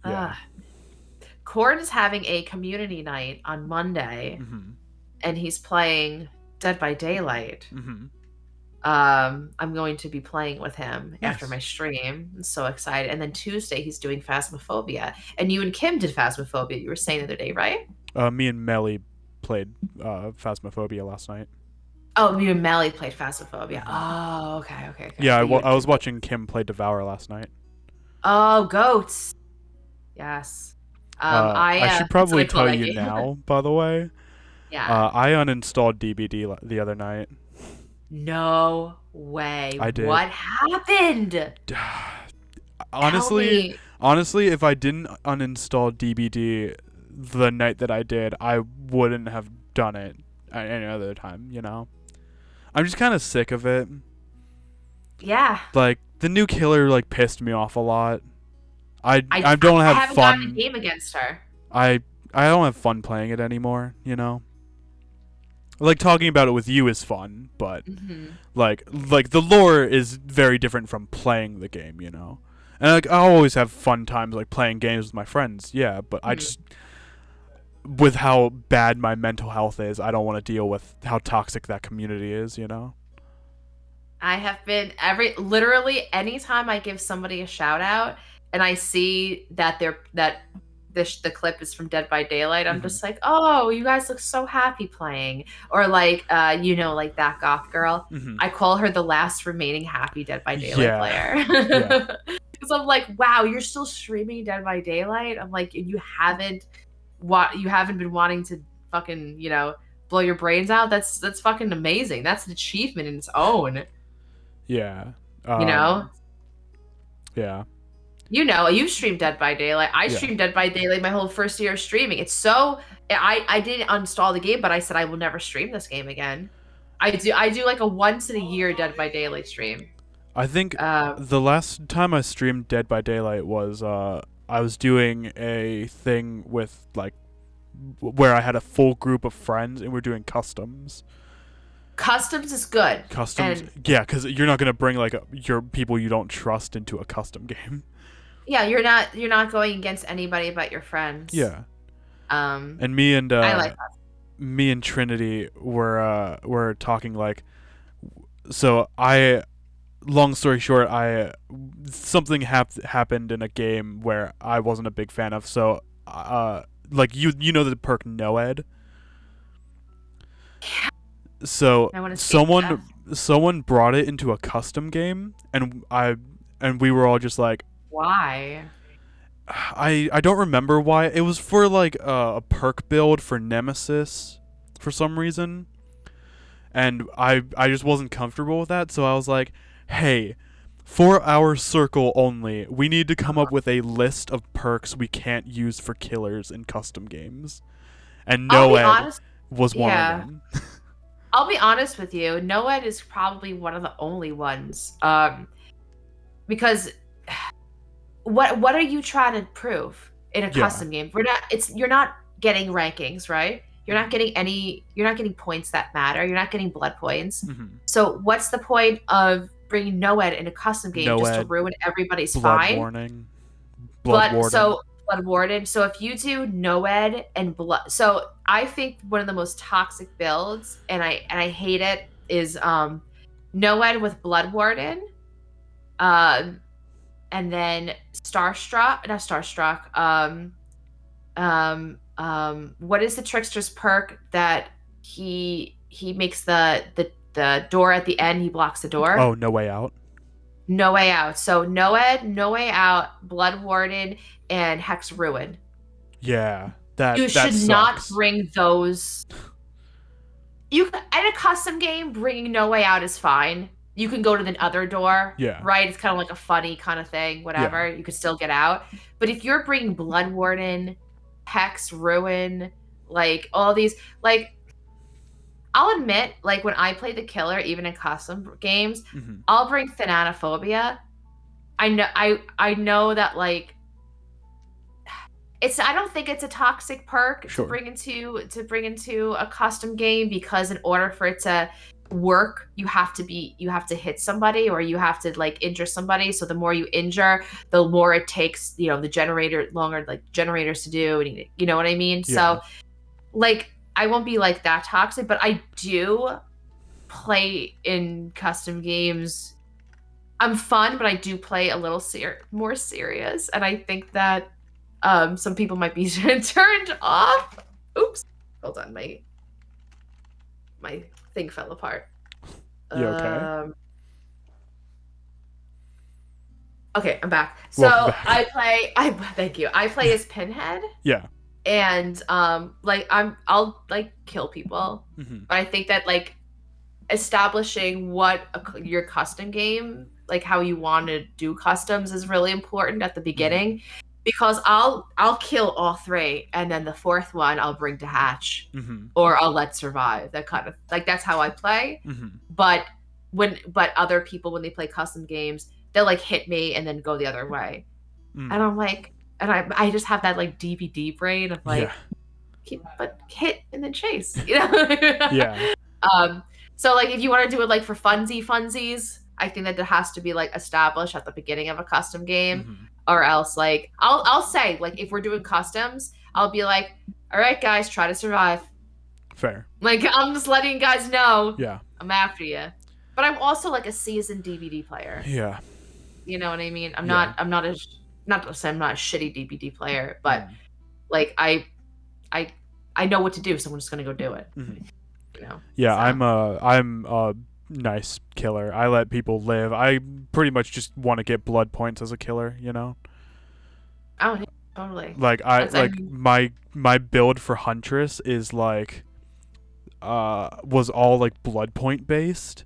Yeah. Cord is having a community night on Monday, Mm-hmm. and he's playing Dead by Daylight. Mm-hmm. I'm going to be playing with him after my stream. I'm so excited. And then Tuesday he's doing Phasmophobia. And you and Kim did Phasmophobia, you were saying the other day, right? Me and Melly played Phasmophobia last night. Oh, you and Melly played Phasmophobia. Oh, okay. Yeah, So I was watching Kim play Devour last night. Oh, goats. Yes. I should probably so I call tell that you game. now, by the way. Yeah. I uninstalled DBD the other night. No way. I did. What happened? Honestly, if I didn't uninstall DBD the night that I did, I wouldn't have done it at any other time, I'm just kind of sick of it. Yeah. Like, the new killer, like, pissed me off a lot. I don't have I haven't fun. gotten a game against her. I don't have fun playing it anymore, Like, talking about it with you is fun, but like the lore is very different from playing the game, And like I always have fun times like playing games with my friends, yeah, but I just with how bad my mental health is, I don't want to deal with how toxic that community is, I have been literally anytime I give somebody a shout out and I see that the clip is from Dead by Daylight, I'm just like, oh, you guys look so happy playing. Or like, like that goth girl. I call her the last remaining happy Dead by Daylight player. Because I'm like, wow, you're still streaming Dead by Daylight? I'm like, you haven't been wanting to fucking, blow your brains out? That's fucking amazing. That's an achievement in its own. Yeah. Yeah. You've streamed Dead by Daylight. I streamed Dead by Daylight my whole first year of streaming. It's so I didn't uninstall the game, but I said I will never stream this game again. I do like a once in a year Dead by Daylight stream. I think the last time I streamed Dead by Daylight was I was doing a thing with like where I had a full group of friends and we're doing customs. Customs is good. Yeah, because you're not gonna bring like your people you don't trust into a custom game. Yeah, you're not going against anybody but your friends. Yeah. And me and I like that. me and Trinity were talking like, so long story short, something happened in a game where I wasn't a big fan of. So like you know the perk Noed. So someone brought it into a custom game, and we were all just like, why? I don't remember why. It was for like a perk build for Nemesis for some reason. And I just wasn't comfortable with that, so I was like, hey, for our circle only, we need to come up with a list of perks we can't use for killers in custom games. And Noed was one of them. I'll be honest with you, Noed is probably one of the only ones. Because what are you trying to prove in a custom game? You're not getting rankings, right? You're not getting points that matter. You're not getting blood points. So what's the point of bringing Noed in a custom game just to ruin everybody's fine? Blood Warden. So if you do Noed and Blood, so I think one of the most toxic builds, and I hate it, is Noed with Blood Warden, and then what is the Trickster's perk that he makes the door at the end, he blocks the door? Oh, No Way Out. No Way Out. So Noed, No Way Out, Blood Warden, and Hex Ruin. Yeah, you should not bring those. In a custom game, bringing No Way Out is fine. you can go to the other door. Yeah. Right? It's kind of like a funny kind of thing, whatever. You could still get out. But if you're bringing Blood Warden, Hex, Ruin, like all these, like, I'll admit, like when I play the killer, even in custom games, I'll bring Thanatophobia. I know that like I don't think it's a toxic perk to bring into a custom game, because in order for it to work, you have to hit somebody, or you have to like injure somebody. So the more you injure, the more it takes, the generators to do, and you know what I mean? Yeah. So like I won't be like that toxic, but I do play in custom games. I'm fun, but I do play a little more serious, and I think that some people might be turned off. Oops. Hold on, my thing fell apart. You okay? Okay, I'm back. So Welcome back. thank you. I play as Pinhead. Yeah. And like I'll like kill people. But I think that like establishing what your custom game, like how you want to do customs, is really important at the beginning. Because I'll kill all three, and then the fourth one I'll bring to hatch, or I'll let survive. That kind of like, that's how I play. But other people, when they play custom games, they'll like hit me and then go the other way, and I'm like, and I just have that like DVD brain of like, but hit and then chase, Yeah. So like if you want to do it like for funsies, I think that it has to be like established at the beginning of a custom game. Or else, like, I'll say, like, if we're doing customs, I'll be like, all right, guys, try to survive. Fair. Like, I'm just letting you guys know. Yeah. I'm after you. But I'm also, like, a seasoned DVD player. Yeah. You know what I mean? Not to say I'm not a shitty DVD player, but, like, I know what to do, so I'm just going to go do it. Yeah, so. I'm a nice killer. I let people live. I pretty much just want to get blood points as a killer, Oh, yeah, totally. Like my build for Huntress is like was all like blood point based.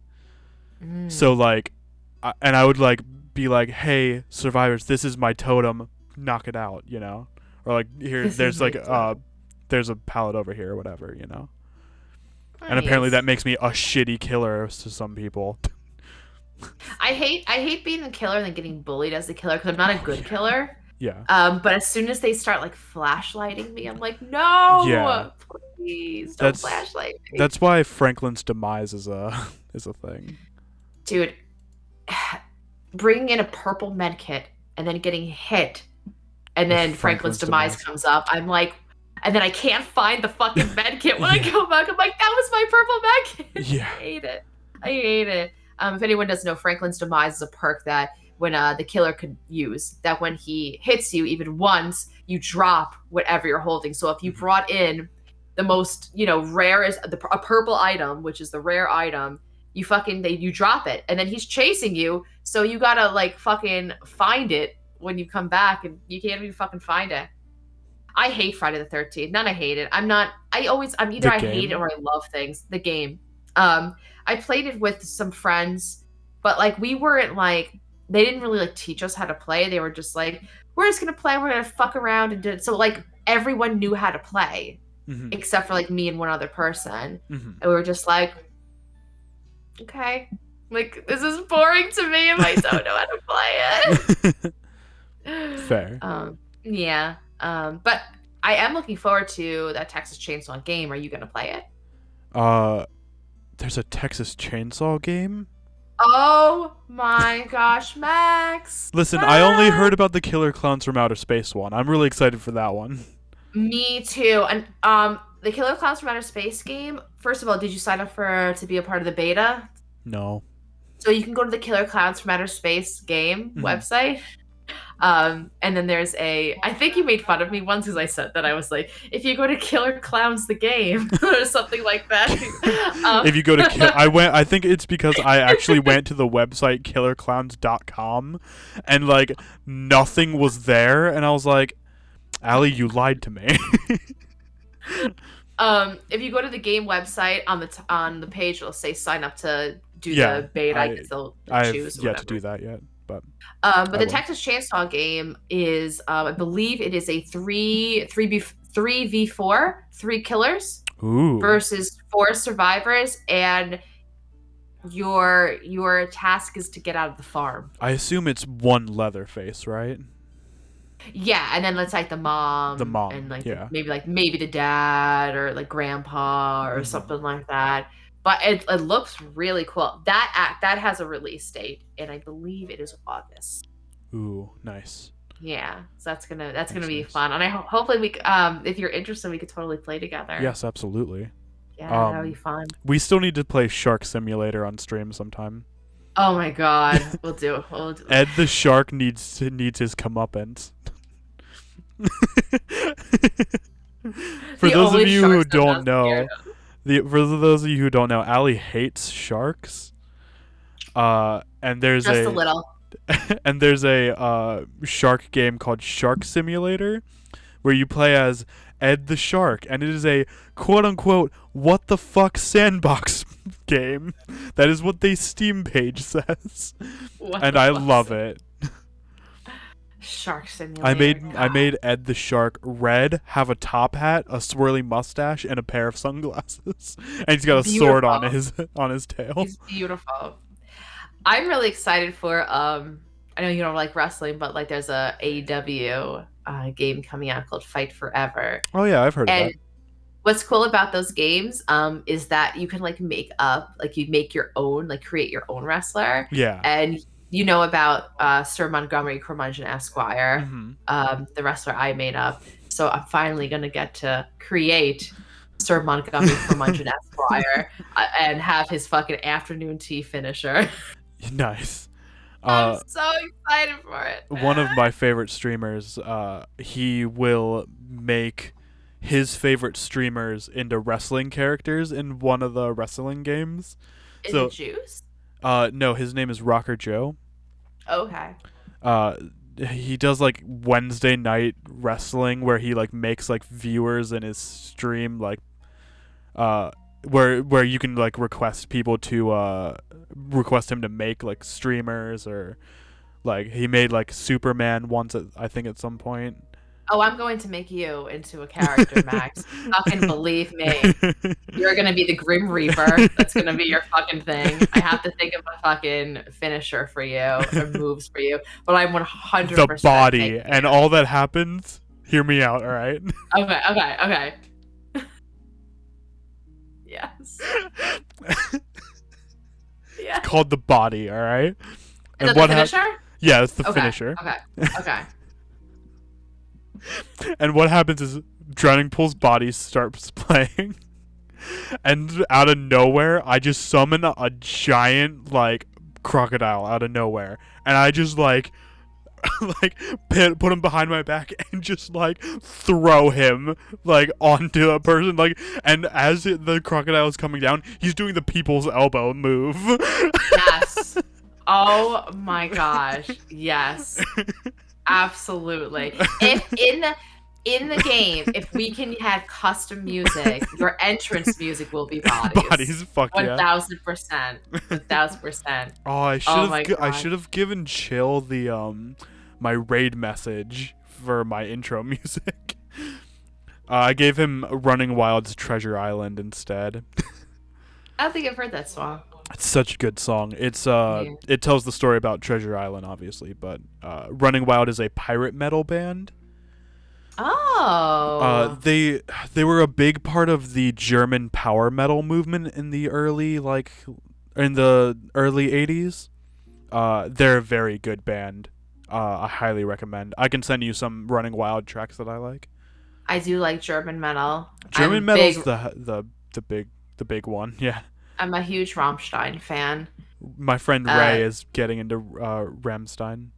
So like and I would like be like, "Hey, survivors, this is my totem. Knock it out," Or like, "Here, there's like there's a pallet over here," or whatever, Nice. And apparently that makes me a shitty killer to some people. I hate being the killer and then getting bullied as the killer, because I'm not a good killer. Yeah. But as soon as they start like flashlighting me, I'm like, no, please don't flashlight me. That's why Franklin's demise is a thing. Dude, bringing in a purple med kit and then getting hit, and then Franklin's demise comes up. I'm like, and then I can't find the fucking med kit when I go back. I'm like, that was my purple med kit. Yeah. I hate it. If anyone doesn't know, Franklin's demise is a perk that when the killer could use, that when he hits you even once, you drop whatever you're holding. So if you brought in the most, rarest, a purple item, which is the rare item, you drop it, and then he's chasing you. So you gotta like fucking find it when you come back, and you can't even fucking find it. I hate Friday the 13th. Not I hate it. I'm either I hate it or I love things. The game. I played it with some friends, but like we weren't like, they didn't really like teach us how to play. They were just like, we're just gonna play. We're gonna fuck around and do it. So like everyone knew how to play, except for like me and one other person, and we were just like, okay, like this is boring to me if I don't know how to play it. Fair. Yeah. But I am looking forward to that Texas Chainsaw game. Are you gonna play it? There's a Texas Chainsaw game? Oh my gosh, Max! Listen, Max! I only heard about the Killer Clowns from Outer Space one. I'm really excited for that one. Me too. And the Killer Clowns from Outer Space game, first of all, did you sign up to be a part of the beta? No. So you can go to the Killer Clowns from Outer Space game website. And then there's I think you made fun of me once because I said that. I was like, if you go to Killer Clowns the game or something like that. If you go to I think it's because I actually went to the website killerclowns.com and like nothing was there, and I was like, Allie, you lied to me. If you go to the game website on the page, it'll say sign up to do Yeah, the bait. I can still choose. I've yet to do Whatever. that yet, but But I the will. Texas Chainsaw game is, I believe it is a 3v4, 3 killers Ooh, versus 4 survivors, and your task is to get out of the farm. I assume it's one Leatherface, right? Yeah, and then let's like the mom, The mom, and like yeah. maybe the dad or like grandpa or Mhm. something like that. But it looks really cool. That has a release date, and I believe it is August. Ooh, nice. Yeah, so that's gonna Nice, be nice. fun, and hopefully if you're interested, we could totally play together. Yes, absolutely. Yeah, that'll be fun. We still need to play Shark Simulator on stream sometime. Oh my god, we'll do. Ed the Shark needs his comeuppance. For The those of only you who sharks I'm don't not know, scared for those of you who don't know, Allie hates sharks. And there's just a a little. and there's a shark game called Shark Simulator, where you play as Ed the Shark, and it is a quote-unquote what the fuck sandbox game. That is what the Steam page says, What and the I fuck's love it? it. Shark Simulator. I made Ed the Shark red, have a top hat, a swirly mustache, and a pair of sunglasses, and he's got a sword on his tail. He's beautiful. I'm really excited for I know you don't like wrestling, but like there's a AEW game coming out called Fight Forever. Oh yeah, I've heard of And that. what's cool about those games is that you can like you make your own, like create your own wrestler. Yeah. And you know about Sir Montgomery Curmudgeon Esquire, Mhm. the wrestler I made up. So I'm finally gonna get to create Sir Montgomery Curmudgeon Esquire and have his fucking afternoon tea finisher. Nice. I'm so excited for it. One of my favorite streamers, he will make his favorite streamers into wrestling characters in one of the wrestling games. Is So, it Juice? No, his name is Rocker Joe. Okay. He does like Wednesday night wrestling where he like makes like viewers in his stream like where you can like request people to request him to make like streamers, or like he made like Superman once I think at some point. Oh, I'm going to make you into a character, Max. Fucking believe me. You're gonna be the Grim Reaper. That's gonna be your fucking thing. I have to think of a fucking finisher for you or moves for you, but I'm 100% The body taking and you. all that happens. Hear me out, all right? Okay. Yes. Yeah. It's called the body, all right? Is that the finisher? Yeah, it's the Okay. finisher. Okay. And what happens is Drowning Pool's body starts playing, and out of nowhere, I just summon a giant like crocodile out of nowhere, and I just like put him behind my back and just like throw him like onto a person, like, and as the crocodile is coming down, he's doing the people's elbow move. Yes. Oh my gosh. Yes. Absolutely. If in the game, if we can have custom music, your entrance music will be bodies. Bodies, fuck yeah. 1000%. 1000%. Oh, I my God. should have given Chill the my raid message for my intro music. I gave him Running Wild's Treasure Island instead. I don't think I've heard that song. It's such a good song. It's Yeah. it tells the story about Treasure Island, obviously, but Running Wild is a pirate metal band. Oh. They were a big part of the German power metal movement in the early 80s. They're a very good band. I highly recommend. I can send you some Running Wild tracks that I like. I do like German metal. German metal's the big one. Yeah. I'm a huge Rammstein fan. My friend Ray is getting into Rammstein.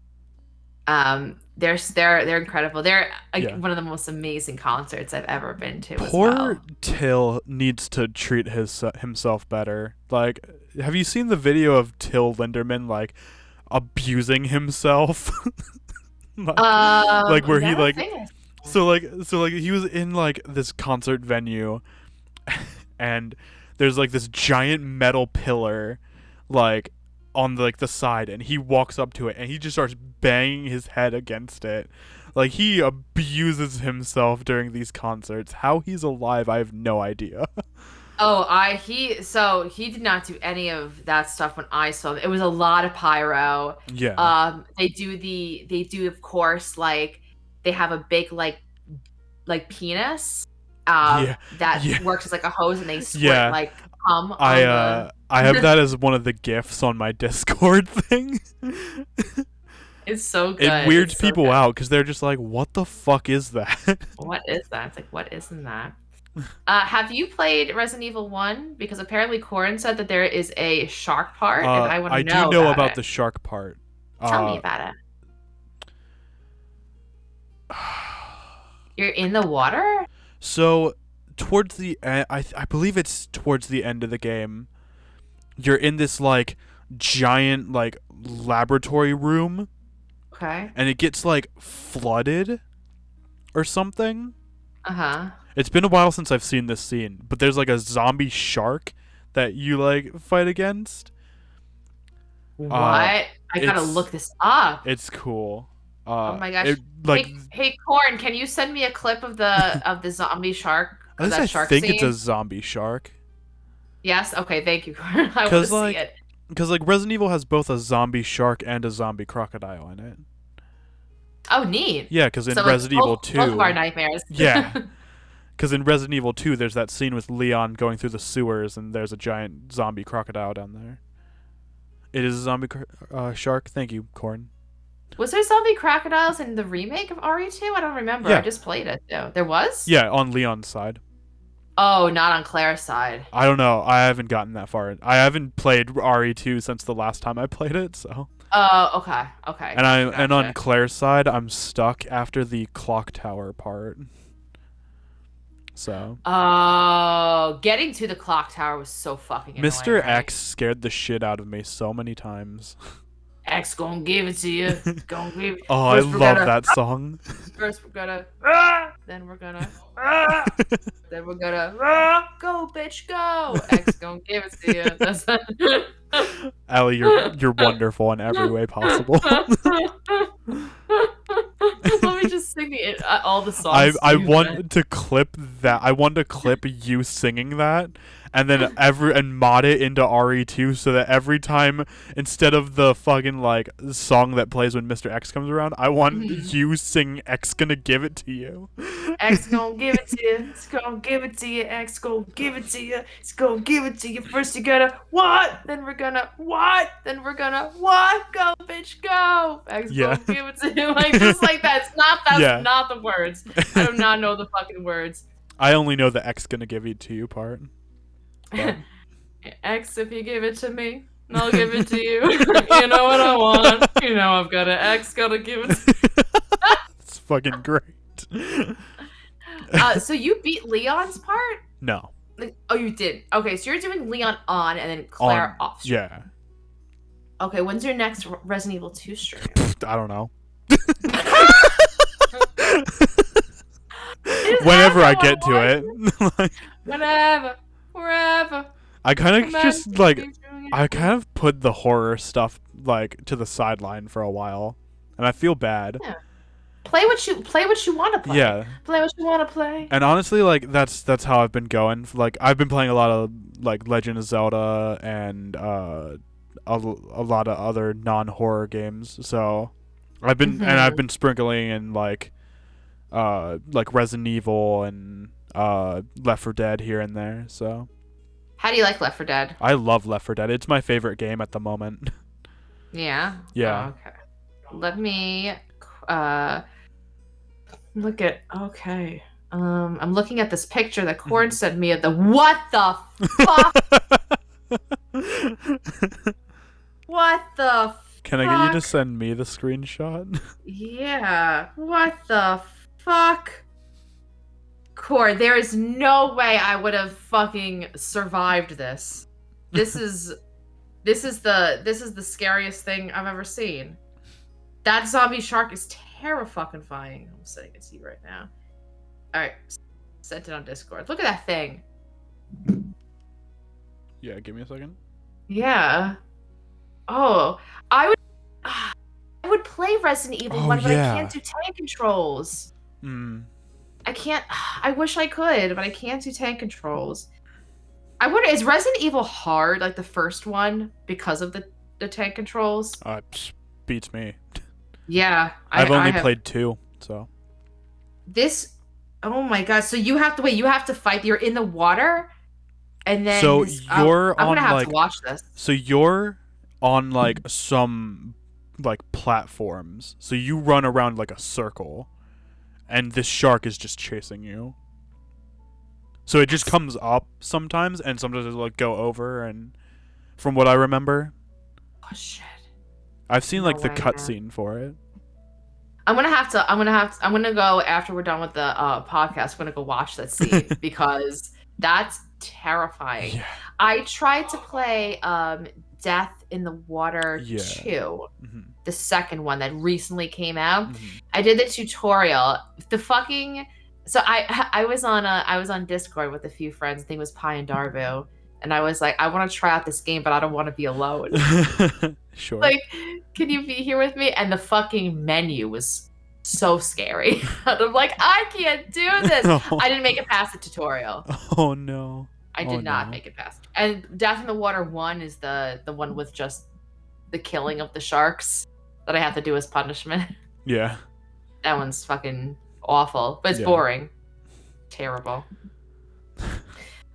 They're incredible. They're Yeah. one of the most amazing concerts I've ever been to. Poor as well. Till needs to treat himself better. Like, have you seen the video of Till Linderman like abusing himself? like where he never like seen it. so like he was in like this concert venue, and there's like this giant metal pillar like on the side, and he walks up to it and he just starts banging his head against it. Like, he abuses himself during these concerts. How he's alive, I have no idea. Oh, he did not do any of that stuff when I saw him. It was a lot of pyro. Yeah. They do of course, like, they have a big like penis Yeah. that Yeah. works as like a hose, and they squirt Yeah. like cum on the I have that as one of the gifs on my Discord thing. It's so good. It weirds It's so people good. out because they're just like, "What the fuck is that?" What is that? It's like, what isn't that? Have you played Resident Evil 1? Because apparently Corin said that there is a shark part, and I want to I know do know about about it. the shark part. Tell me about it. You're in the water? So, towards the end, I believe it's towards the end of the game. You're in this like giant like laboratory room, Okay. and it gets like flooded or something. Uh-huh. It's been a while since I've seen this scene, but there's like a zombie shark that you like fight against. What? I gotta it's- look this up. It's cool. Oh my gosh. It, like, Hey, Corin, can you send me a clip of the zombie shark? at Of least that I shark think scene? it's a zombie shark. Yes? Okay, thank you, Corin. I want to 'Cause, see like, it. Because like Resident Evil has both a zombie shark and a zombie crocodile in it. Oh, neat. Yeah, because in So it's Resident Evil 2, both of our nightmares. yeah, because in Resident Evil 2, there's that scene with Leon going through the sewers, and there's a giant zombie crocodile down there. It is a zombie shark. Thank you, Corn. Was there zombie crocodiles in the remake of RE2? I don't remember. Yeah. I just played it, though. There was? Yeah, on Leon's side. Oh, not on Claire's side. I don't know. I haven't gotten that far. I haven't played RE2 since the last time I played it, so. Oh, okay. Okay. And on Gotcha. Claire's side, I'm stuck after the clock tower part. So. Oh, getting to the clock tower was so fucking annoying. Mr. right? X scared the shit out of me so many times. X gonna give it to you. Gonna give it. Oh, First I we're love gonna- that song. First we're gonna. Then we're gonna. Then we're gonna. Go, bitch, go. X gonna give it to you. That's Allie, you're wonderful in every way possible. Let me just sing all the songs. I to you, want to clip that. I want to clip you singing that, and then and mod it into RE2 so that every time, instead of the fucking like song that plays when Mr. X comes around, I want you sing "X Gonna Give It to You." X gonna give it to you. It's gonna give it to you. X gonna give it to you. It's gonna give it to you. First you gotta what? Then we're gonna what? Then we're gonna what? Go, bitch, go. X Yeah. gonna give it to you. Like just like that. That's Yeah. not the words. I do not know the fucking words. I only know the "X Gonna Give It to You" part. But- X, if you give it to me, I'll give it to you. You know what I want. You know I've got an X. Gotta give it. It's fucking great. So you beat Leon's part? No. Like, oh, you did. Okay, so you're doing Leon on and then Claire off. Stream. Yeah. Okay, when's your next Resident Evil 2 stream? I don't know. Is Whenever that I get to it. Like, Whenever, wherever. I kind of just like I I kind of put the horror stuff like to the sideline for a while, and I feel bad. Yeah. play what you want to play. Yeah. Play what you want to play. And honestly, like that's how I've been going. Like I've been playing a lot of like Legend of Zelda and a lot of other non-horror games. So I've been sprinkling in like Resident Evil and Left 4 Dead here and there. So How do you like Left 4 Dead? I love Left 4 Dead. It's my favorite game at the moment. Yeah. Yeah. Oh, okay. Let me look at. Okay. I'm looking at this picture that Corn sent me of the. What the fuck? What the? Can I get you to fuck? send me the screenshot? Yeah. What the fuck? Corn, there is no way I would have fucking survived this. This is the scariest thing I've ever seen. That zombie shark is terrifying. I'm sending it to you right now. Alright. Sent it on Discord. Look at that thing. Yeah, give me a second. Yeah. Oh, I would. I would play Resident Evil Oh, 1, but I yeah. can't do tank controls. Mm. I can't. I wish I could, but I can't do tank controls. I wonder, is Resident Evil hard, like the first one, because of the tank controls? Beats me. Yeah, I've I only have played 2, so. this. Oh my god! So you have to wait. You have to fight. You're in the water, and then So this. you're I'm gonna on, have like, to watch this. so you're on, like, some, like, platforms. So you run around like a circle, and this shark is just chasing you. So it just comes up sometimes, and sometimes it'll, like, go over, and from what I remember, Oh shit! I've seen, No like, the way, man. cutscene for it. I'm gonna go after we're done with the podcast. I'm gonna go watch that scene because that's terrifying. Yeah. I tried to play Death in the Water Yeah. 2, Mhm. the second one that recently came out. Mhm. I did the tutorial. The fucking I was on Discord with a few friends. I think it was Pi and Darbu, and I was like, I want to try out this game, but I don't want to be alone. Sure. Like, can you be here with me? And the fucking menu was so scary. And I'm like, I can't do this. I didn't make it past the tutorial. Oh no. I Oh, did not no. make it past. And Death in the Water 1 is the one with just the killing of the sharks that I have to do as punishment. Yeah. That one's fucking awful, but it's Yeah. boring. Terrible.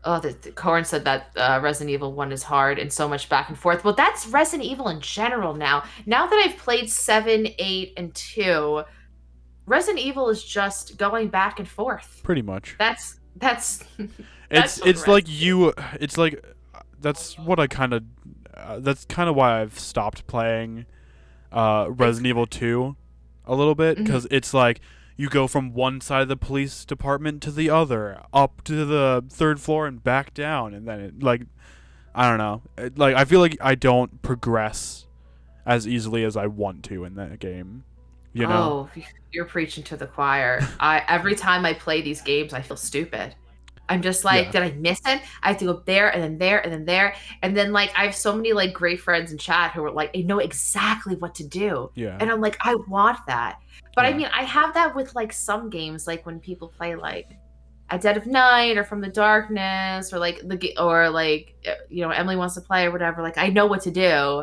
Oh, the Corin said that Resident Evil 1 is hard and so much back and forth. Well, that's Resident Evil in general now. Now that I've played 7, 8, and 2, Resident Evil is just going back and forth. Pretty much. That's It's like you. It's like that's what I kind of. That's kind of why I've stopped playing Resident Evil 2 a little bit, because it's like you go from one side of the police department to the other, up to the 3rd floor and back down, and then it, like, I don't know. Like, I feel like I don't progress as easily as I want to in that game. You know? Oh, you're preaching to the choir. Every time I play these games, I feel stupid. I'm just like, Yeah. did I miss it? I have to go there and then there and then there. And then, like, I have so many, like, great friends in chat who are like, they know exactly what to do. Yeah. And I'm like, I want that. But Yeah. I mean, I have that with, like, some games, like when people play, like, A Dead of Night or From the Darkness, or, like, Emily wants to play or whatever. Like, I know what to do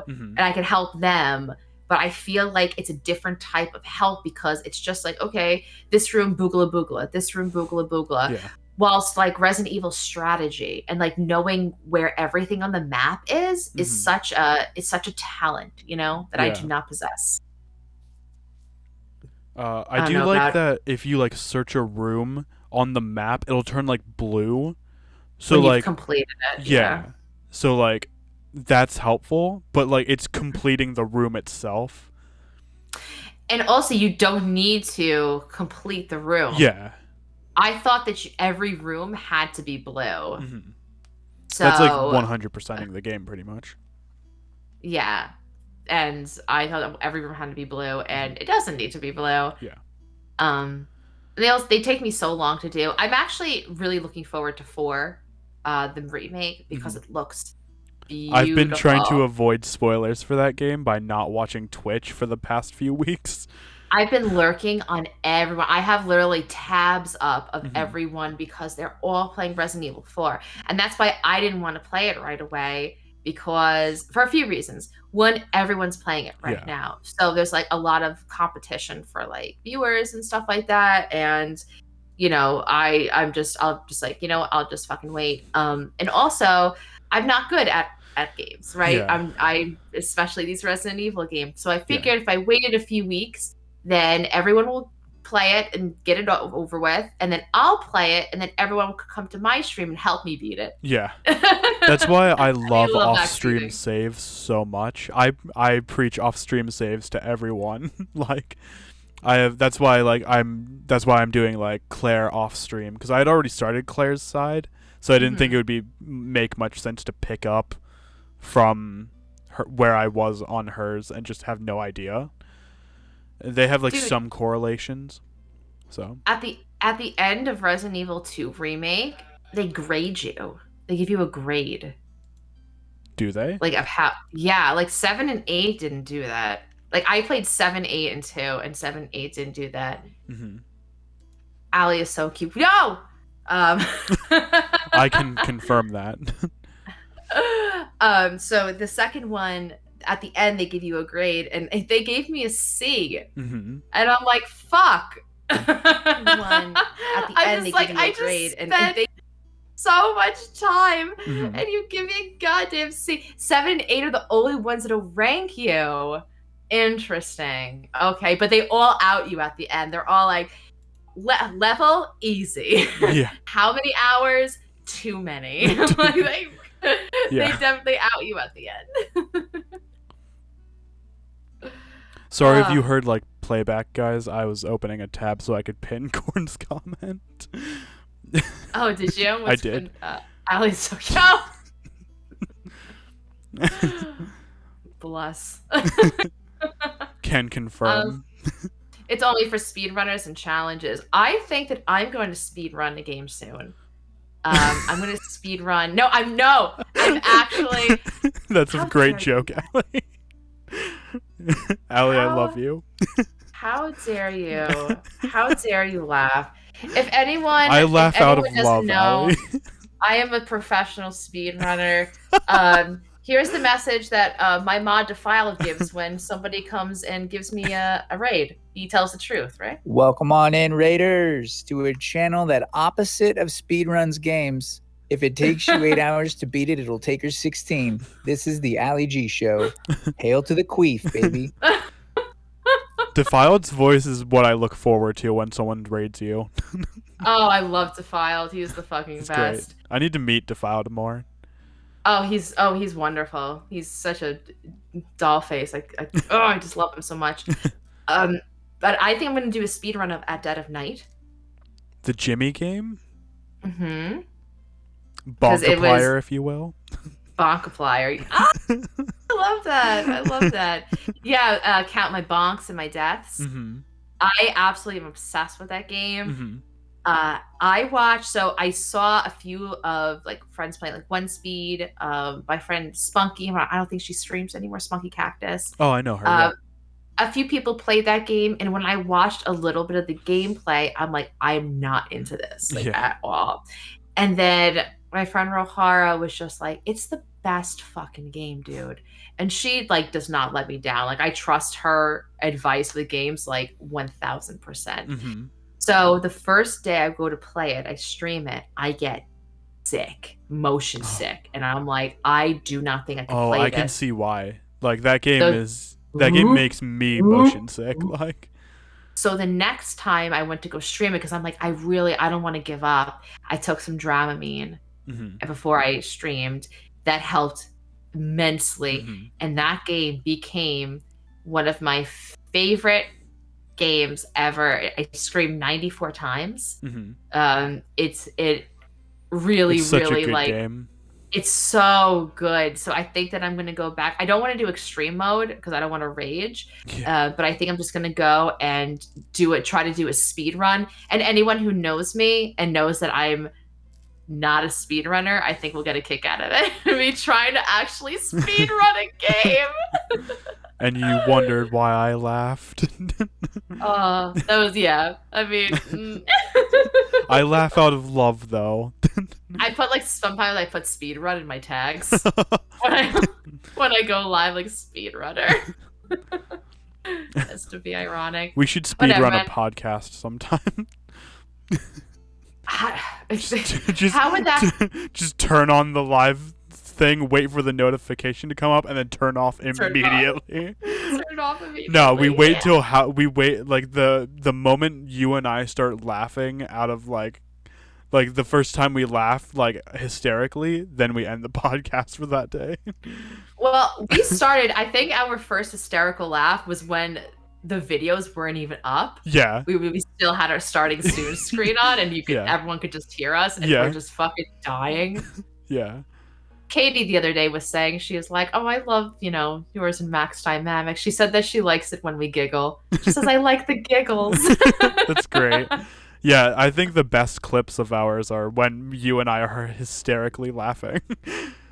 Mhm. and I can help them. But I feel like it's a different type of help because it's just like, okay, this room boogla boogla, this room boogla boogla. Yeah. Whilst like Resident Evil strategy and like knowing where everything on the map is such a talent, you know, that I Yeah. do not possess. I don't do know like about- that if you, like, search a room on the map, it'll turn, like, blue. So, When you've like, completed it. yeah. So, like, that's helpful, but, like, it's completing the room itself. And also, you don't need to complete the room. Yeah. I thought that every room had to be blue. Mhm. So That's, like, 100%ing the game, pretty much. yeah. And I thought that every room had to be blue, and it doesn't need to be blue. Yeah. They take me so long to do. I'm actually really looking forward to 4, the remake, because it looks beautiful. I've been trying to avoid spoilers for that game by not watching Twitch for the past few weeks. I've been lurking on everyone. I have literally tabs up of everyone because they're all playing Resident Evil 4. And that's why I didn't want to play it right away, because for a few reasons. One, everyone's playing it right now. So there's like a lot of competition for like viewers and stuff like that. And, you know, I'll just like, you know, I'll just fucking wait. And also I'm not good at games, right? Yeah. I especially these Resident Evil games. So I figured if I waited a few weeks, then everyone will play it and get it over with, and then I'll play it, and then everyone will come to my stream and help me beat it. Yeah. That's why I love love off-stream backseating. saves so much. I preach off-stream saves to everyone. Like, that's why I'm doing, like, Claire off-stream, because I had already started Claire's side, so I didn't think it would make much sense to pick up from her, where I was on hers, and just have no idea. They have, like, Dude. some correlations. So At the end of Resident Evil 2 remake, they grade you. They give you a grade. Do they? Like of how, yeah, like 7 and 8 didn't do that. Like I played 7, 8, and 2, and 7, 8 didn't do that. Mm-hmm. Allie is so cute. No. I can confirm that. So the second one, at the end they give you a grade, and they gave me a C, Mm-hmm. and I'm like, fuck. One at the end they give you a grade, and they so much time, Mm-hmm. and you give me a goddamn C. 7 and 8 are the only ones that'll rank you. Interesting. Okay, but they all out you at the end. They're all like, level easy. Yeah. How many hours? Too many. Like they definitely out you at the end. Sorry if you heard like playback, guys. I was opening a tab so I could pin Corn's comment. Oh, did you? I did. Allie's so Bless. Can confirm. It's only for speedrunners and challenges. I think that I'm going to speedrun the game soon. I'm going to speedrun. I'm actually. That's a great joke, Allie. Allie, I love you. How dare you? How dare you laugh? If anyone, I laugh out of love, know, Allie. I am a professional speedrunner. Here's the message that my mod Defile gives when somebody comes and gives me a raid. He tells the truth, right? Welcome on in, Raiders, to a channel that opposite of speedruns games. If it takes you 8 hours to beat it, it'll take her 16. This is the Ali G Show. Hail to the queef, baby. Defiled's voice is what I look forward to when someone raids you. Oh, I love Defiled. He's the fucking It's best. great. I need to meet Defiled more. Oh, he's wonderful. He's such a doll face. I just love him so much. But I think I'm gonna do a speed run of At Dead of Night. The Jimmy game? Mm-hmm. Bonkiplier, if you will. Bonkiplier. Ah, I love that. I love that. Yeah, count my bonks and my deaths. Mm-hmm. I absolutely am obsessed with that game. Mm-hmm. I saw a few of like friends playing like One Speed. My friend Spunky, I don't think she streams anymore, Spunky Cactus. Oh, I know her. Yeah. A few people played that game, and when I watched a little bit of the gameplay, I'm like, I'm not into this at all. And then my friend Rohara was just like, it's the best fucking game, dude. And she like does not let me down. Like I trust her advice for the games like 1000%. Mm-hmm. So the first day I go to play it, I stream it, I get sick, motion sick, and I'm like, I do not think I can play this. I can see why. Like that game game makes me motion sick. Like. So the next time I went to go stream it, because I'm like, I don't want to give up. I took some Dramamine before I streamed. That helped immensely, and that game became one of my favorite games ever. I screamed 94 times. It's really such really a good like game. It's so good. So I think that I'm gonna go back. I don't want to do extreme mode because I don't want to rage. But I think I'm just gonna go and try to do a speed run. And anyone who knows me and knows that I'm not a speedrunner, I think we'll get a kick out of it. Me trying to actually speed run a game. And you wondered why I laughed. That was I mean, I laugh out of love though. I put like sometimes I put speed run in my tags when I go live like speedrunner. Just to be ironic. We should speed run a podcast sometime. How would that? Just turn on the live thing, wait for the notification to come up, and then turn off immediately. Turn off immediately. No, we wait till like the moment you and I start laughing out of like the first time we laugh like hysterically, then we end the podcast for that day. Well, we started. I think our first hysterical laugh was when the videos weren't even up. Yeah. We still had our starting soon screen on, and everyone could just hear us, and we're just fucking dying. Yeah. Katie the other day was saying, she was like, oh, I love, yours and Max Dynamics. She said that she likes it when we giggle. She says, I like the giggles. That's great. Yeah, I think the best clips of ours are when you and I are hysterically laughing.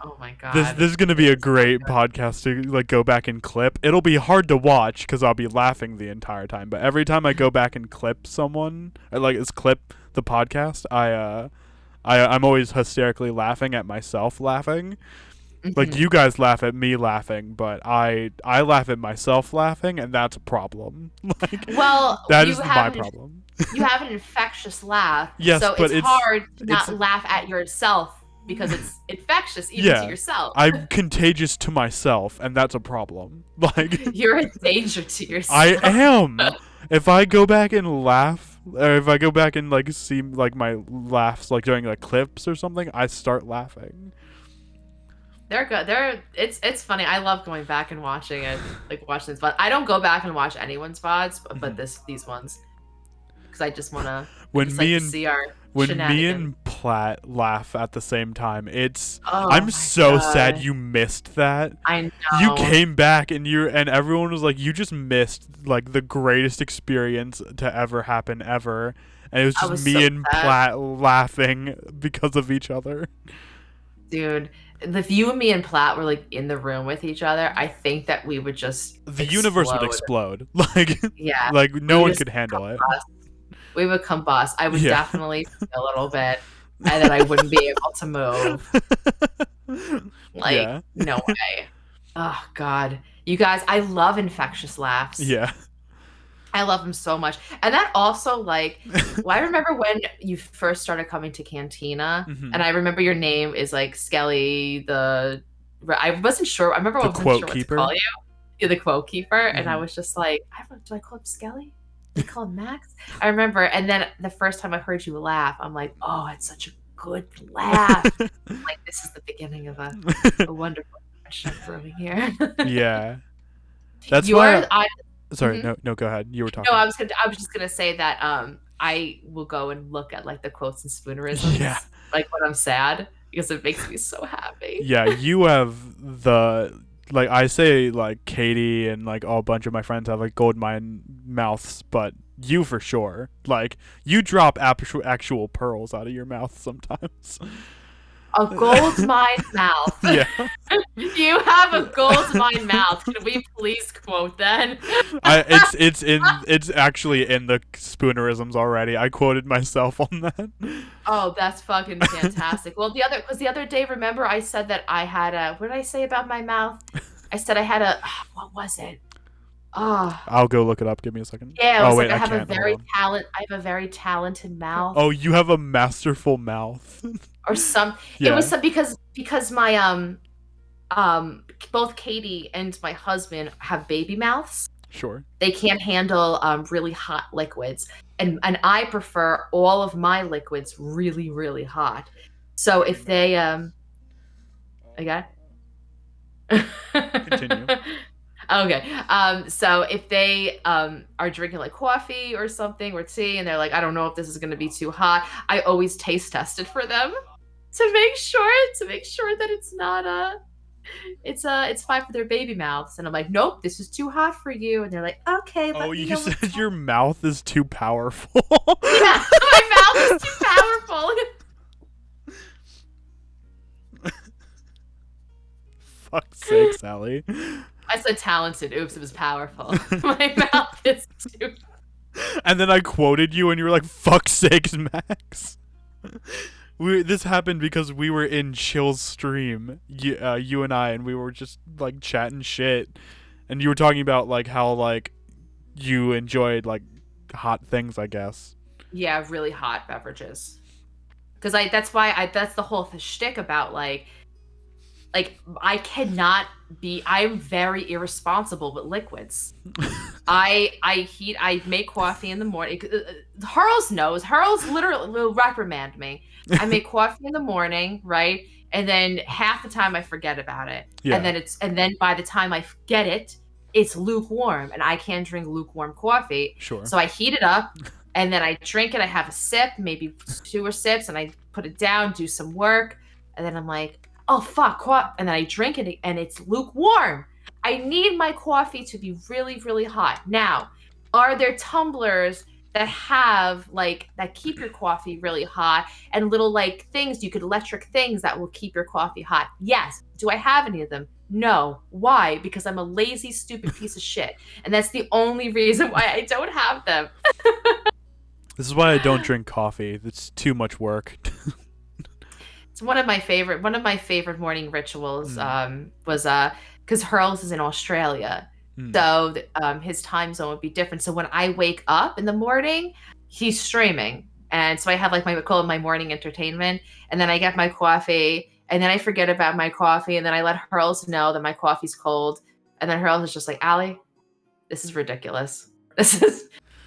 Oh my god. This is gonna be a It's so great good. podcast to like go back and clip. It'll be hard to watch because I'll be laughing the entire time. But every time I go back and clip someone, clip the podcast, I'm always hysterically laughing at myself laughing. Like Mhm. you guys laugh at me laughing, but I laugh at myself laughing, and that's a problem. Like Well, that you is my have problem. you have an infectious laugh, Yes, so but it's hard to it's not laugh at yourself because it's infectious even to yeah. yourself. I'm contagious to myself, and that's a problem. Like You're a danger to yourself. I am. If I go back and laugh, or if I go back and like see like my laughs like during like clips or something, I start laughing. They're good. It's funny. I love going back and watching it, like watching this. But I don't go back and watch anyone's VODs, but these ones, because I just wanna When just me like to and see our when me shenanigans. and Platt laugh at the same time, Oh I'm my so sad God. you missed that. I know. You came back and everyone was like, you just missed like the greatest experience to ever happen ever. And it was I just was me so and sad. Platt laughing because of each other. Dude, if you and me and Platt were like in the room with each other, I think that we would just The universe would explode. Like Yeah. like no We one just could handle it. We would combust. I would Yeah. definitely see a little bit, and then I wouldn't be able to move. Like, Yeah. no way. Oh God, you guys, I love infectious laughs. Yeah. I love them so much. And that also, like, well, I remember when you first started coming to Cantina, Mhm. and I remember your name is like Skelly the. I wasn't sure. I remember I The wasn't quote sure what keeper? to call you. You're the quote keeper, and I Mhm. was just like, do I call him Skelly? Do I call him Max? I remember, and then the first time I heard you laugh, I'm like, oh, it's such a good laugh. Like this is the beginning of a wonderful friendship brewing here. Yeah. That's Yours, why sorry, Mhm. no, go ahead. You were talking. No, I was just gonna say that I will go and look at like the quotes and spoonerisms. Yeah. Like when I'm sad because it makes me so happy. Yeah, you have the like I say like Katie and like a bunch of my friends have like gold mine mouths, but you for sure. Like you drop actual pearls out of your mouth sometimes. A gold mine mouth. Yeah. You have a gold mine mouth. Can we please quote that? It's actually in the spoonerisms already. I quoted myself on that. Oh, that's fucking fantastic. Well, the other day, remember I said that I had a, what did I say about my mouth? I said I had a, what was it? Oh, I'll go look it up. Give me a second. yeah, it Oh was wait, like I have a can't. Hold very on. I have a very talented mouth. Oh, you have a masterful mouth. Or some, Yeah. it was some, because my, both Katie and my husband have baby mouths. Sure. They can't handle really hot liquids, and I prefer all of my liquids really, really hot. So if they again, Continue. Okay. So if they are drinking like coffee or something or tea, and they're like, I don't know if this is going to be too hot, I always taste test it for them to make sure that it's not it's fine for their baby mouths. And I'm like, nope, this is too hot for you. And they're like, okay. Oh, let me you know what's said your mouth is too powerful. Yeah, my mouth is too powerful. Fuck's sake, Sally. I said talented. Oops, it was powerful. My mouth is too. And then I quoted you, and you were like, "Fuck's sakes, Max." This happened because we were in Chill's stream, you and I, and we were just like chatting shit, and you were talking about like how like you enjoyed like hot things, I guess. Yeah, really hot beverages. Because that's the whole shtick about like I cannot be. I'm very irresponsible with liquids. I make coffee in the morning. Hurls knows. Hurls literally will reprimand me. I make coffee in the morning, right? And then half the time I forget about it. Yeah. And then by the time I get it, it's lukewarm, and I can't drink lukewarm coffee. Sure. So I heat it up, and then I drink it. I have a sip, maybe 2 or sips, and I put it down, do some work, and then I'm like, oh fuck, and then I drink it, and it's lukewarm. I need my coffee to be really, really hot. Now, are there tumblers that have like that keep your coffee really hot, and little like things you could electric things that will keep your coffee hot. Yes. Do I have any of them? No. Why? Because I'm a lazy, stupid piece of shit, and that's the only reason why I don't have them. This is why I don't drink coffee. It's too much work. It's one of my favorite morning rituals. Was because Hurls is in Australia, so his time zone would be different. So when I wake up in the morning, he's streaming, and so I have like call it my morning entertainment, and then I get my coffee, and then I forget about my coffee, and then I let Hurls know that my coffee's cold, and then Hurls is just like, Allie, this is ridiculous.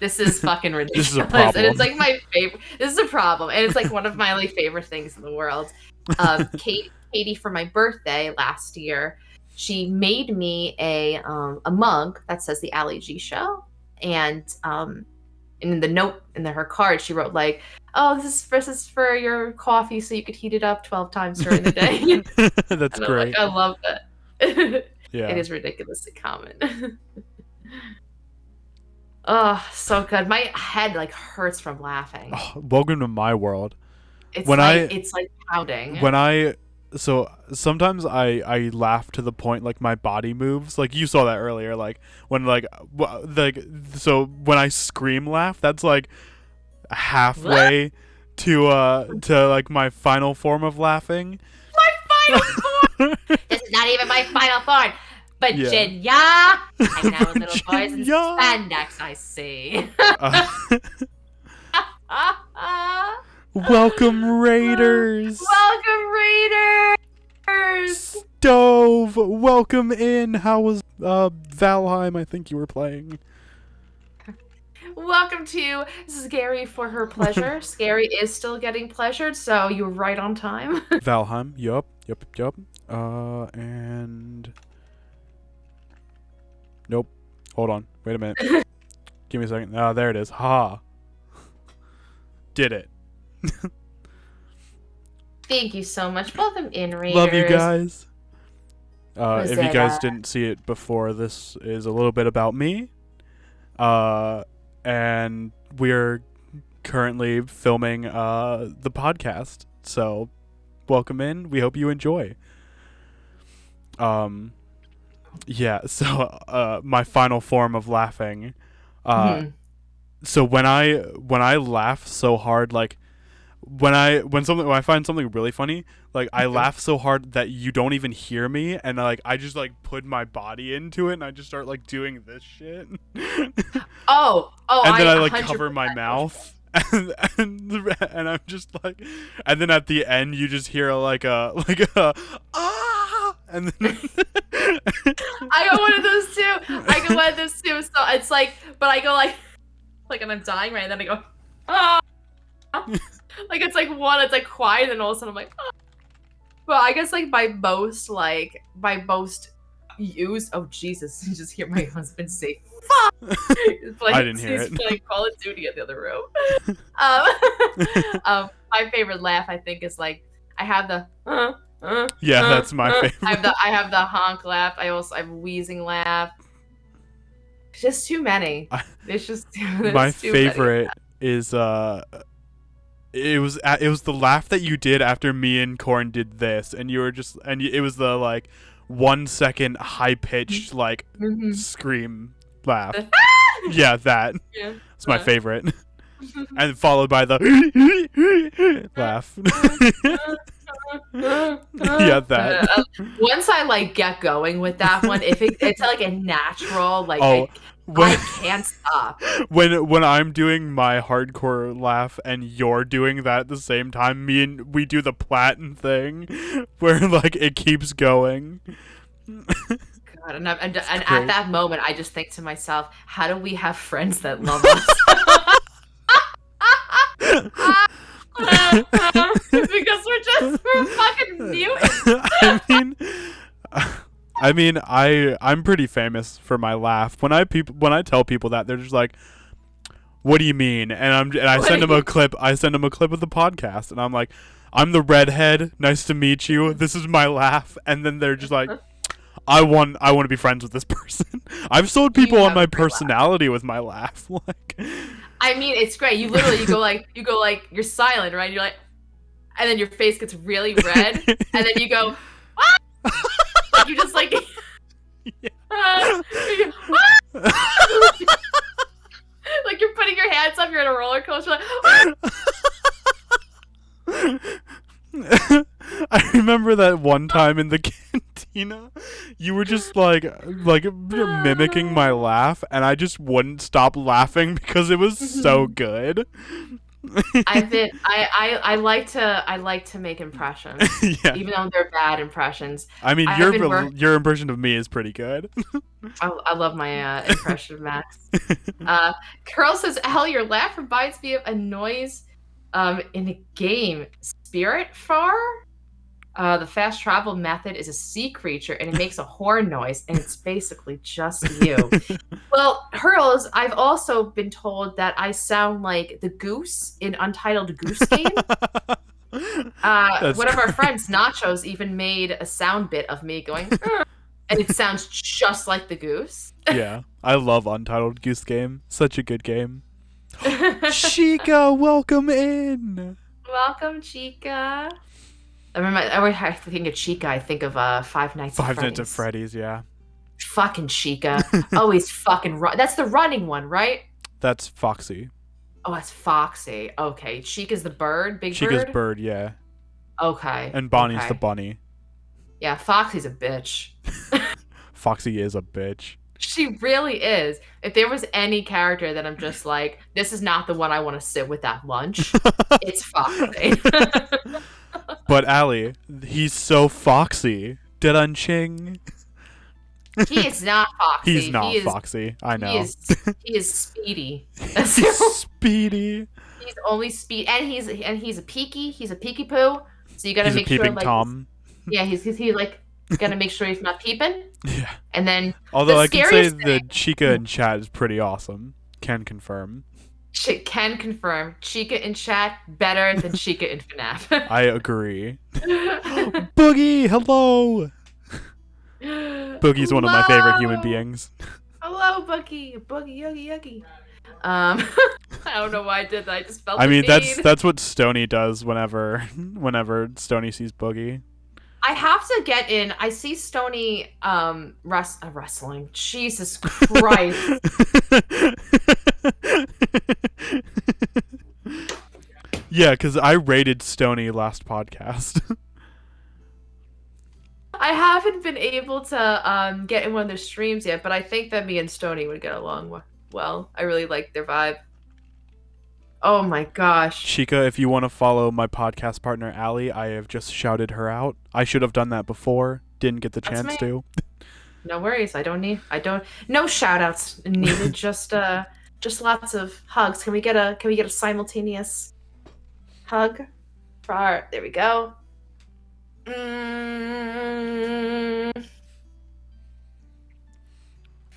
This is fucking ridiculous. This is a problem. And it's like my favorite. This is a problem. And it's like one of my like favorite things in the world. Katie, for my birthday last year, she made me a mug that says the Ali G Show. And in the note her card, she wrote like, "Oh, this is for your coffee, so you could heat it up 12 times during the day." That's and great. I love that. Yeah. It is ridiculously common. Oh, so good. My head like hurts from laughing. Oh, welcome to my world. It's when it's like pounding. So sometimes I laugh to the point like my body moves. Like you saw that earlier. Like when so when I scream laugh, that's like halfway to like my final form of laughing. My final form. This is not even my final form. Virginia, hanging out with little boys in spandex, I see. Welcome, Raiders. Welcome, Raiders. Stove, welcome in. How was Valheim? I think you were playing. Welcome to Scary for her pleasure. Scary is still getting pleasured, so you're right on time. Valheim, yup. And... Nope. Hold on. Wait a minute. Give me a second. Oh, there it is. Ha. Did it. Thank you so much. Welcome in, Raiders. Love you guys. Was if you it, guys didn't see it before, this is a little bit about me. And we're currently filming the podcast. So, welcome in. We hope you enjoy. Yeah, so my final form of laughing. So when I laugh so hard, like when I find something really funny, like I laugh so hard that you don't even hear me, and like I just like put my body into it, and I just start like doing this shit. Oh, and then I like cover my mouth. And I'm just like, and then at the end you just hear like a ah, and then I got one of those too. So it's like, but I go like, and I'm dying right, and then I go ah, like it's like quiet, and all of a sudden I'm like, ah. But I guess like by most use. Oh Jesus! You just hear my husband say "fuck." I didn't hear it. He's playing Call of Duty in the other room. My favorite laugh, I think, is like I have the that's my favorite. I have the honk laugh. I have wheezing laugh. Just too many. It's just my favorite is it was the laugh that you did after me and Corn did this, and you were just it was the like 1 second high pitched like scream laugh. Yeah, that. Yeah. It's my favorite. And followed by the laugh. Yeah, that. Once I like get going with that one, if it's like a natural, like I can't stop. When I'm doing my hardcore laugh and you're doing that at the same time, we do the platin thing where like it keeps going. God, and at that moment, I just think to myself, how do we have friends that love us? Because we're fucking mutants. I'm pretty famous for my laugh. When I tell people that, they're just like, "What do you mean?" And I send them a clip. I send them a clip of the podcast, and I'm like, "I'm the redhead. Nice to meet you. This is my laugh." And then they're just like, I want to be friends with this person. I've sold people on have my a great laugh. personality with my laugh. Like, I mean, it's great. You literally you go like you're silent, right? You're like, and then your face gets really red, and then you go, ah! Like you just like, you go, ah! Like you're putting your hands up. You're in a roller coaster. Like, ah! I remember that one time in the cantina, you were just like you're mimicking my laugh, and I just wouldn't stop laughing because it was so good. I like to make impressions, Yeah. even though they're bad impressions. I mean, I've been your impression of me is pretty good. I love my impression of Max. Curl says, "Hell, your laugh reminds me of a noise in a game, Spirit Far. The fast travel method is a sea creature, and it makes a horn noise, and it's basically just you." Well, Hurls, I've also been told that I sound like the goose in Untitled Goose Game. One of our friends, Nachos, even made a sound bit of me going, and it sounds just like the goose. Yeah, I love Untitled Goose Game. Such a good game. Chica, welcome in. Welcome, Chica. I think of Chica. I think of Five Nights at Freddy's, yeah. Fucking Chica. Always fucking That's the running one, right? That's Foxy. Oh, that's Foxy. Okay. Chica's the bird, big Chica's bird? bird, yeah. Okay. And Bonnie's okay. the bunny. Yeah, Foxy's a bitch. Foxy is a bitch. She really is. If there was any character that I'm just like, this is not the one I want to sit with at lunch, it's Foxy. But Allie, he's so foxy. Dun-ching. He is not Foxy. He's not foxy. I know. He is speedy. He's speedy. He's only speed, and he's a peaky. He's a peeky poo. So you gotta He's make a peeping sure, like, Tom. yeah, he's like gotta make sure he's not peeping. Yeah. And then, although I can say thing, the Chica in chat is pretty awesome. Can confirm. Can confirm. Chica in chat better than Chica in FNAF. I agree. Boogie, hello. Boogie's one of my favorite human beings. Hello, Boogie. Boogie, yuggy, yuggy. I don't know why I did that. I just felt. I mean, the need. that's what Stony does whenever Stony sees Boogie. I have to get in. I see Stony wrestling. Jesus Christ. Yeah, because I rated Stony last podcast. I haven't been able to get in one of their streams yet, but I think that me and Stony would get along well. I really like their vibe. Oh my gosh. Chica, if you want to follow my podcast partner, Allie, I have just shouted her out. I should have done that before. Didn't get the chance to. No worries. No shout outs needed. just lots of hugs. Can we get a simultaneous hug? There we go.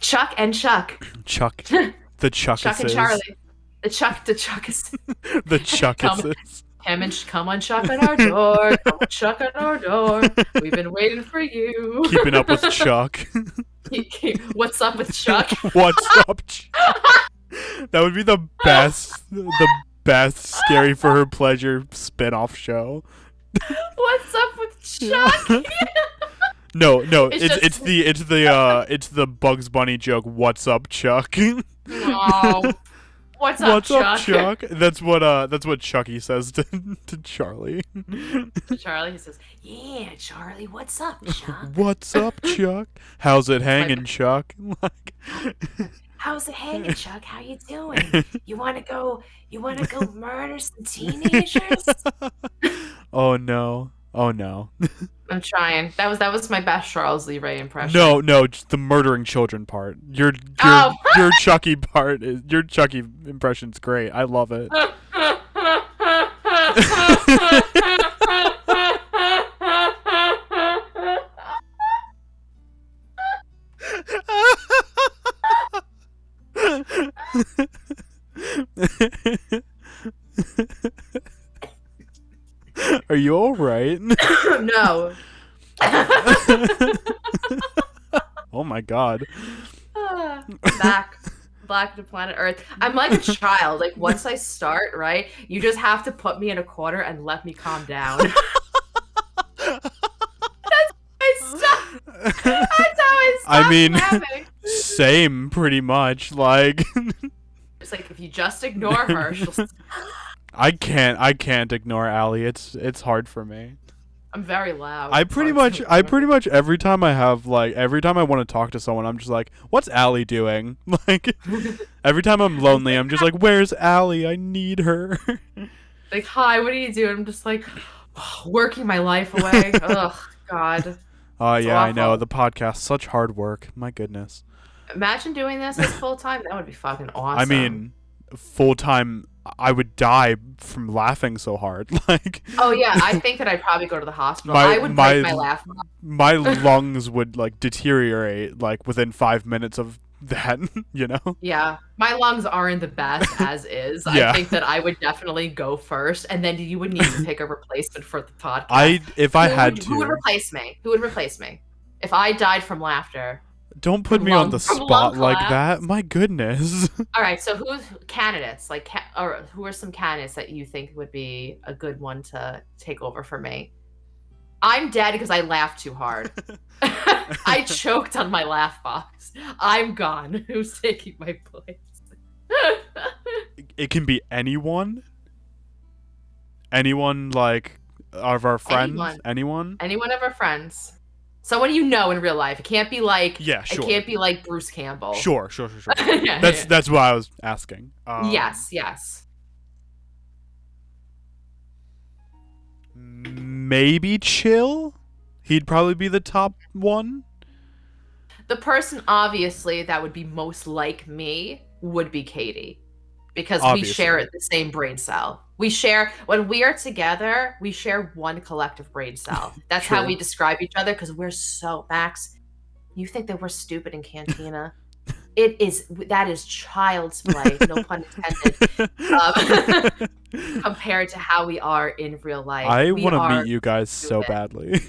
Chuck and Chuck. Chuck. The Chuckuses. Chuck and Charlie. The Chuckus. The Chuckuses. Come on, Chuck on our door. Come on, Chuck on our door. We've been waiting for you. Keeping up with Chuck. What's up with Chuck? What's up, Chuck? That would be the best Scary for Her Pleasure spin-off show. What's up with Chuck? No, it's the Bugs Bunny joke. What's up, Chuck? No. What's up, Chuck? That's what Chucky says to Charlie. To Charlie, he says, "Yeah, Charlie, what's up, Chuck? What's up, Chuck? How's it hanging, Chuck? Like, how's it hanging, Chuck? How you doing? You wanna go murder some teenagers?" Oh no. I'm trying. That was my best Charles Lee Ray impression. No, just the murdering children part. Your Chucky part is your Chucky impression's great. I love it. Are you all right? No. my god. Ah, back to planet Earth. I'm like a child. Like once I start, right, you just have to put me in a corner and let me calm down. That's how I stop I mean, laughing. same pretty much. Like, It's like if you just ignore her, she'll. I can't ignore Allie. It's hard for me. I'm very loud. I pretty much every time I want to talk to someone, I'm just like, what's Allie doing? Like, every time I'm lonely, I'm just like, where's Allie? I need her. Like, hi, what are you doing? I'm just like working my life away. Ugh, God. Oh It's yeah, I know. awful. The podcast, such hard work. My goodness. Imagine doing this as full time. That would be fucking awesome. I mean, full time, I would die from laughing so hard. Like, oh yeah, I think that I'd probably go to the hospital. My- I would break my my- laugh. my lungs would like deteriorate like within 5 minutes of that. You know. Yeah, my lungs aren't the best as is. Yeah. I think that I would definitely go first, and then you would need to pick a replacement for the podcast. If I had Who would to, replace me? Who would replace me? If I died from laughter. don't put me on the from lung spot like collapse. that. My goodness. All right, so who's candidates? Like, or who are some candidates that you think would be a good one to take over for me? I'm dead because I laughed too hard. I choked on my laugh box. I'm gone. Who's taking my place? It can be anyone. Anyone like of our friends. Anyone. Anyone of our friends? Someone you know in real life. It can't be like. Yeah, sure. It can't be like Bruce Campbell. Sure. Yeah, That's what I was asking. yes. Maybe Chill. He'd probably be the top one. The person obviously that would be most like me would be Katie. Because we Obviously. share the same brain cell. When we are together, we share one collective brain cell. That's how True. we describe each other because we're so, Max, you think that we're stupid in Cantina? That is child's play, no pun intended, compared to how we are in real life. I We want to are meet you guys so stupid. badly.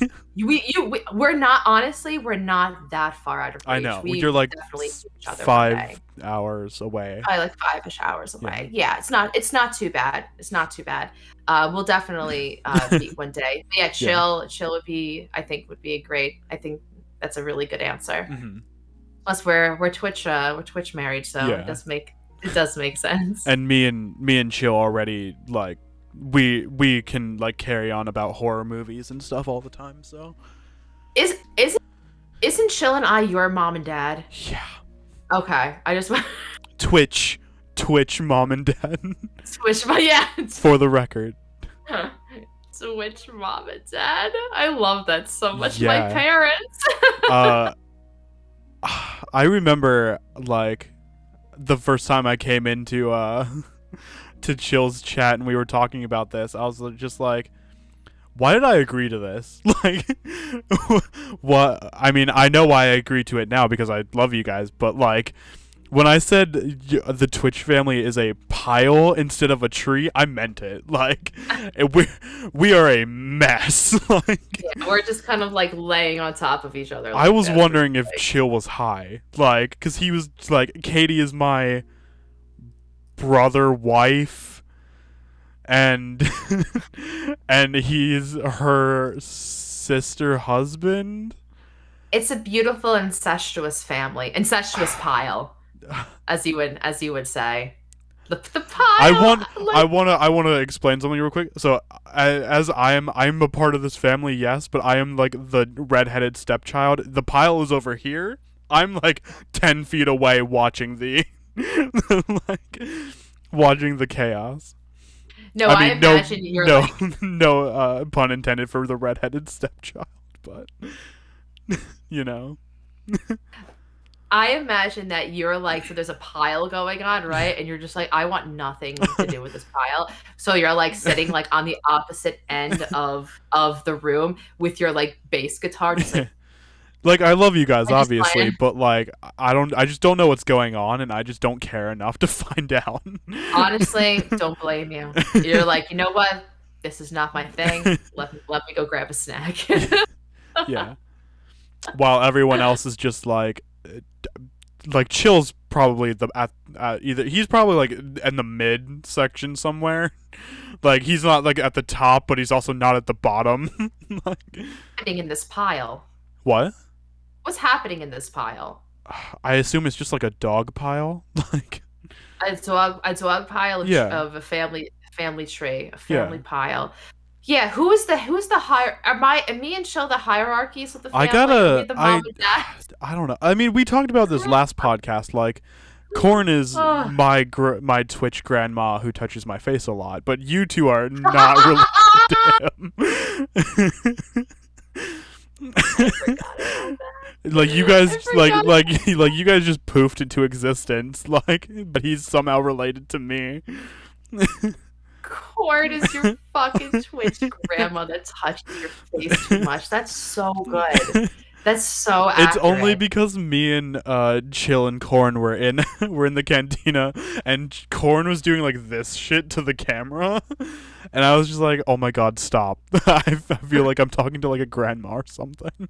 We're not, honestly, we're not that far out of reach. I know. We You're like definitely keep each other 5 away. hours away. Probably like 5-ish hours away. Yeah, it's not too bad. It's not too bad. We'll definitely meet one day. But yeah, chill would be a great. I think that's a really good answer. Mhm. Plus we're Twitch married, so Yeah. it does make sense. And me and Chill already like we can like carry on about horror movies and stuff all the time. So Isn't Chill and I your mom and dad? yeah, Okay, I just Twitch mom and dad. Twitch, but yeah, For the record. Twitch mom and dad. I love that so much. Yeah. My parents. I remember like the first time I came into to Chill's chat and we were talking about this. I was just like, why did I agree to this? Like, what? I mean, I know why I agreed to it now because I love you guys, but like, when I said the Twitch family is a pile instead of a tree, I meant it. Like, we are a mess. Like, Yeah, we're just kind of like laying on top of each other. I like was this. wondering if Chill was high, like, because he was like, Katie is my brother, wife, and and he's her sister, husband. It's a beautiful incestuous pile, as you would say. The pile. I want to explain something real quick. So, as I'm a part of this family, yes, but I am like the redheaded stepchild. The pile is over here. I'm like 10 feet away watching the like watching the chaos. No, I mean, imagine you're no, like, no pun intended for the redheaded stepchild, but you know. I imagine that you're like, so there's a pile going on, right? And you're just like, I want nothing to do with this pile. So you're like sitting like on the opposite end of the room with your like bass guitar, just like, Like, I love you guys, I just obviously, playing. but like, I just don't know what's going on, and I just don't care enough to find out. honestly, don't blame you. You're like, you know what? This is not my thing. Let me go grab a snack. Yeah. While everyone else is just like like Chill's probably the at either he's probably like in the mid section somewhere. Like he's not like at the top, but he's also not at the bottom. Like, Happening in this pile. what? What's happening in this pile? I assume it's just like a dog pile. Like A dog pile of, Yeah. of a family tree, a Yeah. family pile. Yeah, who's the higher? Am me and Chill the hierarchies of the family? I gotta Are we the mom and dad? I don't know. I mean, we talked about this last podcast. Like, Corn is Ugh. my Twitch grandma who touches my face a lot, but you two are not related to him. Like you guys, like you guys just poofed into existence. Like, but he's somehow related to me. Corn is your fucking Twitch grandma that touches your face too much. That's so good. That's so accurate. It's only because me and Chill and Corn were in the cantina, and Corn was doing like this shit to the camera, and I was just like, "Oh my god, stop!" I feel like I'm talking to like a grandma or something.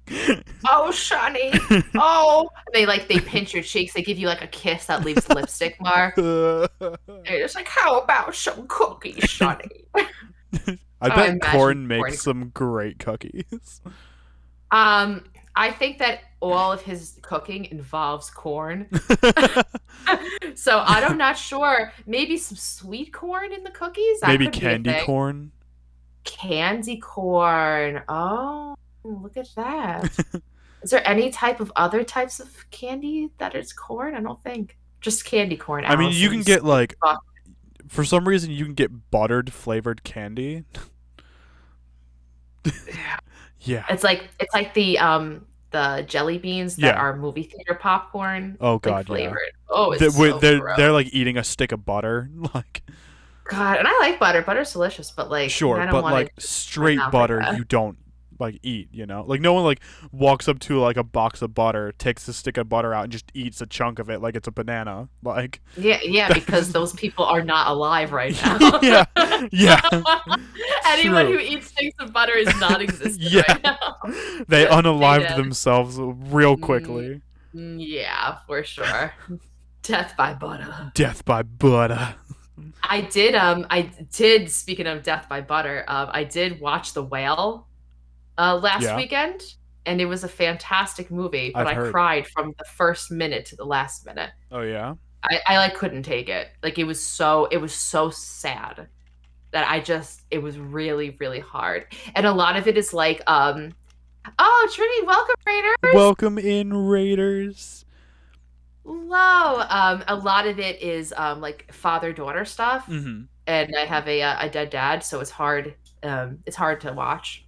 Oh, Shani. Oh, they pinch your cheeks. They give you like a kiss that leaves lipstick mark. And it's like, how about some cookies, Shani? I bet imagine Corn Corn- makes some great cookies. I think that all of his cooking involves corn. So I'm not sure. Maybe some sweet corn in the cookies? That Maybe could be a candy thing. corn. Candy corn. Oh, look at that. Is there any type of other types of candy that is corn? I don't think. Just candy corn. I mean, you can Allison's. get like, Fuck. for some reason, you can get buttered flavored candy. Yeah. It's like the jelly beans that Yeah. are movie theater popcorn. Oh like, god, yeah. flavored. Oh, it's They're gross. like eating a stick of butter, like God, and I like butter. Butter's delicious, but like, sure, I don't but want like it straight mouth like butter that. you don't like eat, you know? Like no one like walks up to like a box of butter, takes a stick of butter out and just eats a chunk of it like it's a banana. Like Yeah, because those people are not alive right now. Yeah, yeah. Anyone True. who eats sticks of butter is not existent Yeah. right now. They unalived did. themselves real quickly. Yeah, for sure. Death by butter. Death by butter. I did, speaking of Death by Butter, I did watch The Whale last Yeah. weekend, and it was a fantastic movie, but I've I heard. cried from the first minute to the last minute. Oh yeah. I like couldn't take it. Like it was so sad that it was really, really hard. And a lot of it is like, oh, Trini, welcome, Raiders. Welcome in, Raiders. Hello. A lot of it is like father-daughter stuff. Mm-hmm. And I have a dead dad, so it's hard to watch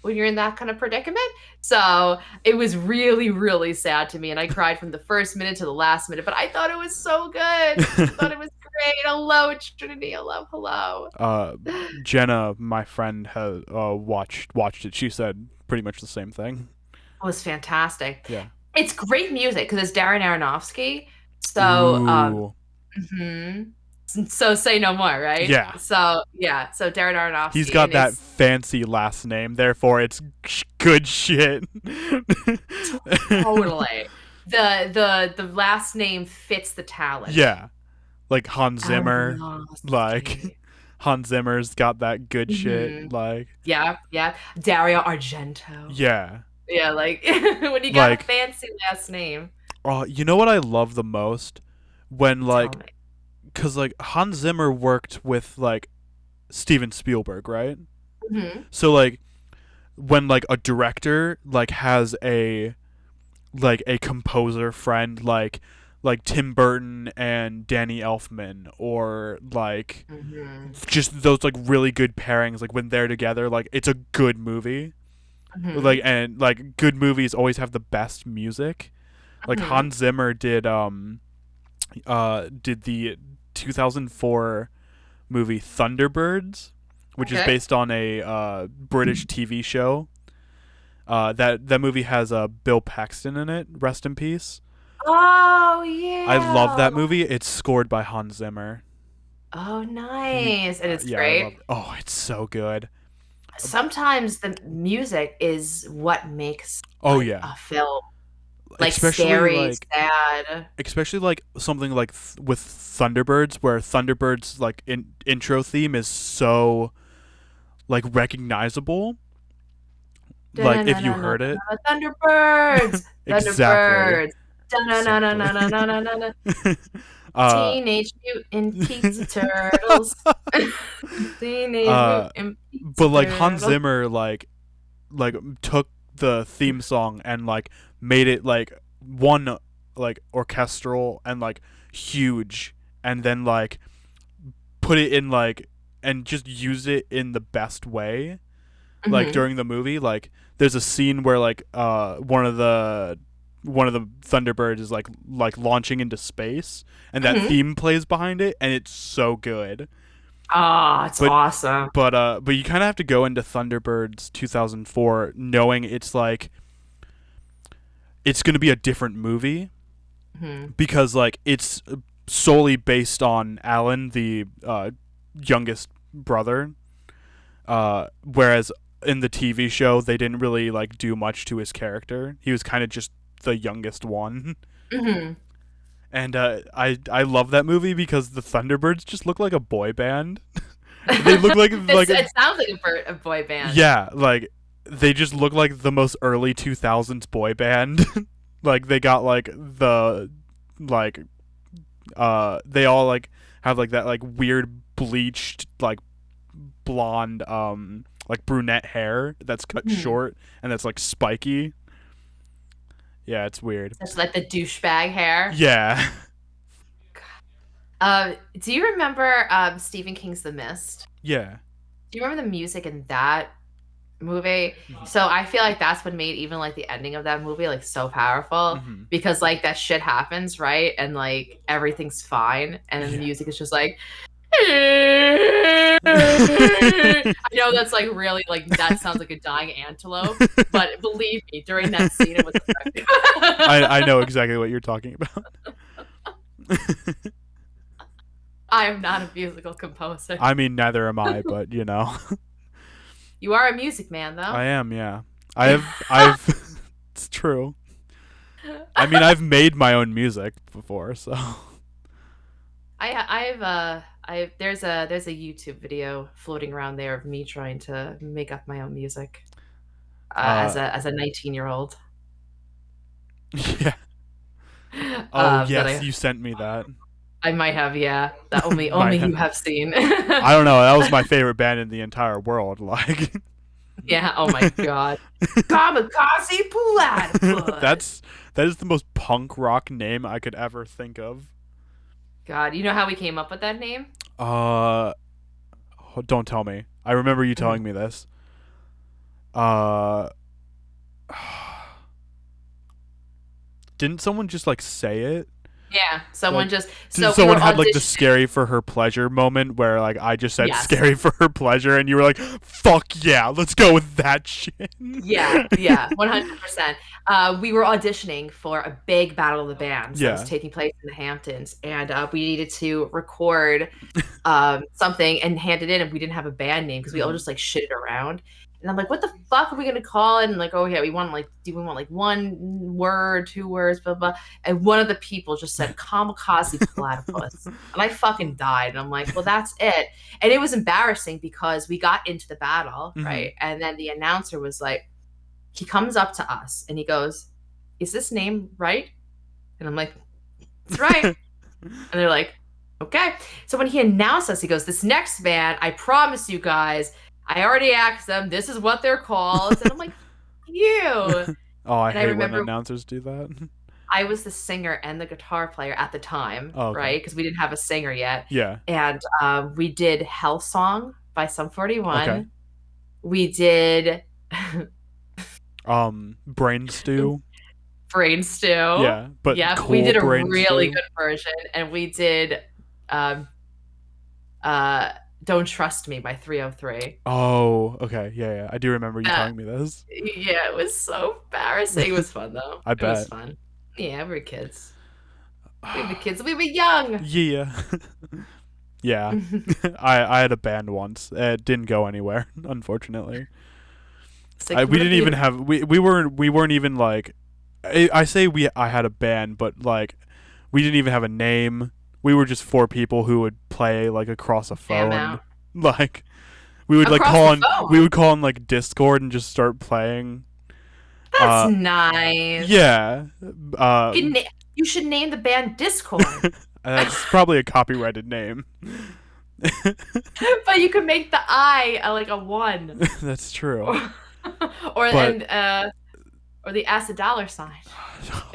when you're in that kind of predicament. So it was really, really sad to me, and I cried from the first minute to the last minute, but I thought it was so good. I thought it was great. Hello, Trinity. Hello. Jenna, my friend, has watched it. She said pretty much the same thing. It was fantastic. Yeah. It's great music because it's Darren Aronofsky. So Ooh. so say no more, right? Yeah. So Darren Aronofsky. He's got and that his- fancy last name, therefore it's good shit. Totally. The last name fits the talent. Yeah. Like Hans Zimmer. Aronofsky. Like Hans Zimmer's got that good shit. Mhm. Like Yeah. Dario Argento. yeah. Yeah, like when you got Like- a fancy last name. Oh, you know what I love the most? When like Tell me. cuz like Hans Zimmer worked with like Steven Spielberg, right? Mhm. So like when like a director like has a composer friend like Tim Burton and Danny Elfman, or like Mhm. just those like really good pairings, like when they're together, like it's a good movie. Mhm. Like, and like good movies always have the best music. Like Mhm. Hans Zimmer did the 2004 movie Thunderbirds, which is Okay. based on a British TV show. That movie has Bill Paxton in it. Rest in peace. Oh yeah. I love that movie. It's scored by Hans Zimmer. Oh nice. And it's Yeah, I great. love it. Oh, it's so good. Sometimes the music is what makes Oh like, yeah. a film like especially scary, like sad. especially like something like with Thunderbirds, where Thunderbirds like intro theme is so like recognizable. Like if you heard it, Thunderbirds, exactly. Thunderbirds. Da-na-na-na-na-na-na-na-na. uh, Teenage Mutant Pizza Turtles. Teenage uh, Mutant Pizza but like Hans Turtles. Zimmer like took the theme song and like made it like one like orchestral and like huge, and then like put it in like and just use it in the best way like Mhm. during the movie. Like there's a scene where like one of the Thunderbirds is like launching into space, and that Mhm. theme plays behind it, and it's so good. Oh, it's But awesome. but you kind of have to go into Thunderbirds 2004 knowing it's like it's going to be a different movie, Mhm. because like it's solely based on Alan, the youngest brother, whereas in the TV show they didn't really like do much to his character. He was kind of just the youngest one. Mhm. And I love that movie because the Thunderbirds just look like a boy band. They look like It sounds like a boy band. yeah, like they just look like the most early 2000s boy band. Like they got like the like they all like have like that like weird bleached like blonde like brunette hair that's cut Mhm. short and that's like spiky. Yeah, it's weird. That's like the douchebag hair. Yeah. Do you remember Stephen King's The Mist? Yeah. Do you remember the music in that movie? Mhm. So I feel like that's what made even like the ending of that movie like so powerful, Mhm. because like that shit happens, right? And like everything's fine, and then the Yeah. music is just like I know that's like really like that sounds like a dying antelope, but believe me, during that scene it was effective. I know exactly what you're talking about. I am not a musical composer. I mean, neither am I, but you know, You are a music man, though. I am. Yeah, I've. It's true. I mean, I've made my own music before, so. There's a YouTube video floating around there of me trying to make up my own music as a 19-year-old. Yeah. Oh That yes, you sent me that. I might have, yeah. That only Might you have. have seen. I don't know. That was my favorite band in the entire world. Like. Yeah. Oh my god. Kamikaze Platypus. that is the most punk rock name I could ever think of. God. You know how we came up with that name? Don't tell me. I remember you telling me this. Didn't someone just like say it? Yeah. Someone Like, just Did we were someone had like the auditioning. scary for her pleasure moment where like I just said Yes. scary for her pleasure and you were like, fuck yeah, let's go with that shit. Yeah, 100%. We were auditioning for a big battle of the bands that was Yeah. taking place in the Hamptons, and we needed to record something and hand it in, and we didn't have a band name because we all just like shit it around. And I'm like, what the fuck are we gonna call it? And like, oh yeah, do we want like one word, two words, blah blah. And one of the people just said kamikaze platypus, and I fucking died. And I'm like, well, that's it. And it was embarrassing because we got into the battle, Mhm. right? And then the announcer was like, he comes up to us and he goes, is this name right? And I'm like, it's right. And they're like, okay. So when he announced us, he goes, this next band, I promise you guys, I already asked them, this is what they're called. And I'm like, you. Oh, I And I hate when remember- announcers do that. I was the singer and the guitar player at the time, Oh, okay. right? Because we didn't have a singer yet. Yeah. And we did Hell Song by Sum 41. Okay. We did Brain stew. Brain Stew. Yeah, but yeah, cool we did a brain really stew. good version, and we did Don't Trust Me by 303. Oh, okay. Yeah. I do remember you telling me this. Yeah, it was so embarrassing. It was fun though. I It was bet. fun. Yeah, we were kids. We were kids. We were young. Yeah. Yeah. I had a band once. It didn't go anywhere, unfortunately. It's like, We didn't even have we weren't even like I say I had a band, but like we didn't even have a name. We were just four people who would play like across a Jam phone. out. Like we would like Across call the on phone. we would call on like Discord and just start playing. That's Uh nice. yeah. Uh You should name the band Discord. that's probably a copyrighted name. But you could make the I like a 1. That's true. or But- or the acid dollar sign.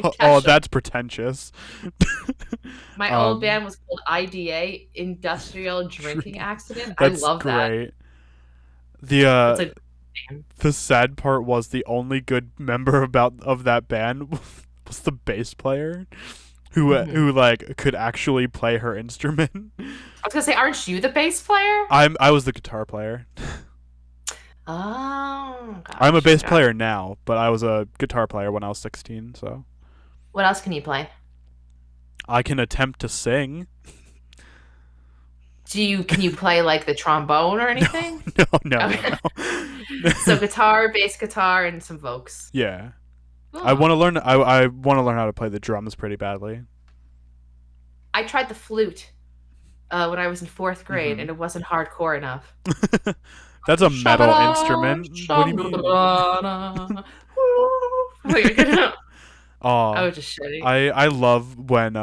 Oh, Kesha. that's pretentious. My old band was called IDA, Industrial Drinking Accident. I That's love that. great. It's like The sad part was the only good member of that band was the bass player, who like could actually play her instrument. I was gonna say, aren't you the bass player? I was the guitar player. Oh, I'm a bass gotcha. player now, but I was a guitar player when I was 16. So What else can you play? I can attempt to sing. Can you play like the trombone or anything? No. Okay. So guitar, bass guitar, and some vocals. Yeah, Oh. I want to learn. I want to learn how to play the drums pretty badly. I tried the flute when I was in 4th grade, Mhm. and it wasn't hardcore enough. That's a metal instrument. What do you mean? I Oh, was just shitty. I love when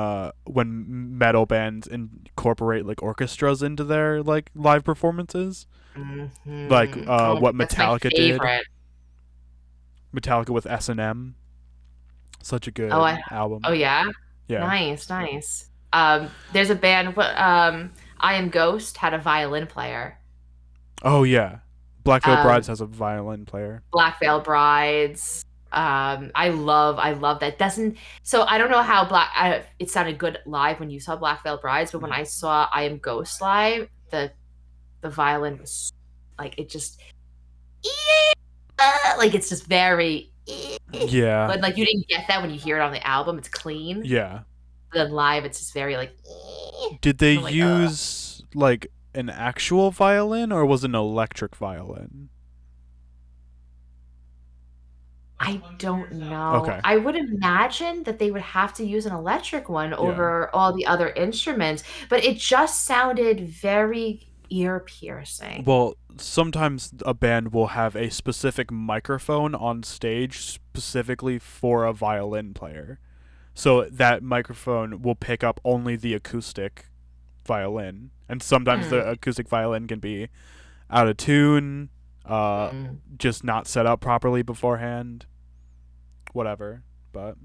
metal bands incorporate like orchestras into their like live performances. Mhm. Like what that's my Metallica did. favorite. Metallica with S&M. Such a good album. Oh yeah, Yeah. nice. There's a band. I Am Ghost had a violin player. Oh yeah. Black Veil Um, Brides has a violin player. Black Veil Brides. I love that. So I don't know how it sounded good live when you saw Black Veil Brides, but when I saw I Am Ghost live, the violin was like it just like it's just very Yeah. but like you didn't get that when you hear it on the album. It's clean. Yeah. But then live, it's just very like. Did they I'm like, use like an actual violin or was it an electric violin? I don't know. Okay. I would imagine that they would have to use an electric one over all the other instruments, but it just sounded very ear piercing. Well, sometimes a band will have a specific microphone on stage specifically for a violin player. So that microphone will pick up only the acoustic violin. And sometimes the acoustic violin can be out of tune, just not set up properly beforehand. Whatever. But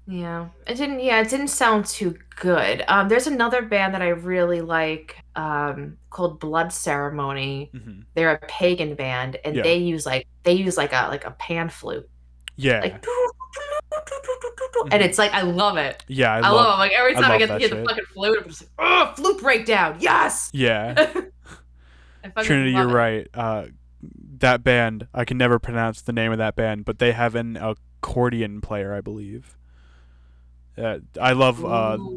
Yeah, it didn't sound too good. There's another band that I really like, called Blood Ceremony. mhm. They're a pagan band, and Yeah. they use like a pan flute, Yeah. like, and it's like I love it. Yeah, I love it. Like every I time I love get to that hear the shit. fucking flute, I'm just like, oh, flute breakdown, yes. Yeah. I fucking Trinity, love you're it. right. That band, I can never pronounce the name of that band, but they have an accordion player, I believe. I love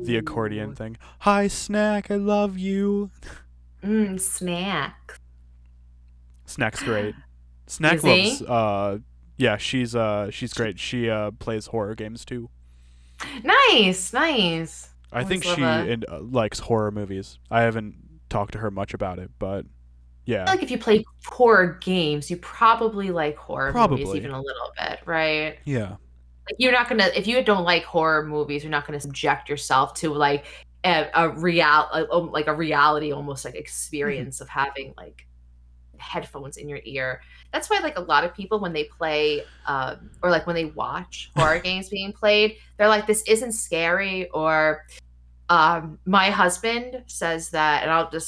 the accordion Ooh. thing. Hi, Snack, I love you. Snack. Snack's great. Snack Is he? loves. Yeah, she's great. She plays horror games too. Nice. I Always think love she likes horror movies. I haven't talked to her much about it, but yeah. I feel like if you play horror games, you probably like horror movies Probably. even a little bit, right? Yeah. Like you're not gonna, if you don't like horror movies, you're not gonna subject yourself to like a reality almost like experience of having like headphones in your ear. That's why like a lot of people when they play or like when they watch horror games being played, they're like, this isn't scary. Or my husband says that, and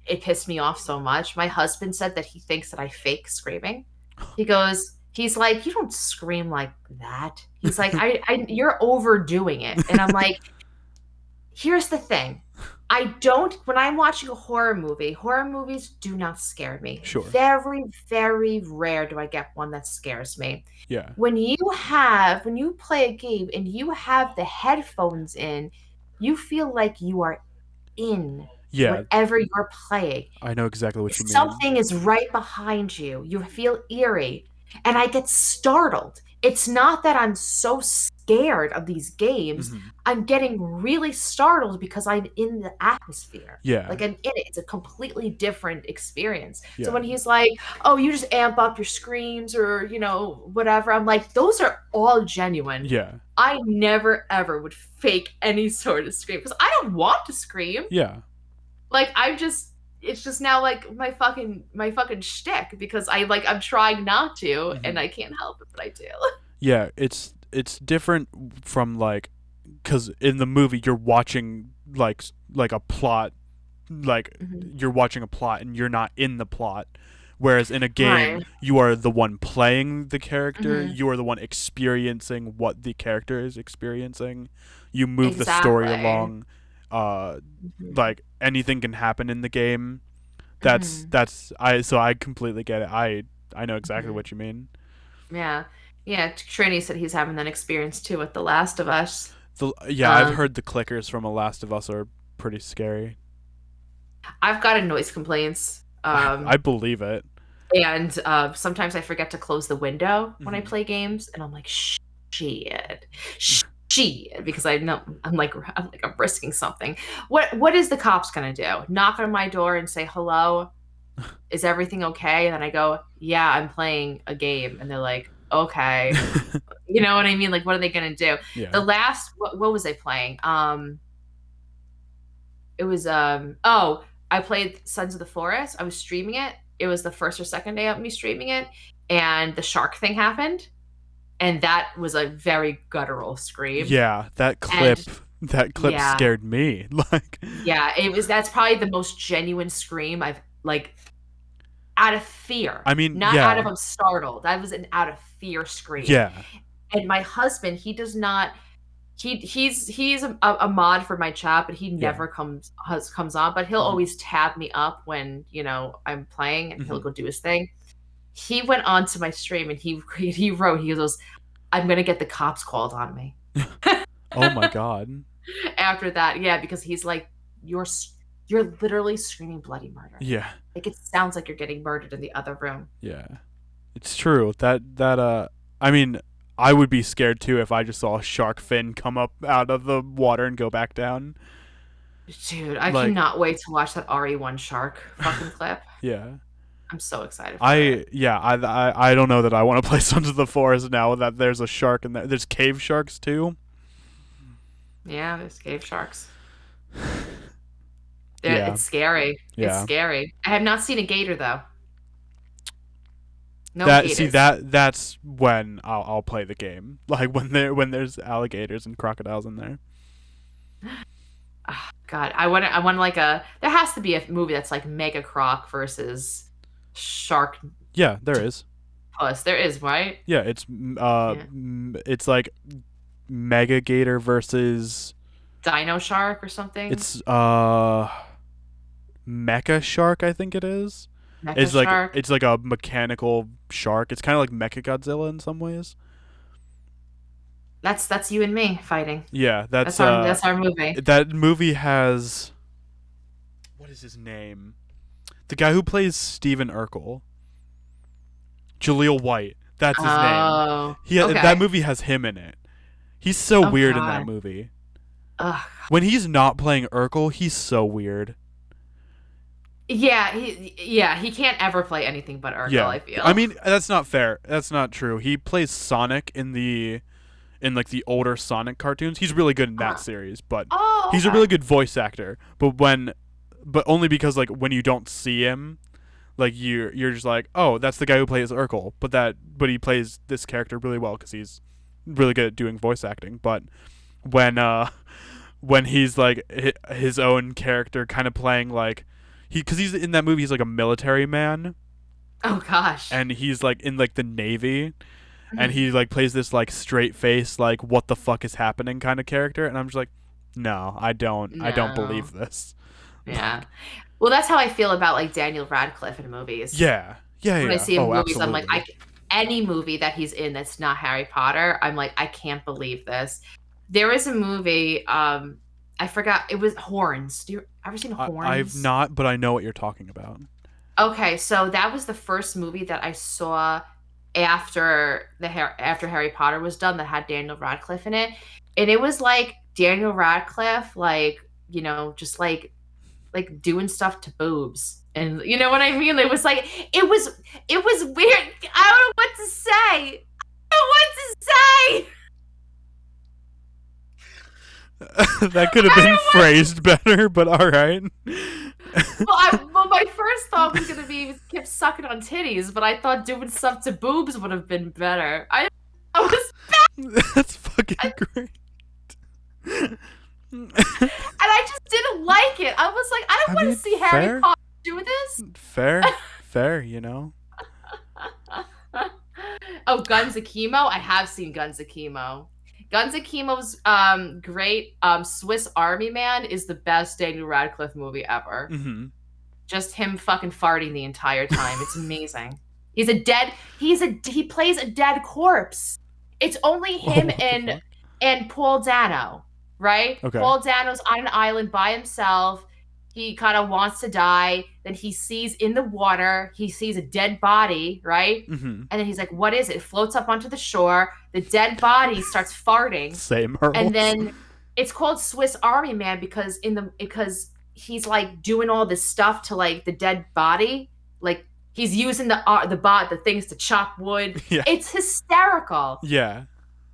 it pissed me off so much. My husband said that he thinks that I fake screaming. He's like, you don't scream like that. He's like, you're overdoing it. And I'm like, here's the thing. When I'm watching a horror movies do not scare me. Sure. Very, very rare do I get one that scares me. Yeah. When you play a game and you have the headphones in, you feel like you are in whatever you're playing. I know exactly what you mean. Something is right behind you. You feel eerie. And I get startled. it's not that I'm so scared of these games. Mhm. I'm getting really startled because I'm in the atmosphere. Yeah. Like I'm in it. It's a completely different experience. Yeah. So when he's like, "Oh, you just amp up your screams or, whatever." I'm like, "Those are all genuine." Yeah. I never ever would fake any sort of scream because I don't want to scream. Yeah. Like it's just now like my fucking shtick because I'm trying not to and I can't help it, but I do. Yeah, it's different from like, because in the movie you're watching like a plot, like Mhm. you're watching a plot and you're not in the plot, whereas in a game Right. you are the one playing the character, Mhm. you are the one experiencing what the character is experiencing, you move the story Exactly. along, Mhm. like anything can happen in the game. Mhm. I completely get it. I know exactly Mhm. what you mean. Yeah. Yeah, Trini said he's having that experience too with The Last of Us. Yeah, I've Um, heard the clickers from A Last of Us are pretty scary. I've gotten noise complaints. I believe it. And sometimes I forget to close the window when I Mhm. play games, and I'm like, shit, shit, because I know I'm risking something. What is the cops gonna do? Knock on my door and say hello? Is everything okay? And then I go, yeah, I'm playing a game, and they're like, okay, you know what I mean? Like, what are they gonna do? The Yeah. last what was I playing? It was oh, I played Sons of the Forest. I was streaming it. It was the first or second day of me streaming it, and the shark thing happened, and that was a very guttural scream. Yeah, And that clip yeah, scared me. Like, yeah, it was that's probably the most genuine scream I've like out of fear, I mean, not out of yeah. I'm startled. That was an out of fear scream. Yeah. And my husband, he does not he's a mod for my chat, but he Yeah. never comes on. But he'll Mhm. always tab me up when I'm playing, and he'll Mhm. go do his thing. He went on to my stream and he wrote, he goes, "I'm gonna get the cops called on me." Oh my god. After that, yeah, because he's like, "You're you're literally screaming bloody murder. Yeah. Like it sounds like you're getting murdered in the other room." Yeah. It's true. That I mean, I would be scared too if I just saw a shark fin come up out of the water and go back down. Dude, I Like, cannot wait to watch that RE1 shark fucking clip. yeah. I'm so excited for it. I don't know that I want to play Sons of the Forest now that there's a shark in there. There's cave sharks too. Yeah, there's cave sharks. Yeah. It's scary. It's Yeah. scary. I have not seen a gator though. No gators. That's when I'll play the game. Like when there's alligators and crocodiles in there. Ah, God, I want like there has to be a movie that's like Mega Croc versus Shark Yeah, there is. Puss. There is, right? Yeah, Yeah. it's like Mega Gator versus Dino Shark or something. it's Mecha Shark, I think it is. Mecha Shark. It's like a mechanical shark. It's kind of like Mecha Godzilla in some ways. That's you and me fighting. Yeah, That's our movie. that movie has, what is his name? The guy who plays Steven Urkel. Jaleel White. That's his name. Oh, That okay. movie has him in it. He's so Oh weird in that God. movie. Ugh. When he's not playing Urkel, he's so weird. Yeah, he can't ever play anything but Urkel, Yeah. I feel. I mean, that's not fair. That's not true. He plays Sonic in like the older Sonic cartoons. He's really good in that series, but Oh, he's a okay. really good voice actor. But only because like when you don't see him, like you're just like, "Oh, that's the guy who plays Urkel." But he plays this character really well cuz he's really good at doing voice acting. But when when he's like his own character kind of playing like cuz he's in that movie, he's like a military man Oh gosh. and he's like in like the Navy and Mhm. he like plays this like straight face like what the fuck is happening kind of character and I'm just like, no, I don't No. believe this. Yeah. Well, that's how I feel about like Daniel Radcliffe in movies. Yeah, yeah, When I yeah. see him in Oh, movies, I'm like, absolutely. any movie that he's in that's not Harry Potter, I'm like, I can't believe this. There is a movie, I forgot, it was Horns. Do you ever seen I've Horns? not, but I know what you're talking about. Okay, so that was the first movie that I saw after after Harry Potter was done that had Daniel Radcliffe in it, and it was like Daniel Radcliffe, like, you know, just like doing stuff to boobs, and you know what I mean. It was like it was weird. I don't know what to say. I don't know what to say. That could have been phrased better, but all right. Well, my first thought was gonna be he kept sucking on titties, but I thought doing stuff to boobs would have been better. I was, That's fucking great. and I just didn't like it. I was like, I don't want to see Harry fair. Potter do this. Fair, you know. Oh, Guns Akimo. I have seen Guns Akimo. Guns Akimo's great. Swiss Army Man is the best Daniel Radcliffe movie ever. Mm-hmm. Just him fucking farting the entire time. It's amazing. He plays a dead corpse. It's only him and Paul Dano, right? Okay. Paul Dano's on an island by himself. He kind of wants to die. Then he sees in the water, he sees a dead body, right? Mm-hmm. And then he's like, what is it? It floats up onto the shore. The dead body starts farting. Same hurdles. And then it's called Swiss Army Man because he's like doing all this stuff to like the dead body. Like he's using the things to chop wood. Yeah. It's hysterical. Yeah.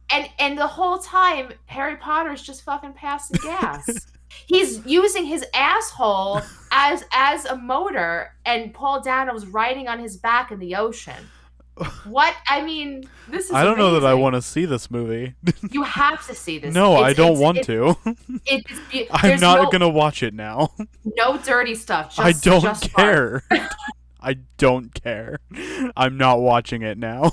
And the whole time Harry Potter's just fucking passing gas. He's using his asshole as a motor, and Paul Dano's riding on his back in the ocean. What? I mean, this is I don't know that I amazing. want to see this movie. You have to see this. No, I don't want to. I'm not going to watch it now. No dirty stuff. Just, I don't just care. I don't care. I'm not watching it now.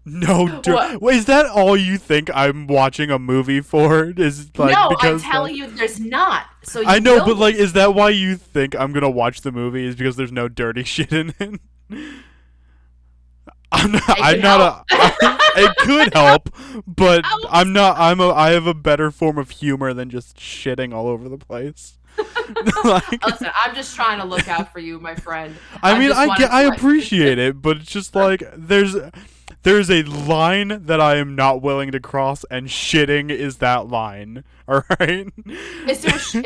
No, wait, is that all you think I'm watching a movie for? Is like no, because I'm telling you, there's not. So I know, but like, is that why you think I'm gonna watch the movie? Is because there's no dirty shit in it? It could help, but I'm not. I have a better form of humor than just shitting all over the place. Listen, I'm just trying to look out for you, my friend. I appreciate it, but it's just like there's a line that I am not willing to cross, and shitting is that line. All right. There's no shitting.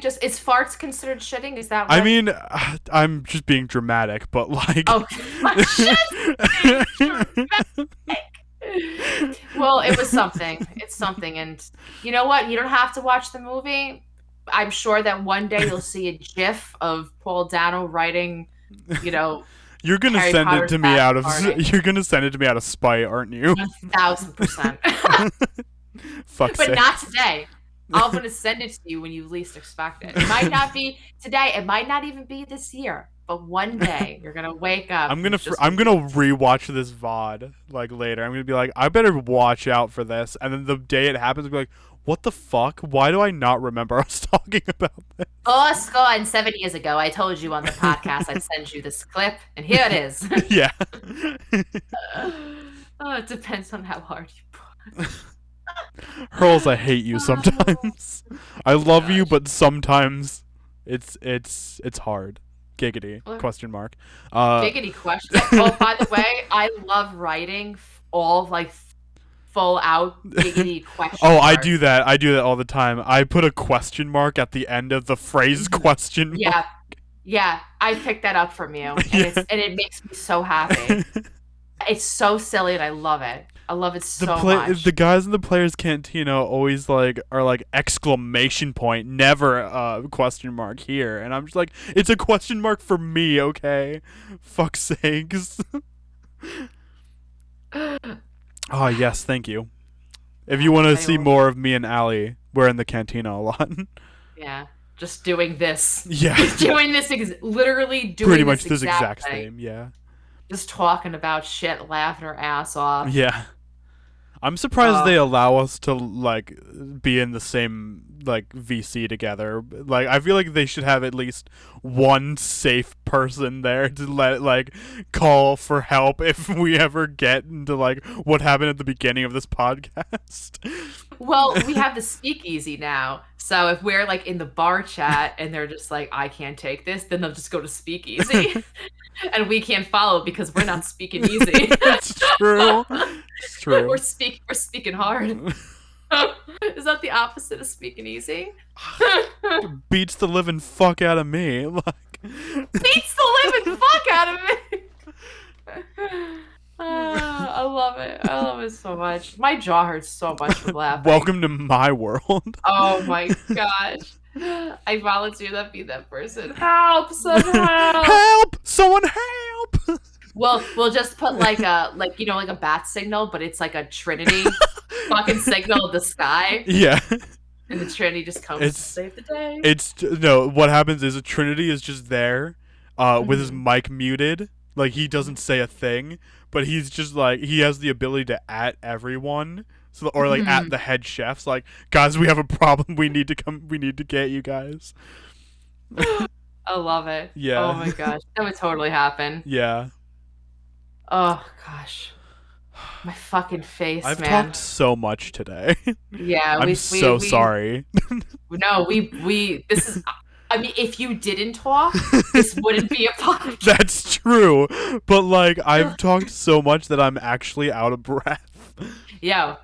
Just is farts considered shitting? Is that? I mean, I'm just being dramatic, but like. Oh, well, it was something. It's something, and you know what? You don't have to watch the movie. I'm sure that one day you'll see a GIF of Paul Dano writing, you know. You're gonna Harry send Potter's it to me out of. farting. You're gonna send it to me out of spite, aren't you? 1,000%. Fuck's But sake. not today. I'm gonna send it to you when you least expect it. It might not be today. It might not even be this year. But one day you're gonna wake up. I'm gonna rewatch this VOD like later. I'm gonna be like, I better watch out for this, and then the day it happens, I'll be like, what the fuck? Why do I not remember us talking about this? Oh, Scott, 7 years ago, I told you on the podcast I'd send you this clip, and here it is. Yeah. It depends on how hard you push. Hurls, I hate you sometimes. I love you, but sometimes it's hard. Giggity? Question mark. Giggity question. Oh, by the way, I love writing all like full out giggity question. Oh, mark. I do that. I do that all the time. I put a question mark at the end of the phrase question mark. Yeah. Yeah, I picked that up from you, and, it makes me so happy. It's so silly, and I love it. I love it so much. The guys in the players' cantina always like are like exclamation point, never question mark here, and I'm just like, it's a question mark for me, okay? Fuck's sakes. Oh yes, thank you. If you want to see more of me and Allie, we're in the cantina a lot. Yeah. Just doing this. Yeah. Doing this, literally doing pretty much this exact thing. Yeah. Just talking about shit, laughing our ass off. Yeah. I'm surprised they allow us to like be in the same like VC together. Like I feel like they should have at least one safe person there to let like call for help if we ever get into like what happened at the beginning of this podcast. Well, we have the speakeasy now. So if we're like in the bar chat and they're just like, I can't take this, then they'll just go to speakeasy. And we can't follow because we're not speaking easy. It's true. It's true. We're speaking hard. Is that the opposite of speaking easy? Beats the living fuck out of me. Like Beats the living fuck out of me. I love it. I love it so much. My jaw hurts so much from laughing. Welcome to my world. Oh my gosh. I volunteer to be that person. Help! Someone help! Help! Someone help! We'll just put like a like a bat signal, but it's like a Trinity fucking signal in the sky, Yeah. and the Trinity just comes to save the day. No, what happens is a Trinity is just there, with his mic muted. Like he doesn't say a thing, but he's just like he has the ability to at everyone. So, or like at the head chefs, like, guys, we have a problem. We need to get you guys. I love it. Yeah. Oh my gosh, that would totally happen. Yeah. Oh gosh, my fucking face, I've man. talked so much today. Yeah, I'm so sorry. No, we. This is. I mean, if you didn't talk, this wouldn't be a podcast. That's true, but like I've talked so much that I'm actually out of breath. Yeah,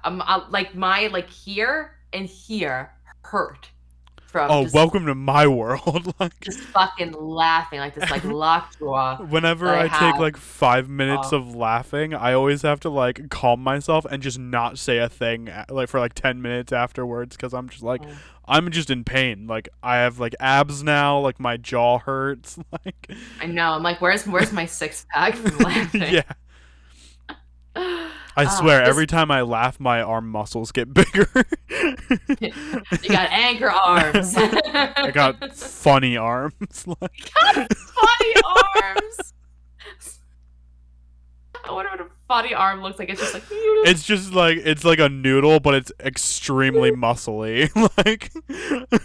like my here and here hurt from. Oh, just, welcome to my world. Like just fucking laughing like this, like lockjaw. whenever I take like 5 minutes of laughing, I always have to like calm myself and just not say a thing like for like 10 minutes afterwards because I'm just like I'm just in pain. Like I have like abs now, like my jaw hurts. Like I know. I'm like, where's my six pack from laughing? Yeah. I swear, every time I laugh, my arm muscles get bigger. You got anchor arms. I got funny arms. Like Funny arms. I wonder what a funny arm looks like. It's just like it's like a noodle, but it's extremely muscly. Like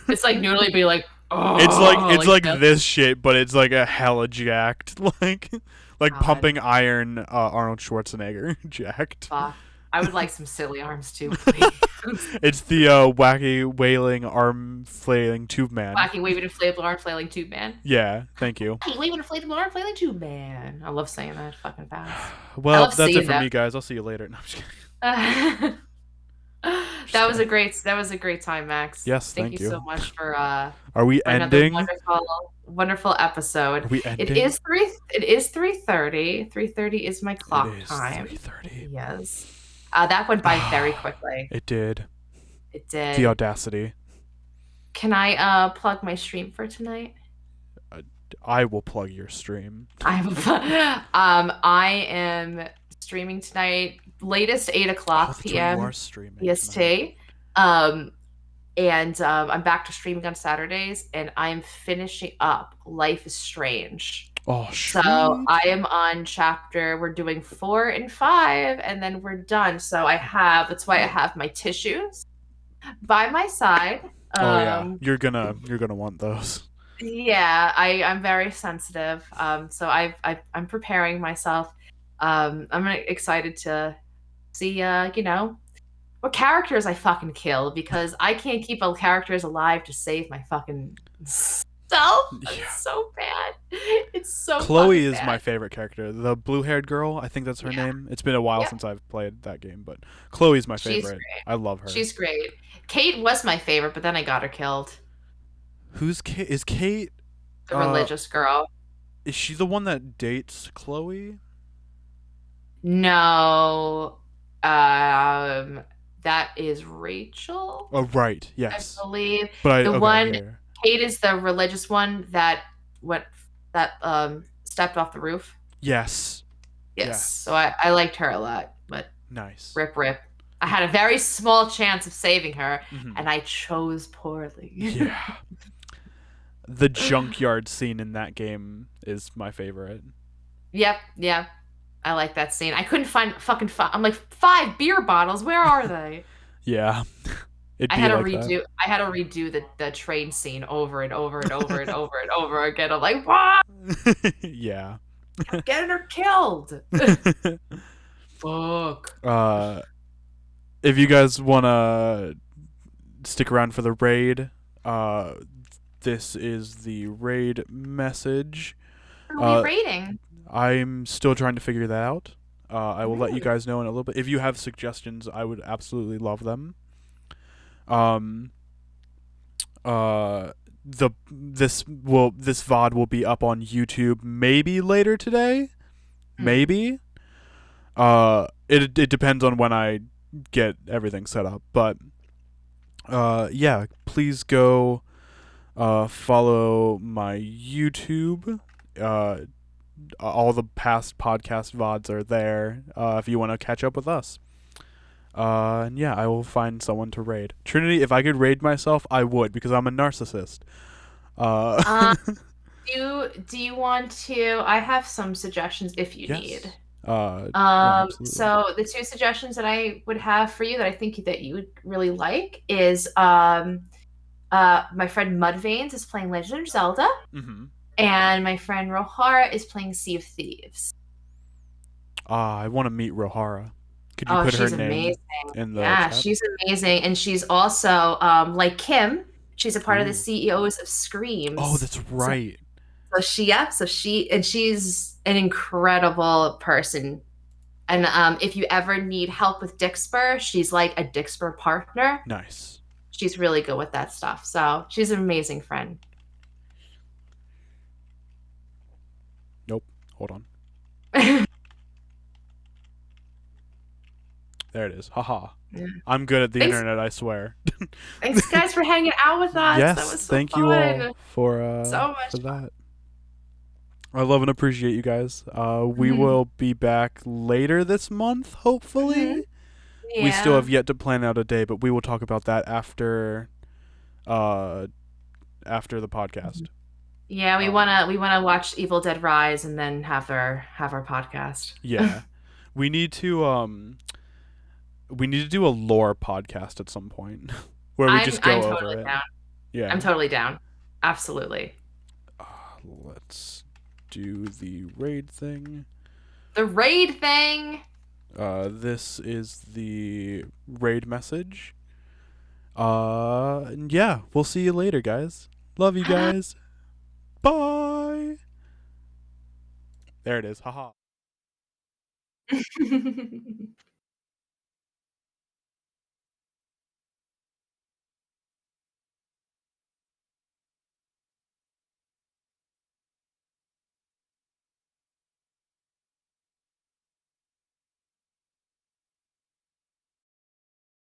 it's like noodly, be like, oh, it's like this shit, but it's like a hella jacked, like God. pumping iron. Arnold Schwarzenegger jacked. Fuck. I would like some silly arms too, please. It's the wacky wailing arm flailing tube man. Wacky waving inflatable arm flailing tube man. Yeah, thank you. Wacky waving inflatable arm flailing tube man. I love saying that fucking fast. Well, love that's it seeing for that. me, guys. I'll see you later. No, I'm just kidding. That was a great time, Max. Yes, thank thank you you. so much for Are we another ending? wonderful episode. Are we ending? It is 3:30. 3:30 is my clock It is time. 3:30. Yes. That went by very quickly. It did. It did. The audacity. Can I plug my stream for tonight? I will plug your stream. I am streaming tonight, latest 8:00 p.m. You are streaming EST. tonight. And I'm back to streaming on Saturdays, and I'm finishing up Life is Strange. Oh, So sweet. I am on we're doing 4 and 5, and then we're done. So that's why I have my tissues by my side. Oh yeah, you're gonna want those. Yeah, I'm very sensitive. So I'm preparing myself. I'm excited to see what characters I fucking kill, because I can't keep characters alive to save my fucking self. Yeah. It's so bad. It's so Chloe fucking is bad. my favorite character. The blue-haired girl, I think that's her Yeah. name. It's been a while Yeah. since I've played that game, but Chloe's my She's favorite. great. I love her. She's great. Kate was my favorite, but then I got her killed. Who's Kate? Is Kate? The religious girl. Is she the one that dates Chloe? No. That is Rachel, Oh right, yes. I believe. But The okay, one- yeah. Kate is the religious one that stepped off the roof. Yes. Yes. Yes. So I liked her a lot, but Nice. rip. I had a very small chance of saving her, Mhm. and I chose poorly. Yeah. The junkyard scene in that game is my favorite. Yep. Yeah. I like that scene. I couldn't find fucking five. I'm like 5 beer bottles. Where are they? Yeah. It'd I be had to like redo. I had to redo the train scene over and over and over and over and over again. I'm like, what? that. Yeah. I'm getting her killed. Fuck. If you guys wanna stick around for the raid, this is the raid message. Who are we rating? I'm still trying to figure that out. I will let you Really? guys know in a little bit. If you have suggestions, I would absolutely love them. Um, this VOD will be up on YouTube maybe later today, maybe. It depends on when I get everything set up, but yeah, please go follow my YouTube. All the past podcast VODs are there if you want to catch up with us. And yeah, I will find someone to raid. Trinity, if I could raid myself, I would, because I'm a narcissist. Do you want to? I have some suggestions if you Yes. need. Yeah, absolutely. So the 2 suggestions that I would have for you that I think that you would really like is my friend Mudveins is playing Legend of Zelda, and my friend Rohara is playing Sea of Thieves. I want to meet Rohara. Could you Oh, put her she's name amazing. in the Yeah, chat? she's amazing, and she's also like Kim. She's a part of the CEOs of Screams. Oh, that's right. So she's an incredible person. And if you ever need help with Dixper, she's like a Dixper partner. Nice. She's really good with that stuff. So she's an amazing friend. Nope. Hold on. There it is. Haha. Yeah. I'm good at the Thanks. internet, I swear. Thanks, guys, for hanging out with us. Yes, That was so thank fun. you all for So much for that. I love and appreciate you guys. We Mhm. will be back later this month, hopefully. Yeah. We still have yet to plan out a day, but we will talk about that after the podcast. Yeah, we wanna watch Evil Dead Rise and then have our podcast. Yeah. We need to do a lore podcast at some point where we just go I'm over totally it. down. Yeah. I'm totally down. Absolutely. Let's do the raid thing. The raid thing. This is the raid message. And yeah, we'll see you later, guys. Love you guys. Bye. There it is. Haha.